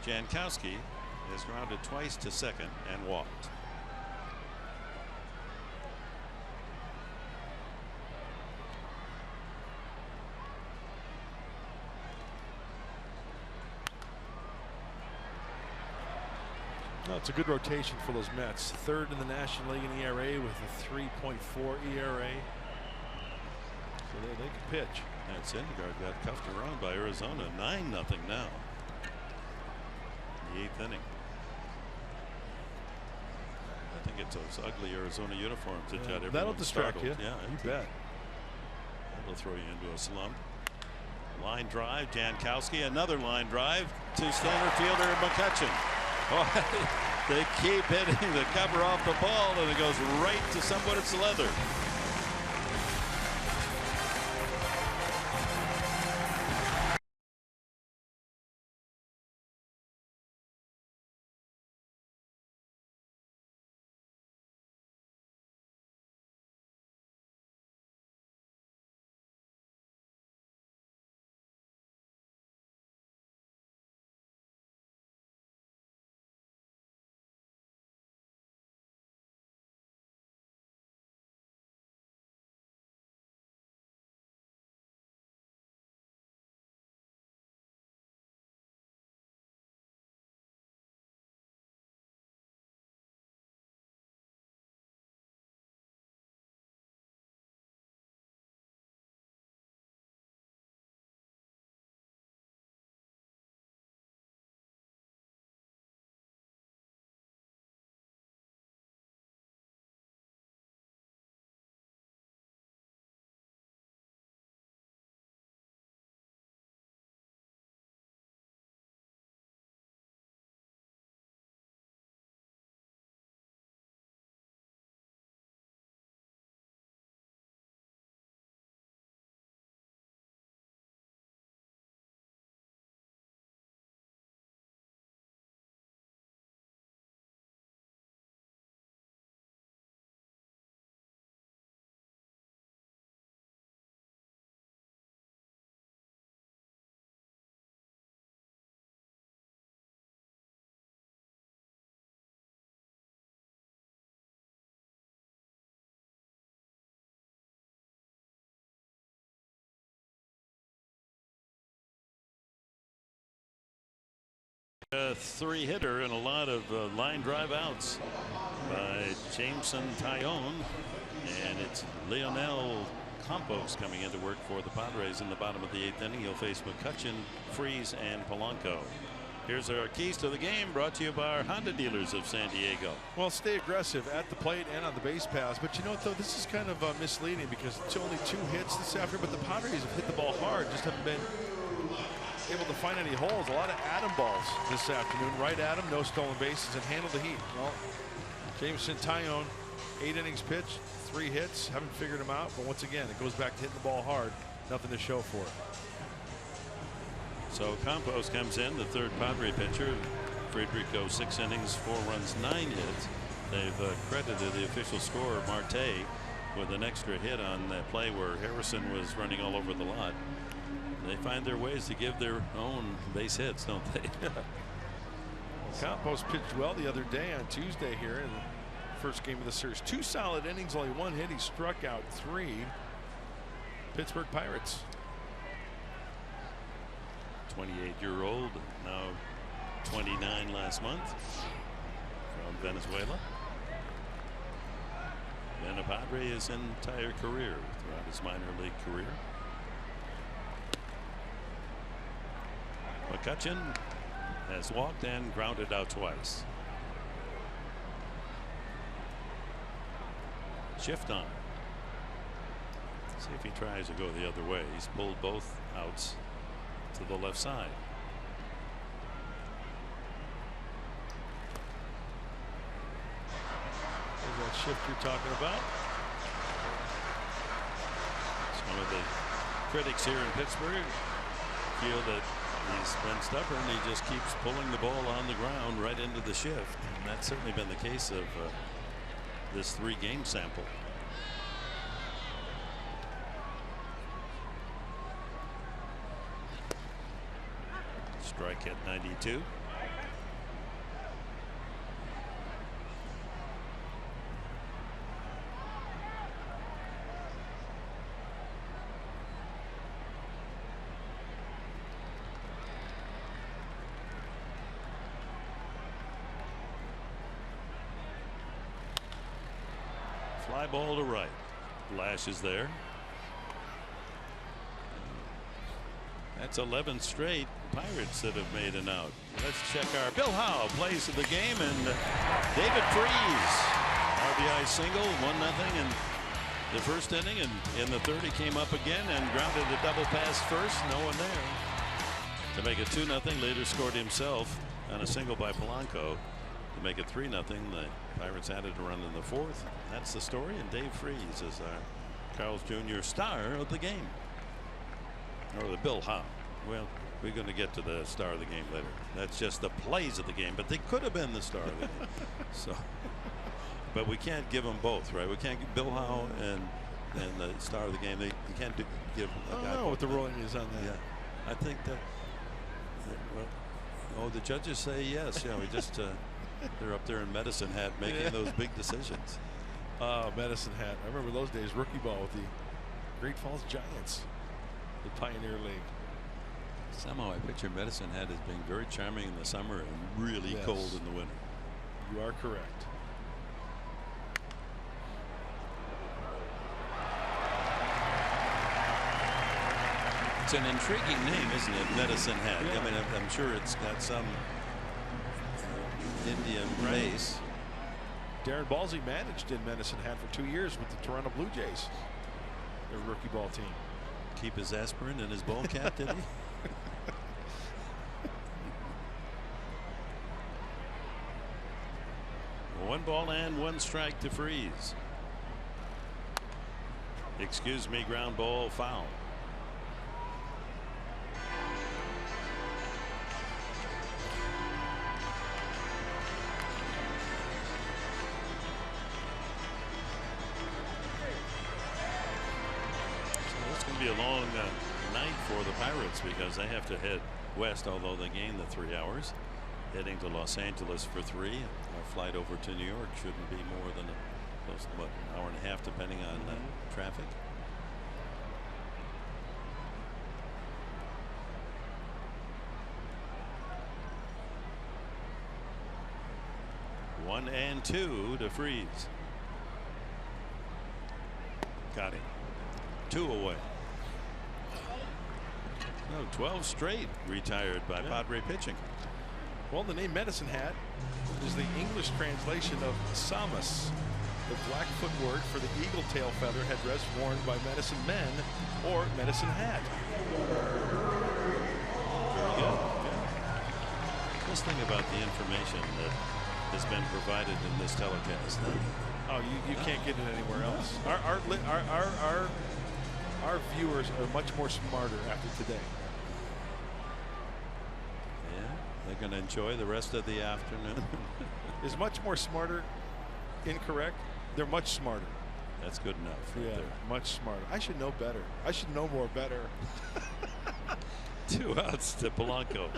Jankowski is grounded twice to second and walked. No, it's a good rotation for those Mets. Third in the National League in ERA with a 3.4 ERA. So they can pitch. And Syndergaard got cuffed around by Arizona. 9-0 now. The 8th inning. I think it's those ugly Arizona uniforms that got everyone that'll distract startled. you. Yeah, you bet. That'll throw you into a slump. Line drive, Jankowski, another line drive to center fielder McCutchen. Oh, they keep hitting the cover off the ball, and it goes right to someone. It's leather. A 3-hitter and a lot of line drive outs by Jameson Taillon, and it's Leonel Campos coming into work for the Padres in the bottom of the 8th inning. He'll face McCutchen, Freese, and Polanco. Here's our keys to the game, brought to you by our Honda dealers of San Diego. Well, stay aggressive at the plate and on the base paths. But you know what, though, this is kind of misleading because it's only 2 hits this afternoon, but the Padres have hit the ball hard, just haven't been able to find any holes. A lot of Adam balls this afternoon. Right at him, no stolen bases, and handle the heat. Well, Jameson Taillon, 8 innings pitched, 3 hits. Haven't figured him out, but once again, it goes back to hitting the ball hard. Nothing to show for it. So Campos comes in, the third Padre pitcher. Friedrich goes 6 innings, 4 runs, 9 hits. They've credited the official scorer Marte with an extra hit on that play where Harrison was running all over the lot. They find their ways to give their own base hits, don't they? Campos pitched well the other day on Tuesday here in the first game of the series. 2 solid innings, only 1 hit. He struck out 3. Pittsburgh Pirates. 28-year-old, now 29 last month, from Venezuela. Been a Padre his entire career, throughout his minor league career. McCutchen has walked and grounded out twice. Shift on. See if he tries to go the other way. He's pulled both outs to the left side. There's that shift you're talking about. Some of the critics here in Pittsburgh feel that he's been stubborn. He just keeps pulling the ball on the ground right into the shift. And that's certainly been the case of this 3-game sample. Strike at 92. Fly ball to right. Lash is there. That's 11 straight Pirates that have made an out. Let's check our Bill Howe plays of the game, and David Freese, RBI single, 1-0 in the first inning, and in the third he came up again and grounded a double pass first. No one there to make it 2-0. Later scored himself on a single by Polanco to make it 3-0. The Pirates added a run in the fourth. That's the story, and Dave Freese is our Carl's Jr. star of the game. Or the Bill Howe. Well, we're going to get to the star of the game later. That's just the plays of the game, but they could have been the star of the game. So, but we can't give them both, right? We can't give Bill Howe and the star of the game. You can't give a guy. I don't know what the ruling is on that. Yeah, I think that. Well, the judges say yes. Yeah, we just they're up there in Medicine Hat making those big decisions. Medicine Hat. I remember those days. Rookie ball with the Great Falls Giants. The Pioneer League. Somehow I picture Medicine Hat as being very charming in the summer and really cold in the winter. You are correct. It's an intriguing name, isn't it? Medicine Hat. I mean, I'm sure it's got some Indian race. Darren Balsey managed in Medicine Hat for 2 years with the Toronto Blue Jays, their rookie ball team. Keep his aspirin in his ball cap, did he? 1 ball and 1 strike to Freese. Excuse me, ground ball, foul. Be a long night for the Pirates because they have to head west, although they gain the 3 hours, heading to Los Angeles for 3. Our flight over to New York shouldn't be more than an hour and a half depending on traffic. One and 2 to Freese. Got him. 2 away. No, 12 straight retired by Padre pitching. Well, the name Medicine Hat is the English translation of Samus, the Blackfoot word for the eagle tail feather headdress worn by medicine men or medicine hat. Very good. Yeah. Just think about the information that has been provided in this telecast. Oh, you can't get it anywhere else. Our viewers are much more smarter after today. Yeah, they're going to enjoy the rest of the afternoon. Is much more smarter incorrect? They're much smarter. That's good enough. Right there. Much smarter. I should know better. I should know more better. 2 outs to Polanco.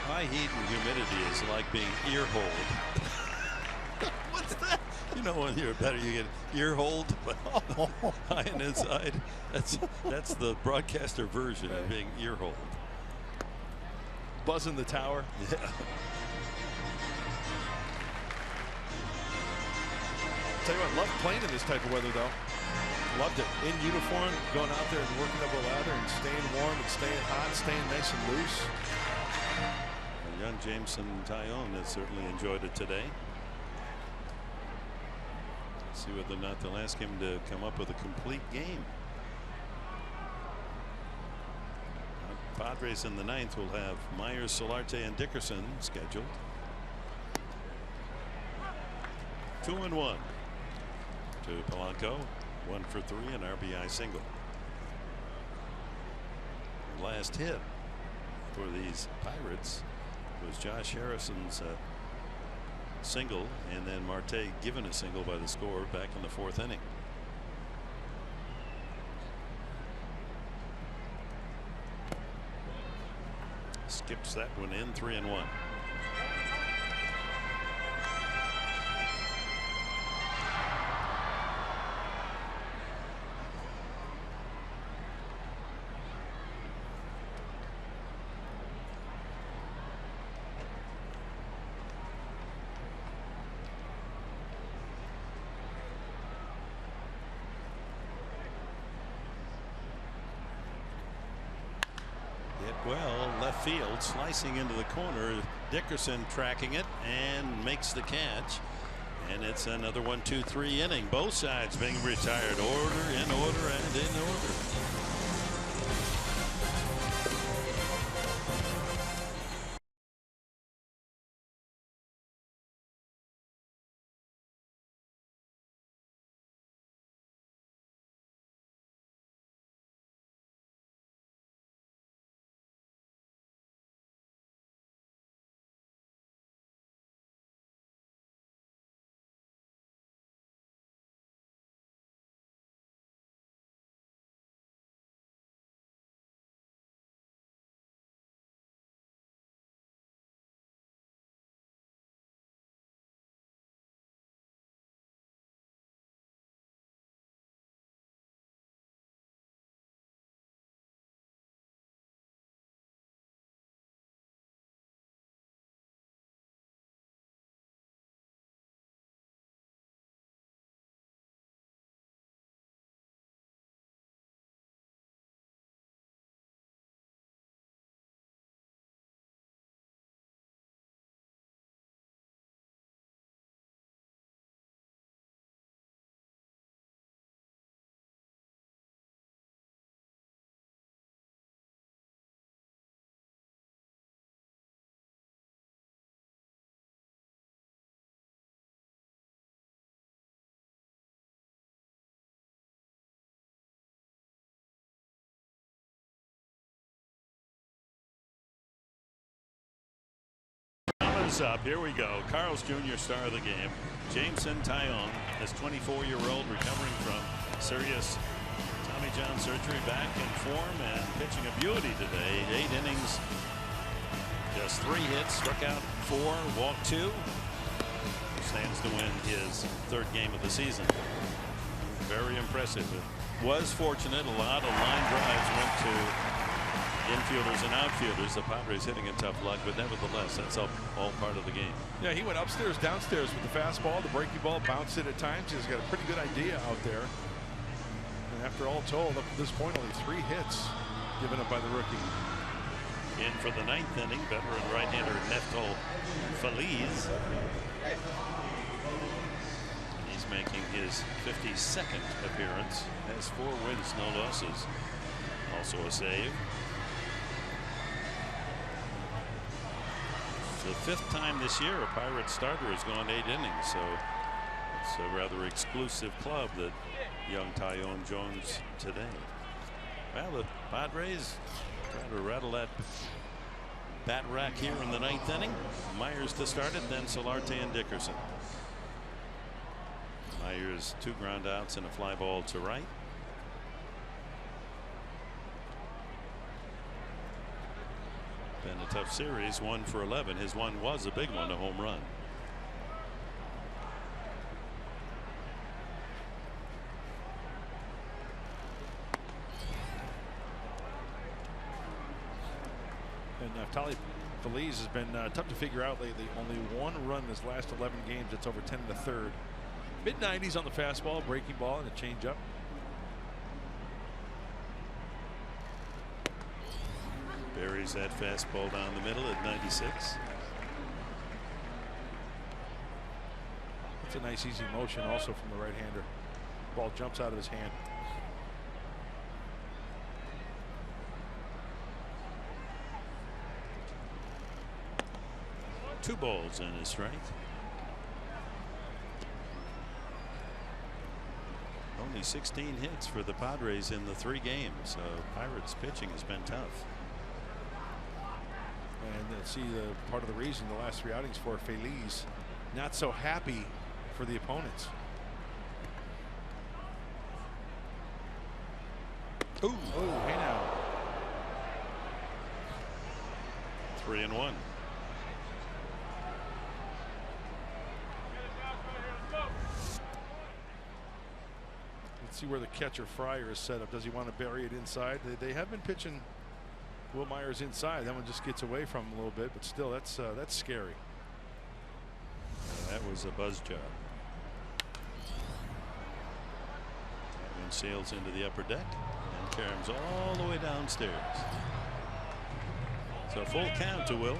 High heat and humidity is like being ear-holed. What's that? You know, when you're better, you get ear-holed, but high and inside. That's the broadcaster version of being ear-holed. Buzzing the tower. Yeah. Tell you what, loved playing in this type of weather, though. Loved it. In uniform, going out there and working up a ladder and staying warm and staying hot, staying nice and loose. Young Jameson Taillon has certainly enjoyed it today. See whether or not they'll ask him to come up with a complete game. Padres in the 9th will have Myers, Solarte, and Dickerson scheduled. 2-1 to Polanco. 1 for 3, an RBI single. Last hit for these Pirates was Josh Harrison's single, and then Marte given a single by the score back in the 4th inning. Skips that one in. 3-1. well. Left field, slicing into the corner. Dickerson tracking it and makes the catch. And it's another 1-2-3 inning. Both sides being retired. Order and in order. Up. Here we go. Carl's Jr. star of the game. Jameson Taillon, this 24-year-old recovering from serious Tommy John surgery, back in form and pitching a beauty today. 8 innings, just 3 hits, struck out 4, walked 2. Stands to win his 3rd game of the season. Very impressive. It was fortunate. A lot of line drives went to infielders and outfielders. The Padres hitting in tough luck, but nevertheless, that's all part of the game. Yeah, he went upstairs, downstairs with the fastball, the breaking ball, bounced it at times. He's got a pretty good idea out there. And after all told, up to this point, only 3 hits given up by the rookie. In for the 9th inning, veteran right-hander Neftol Feliz. He's making his 52nd appearance. Has 4 wins, no losses. Also a save. The 5th time this year a Pirates starter has gone 8 innings, so it's a rather exclusive club that young Taillon joins today. Well, the Padres trying to rattle that bat rack here in the 9th inning. Myers to start it, then Solarte and Dickerson. Myers 2 ground outs and a fly ball to right. Been a tough series, 1 for 11. His one was a big one, a home run. And Neftoli Feliz has been tough to figure out lately. Only 1 run in his last 11 games. It's over 10 1/3. Mid-90s on the fastball, breaking ball, and a changeup. Buries that fastball down the middle at 96. That's a nice easy motion also from the right-hander. Ball jumps out of his hand. Two balls and a strike. Only 16 hits for the Padres in the 3 games. So Pirates pitching has been tough. And see the part of the reason the last 3 outings for Feliz not so happy for the opponents. Ooh, oh, hey now. 3-1. Let's see where the catcher Fryer is set up. Does he want to bury it inside? They have been pitching Will Myers inside. That one just gets away from him a little bit, but still, that's scary. That was a buzz job. And sails into the upper deck and caroms all the way downstairs. So full count to Will.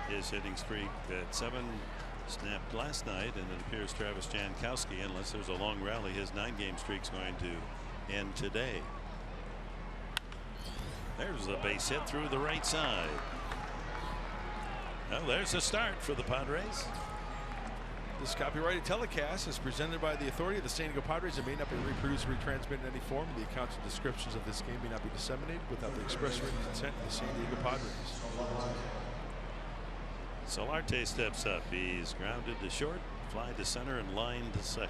His hitting streak at 7 snapped last night, and it appears Travis Jankowski, unless there's a long rally, his 9-game streak's going to end today. There's a base hit through the right side. Well, there's a start for the Padres. This copyrighted telecast is presented by the authority of the San Diego Padres. It may not be reproduced or retransmitted in any form. The accounts and descriptions of this game may not be disseminated without the express written consent of the San Diego Padres. Solarte steps up. He's grounded to short, fly to center, and line to second.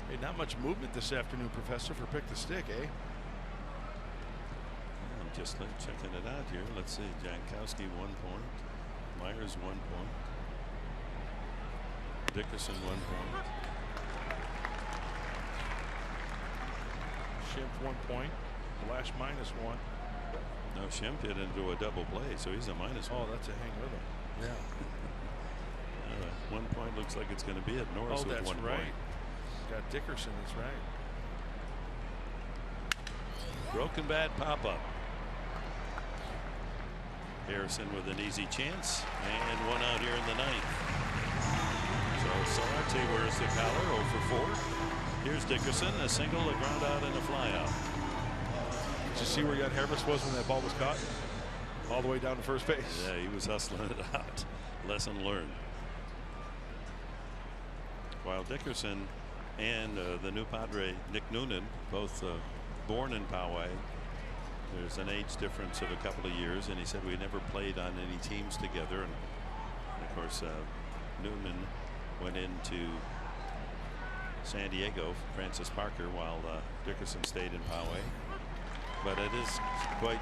Hey, not much movement this afternoon, Professor, for pick the stick, eh? I'm just checking it out here. Let's see. Jankowski 1 point. Myers 1 point. Dickerson 1 point. Schimpf 1 point. Flash -1. No, Schimpf hit into a double play, so he's a -1. Oh, that's a hang rhythm. Yeah. 1 point looks like it's going to be at Norris with 1 right. point. Got Dickerson, that's right. Broken bat pop up. Harrison with an easy chance, and 1 out here in the 9th. So Solarte wears the collar, 0 for 4. Here's Dickerson, a single, a ground out, and a fly out. Did you see where Jan Hermes was when that ball was caught? All the way down to first base. Yeah, he was hustling it out. Lesson learned. While Dickerson and the new Padre, Nick Noonan, both born in Poway. There's an age difference of a couple of years, and he said we never played on any teams together. And of course, Noonan went into San Diego, Francis Parker, while Dickerson stayed in Poway. But it is quite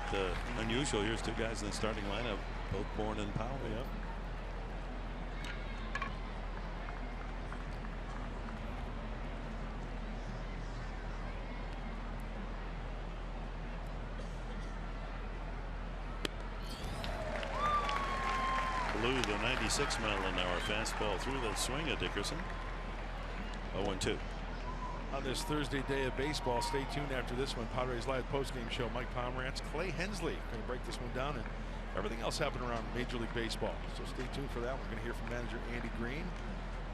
unusual. Here's 2 guys in the starting lineup, both born in Poway. Yep. Blew the 96 mile-an-hour fastball through the swing of Dickerson. 0-2. On this Thursday day of baseball, stay tuned after this one. Padres Live postgame show. Mike Pomerantz, Clay Hensley going to break this one down, and everything else happening around Major League Baseball. So stay tuned for that. We're going to hear from manager Andy Green.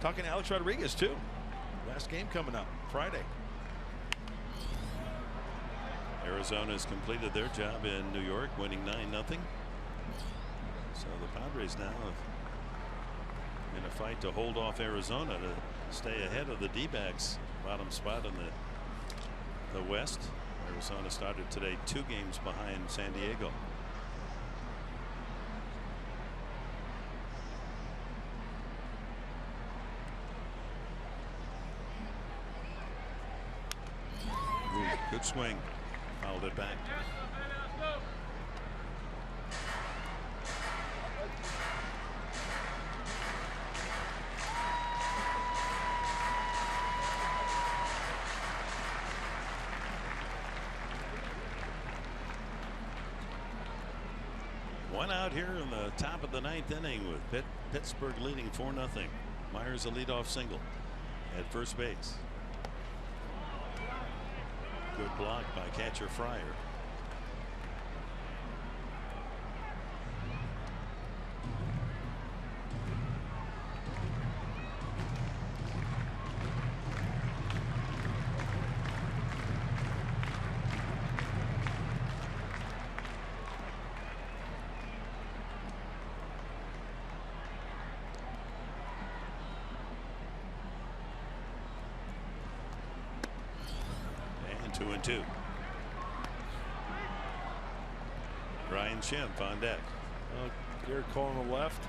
Talking to Alex Rodriguez, too. Last game coming up Friday. Arizona's completed their job in New York, winning 9-0. So the Padres now in a fight to hold off Arizona to stay ahead of the D-backs, bottom spot in the West. Arizona started today 2 games behind San Diego. Ooh, good swing. Fouled it back. One out here in the top of the 9th inning with Pittsburgh leading 4-0. Myers a leadoff single at first base. Good block by catcher Fryer. And 2-2. Ryan Schimpf on deck. Garrett Cole on the left.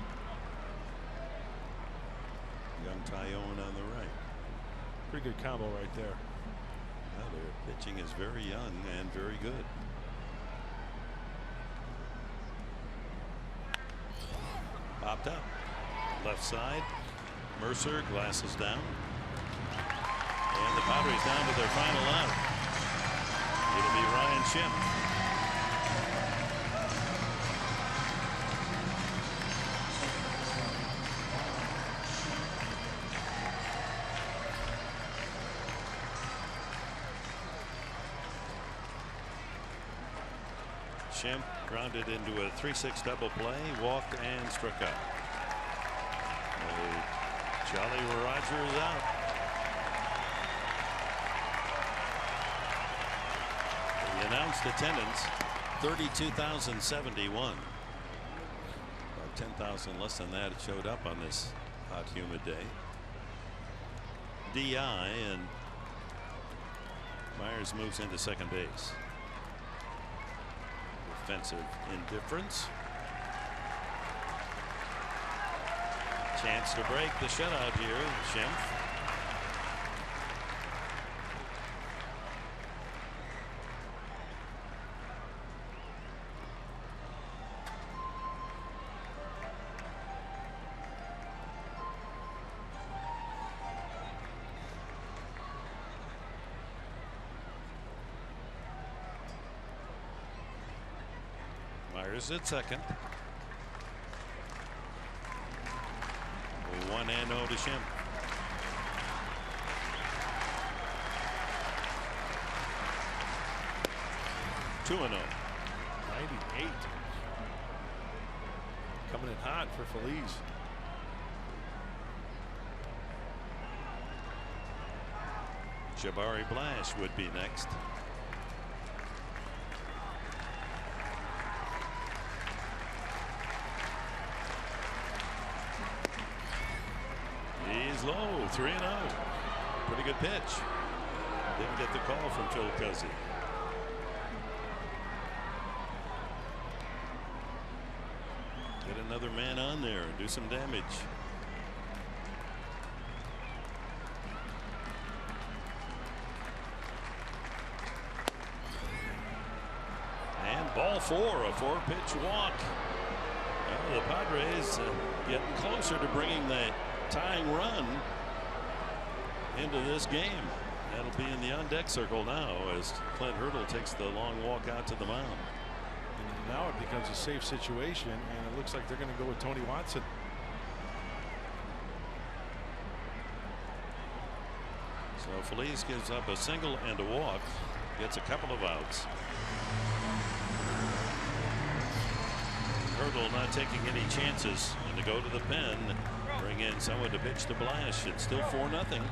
Young Tyone on the right. Pretty good combo right there. Well, their pitching is very young and very good. Popped up. Left side. Mercer, glasses down. And the Padres down to their final out. It'll be Ryan Schimpf. Schimpf grounded into a 3-6 double play, walked and struck out. Jolly Roger is out. The announced attendance 32,071. About 10,000 less than that showed up on this hot, humid day. DI, and Myers moves into second base. Defensive indifference. Chance to break the shutout here, Schimpf. Myers at second. 1-0 to Schimpf. Two 2-0. 98. Coming in hot for Feliz. Jabari Blash would be next. He's low, 3-0. Pretty good pitch. Didn't get the call from Phil Cuzzy. Get another man on there and do some damage. And ball four, a 4-pitch walk. Well, the Padres getting closer to bringing the tying run into this game. That'll be in the on-deck circle now as Clint Hurdle takes the long walk out to the mound. And now it becomes a safe situation, and it looks like they're going to go with Tony Watson. So Feliz gives up a single and a walk, gets a couple of outs. Hurdle not taking any chances, and to go to the pen, bring in someone to pitch to Blash. It's still 4-0.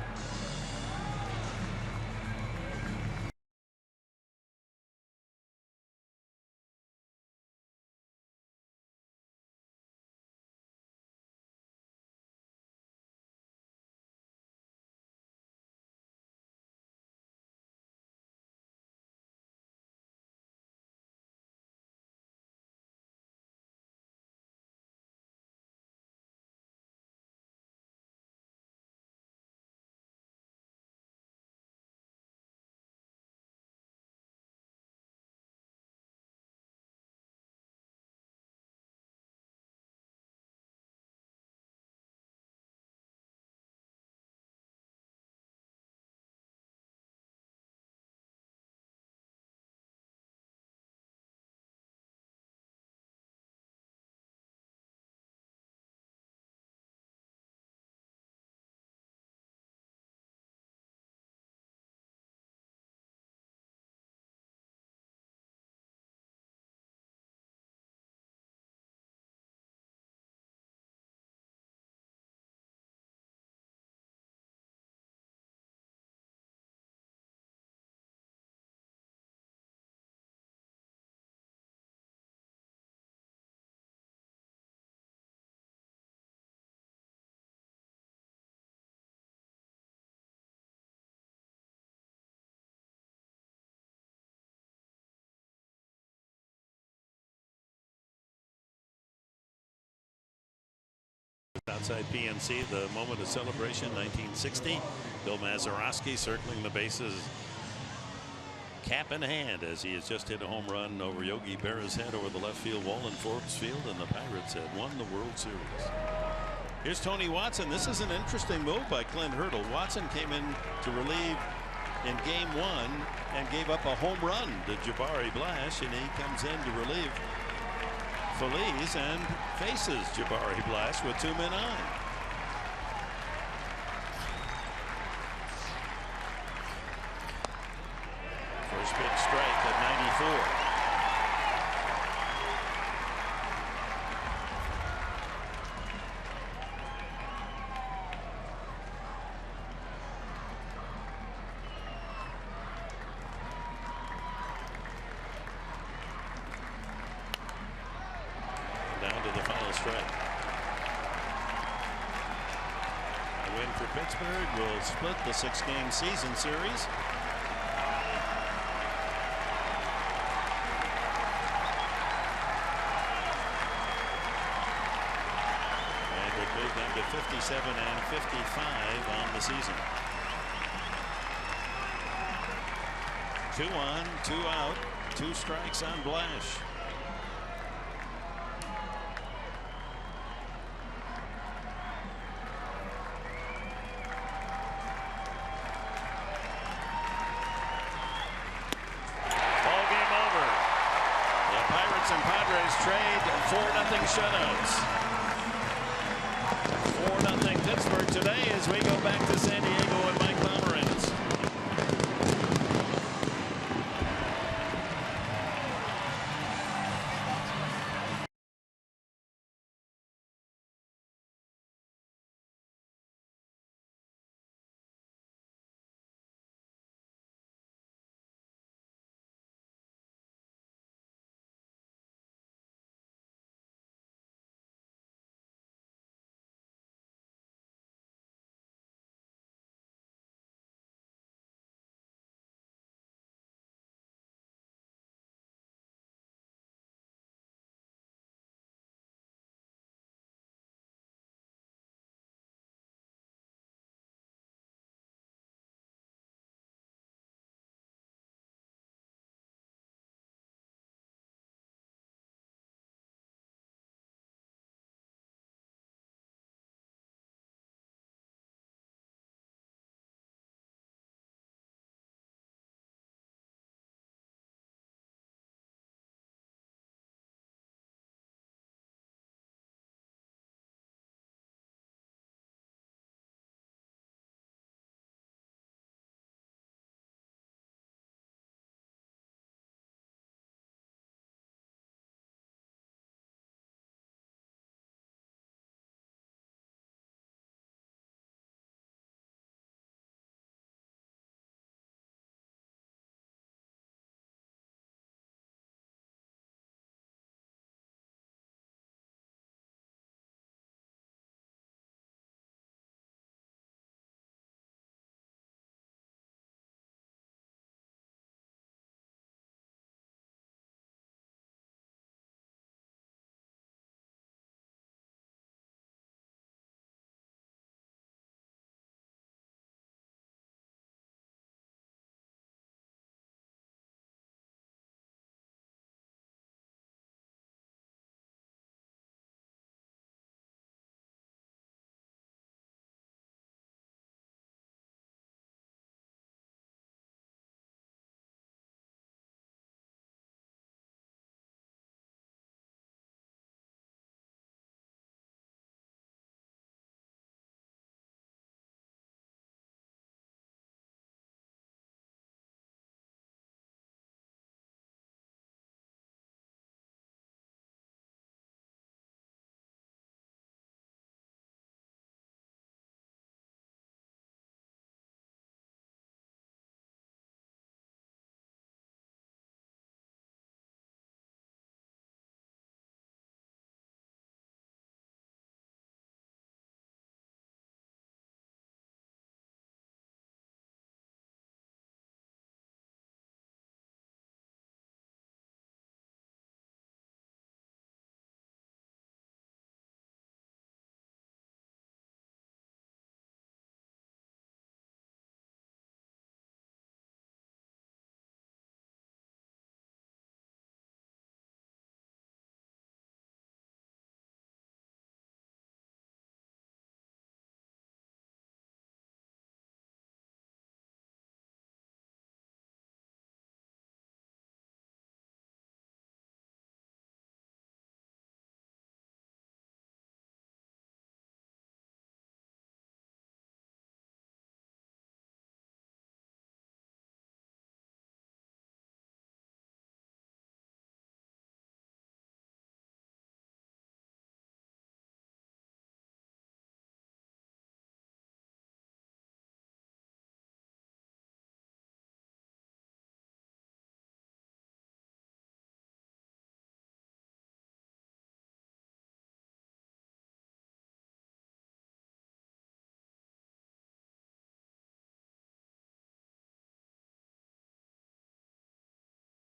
Outside PNC, the moment of celebration, 1960. Bill Mazeroski circling the bases, cap in hand, as he has just hit a home run over Yogi Berra's head over the left field wall in Forbes Field, and the Pirates had won the World Series. Here's Tony Watson. This is an interesting move by Clint Hurdle. Watson came in to relieve in game one and gave up a home run to Jabari Blash, and he comes in to relieve Feliz and faces Jabari Blash with 2 men on. First pitch strike at 94. Detroit. A win for Pittsburgh will split the 6-game season series. And would move them to 57 and 55 on the season. 2 on, 2 out, 2 strikes on Blash. And Padres trade 4-0 shutouts. 4-0 Pittsburgh today as we go back to San Diego and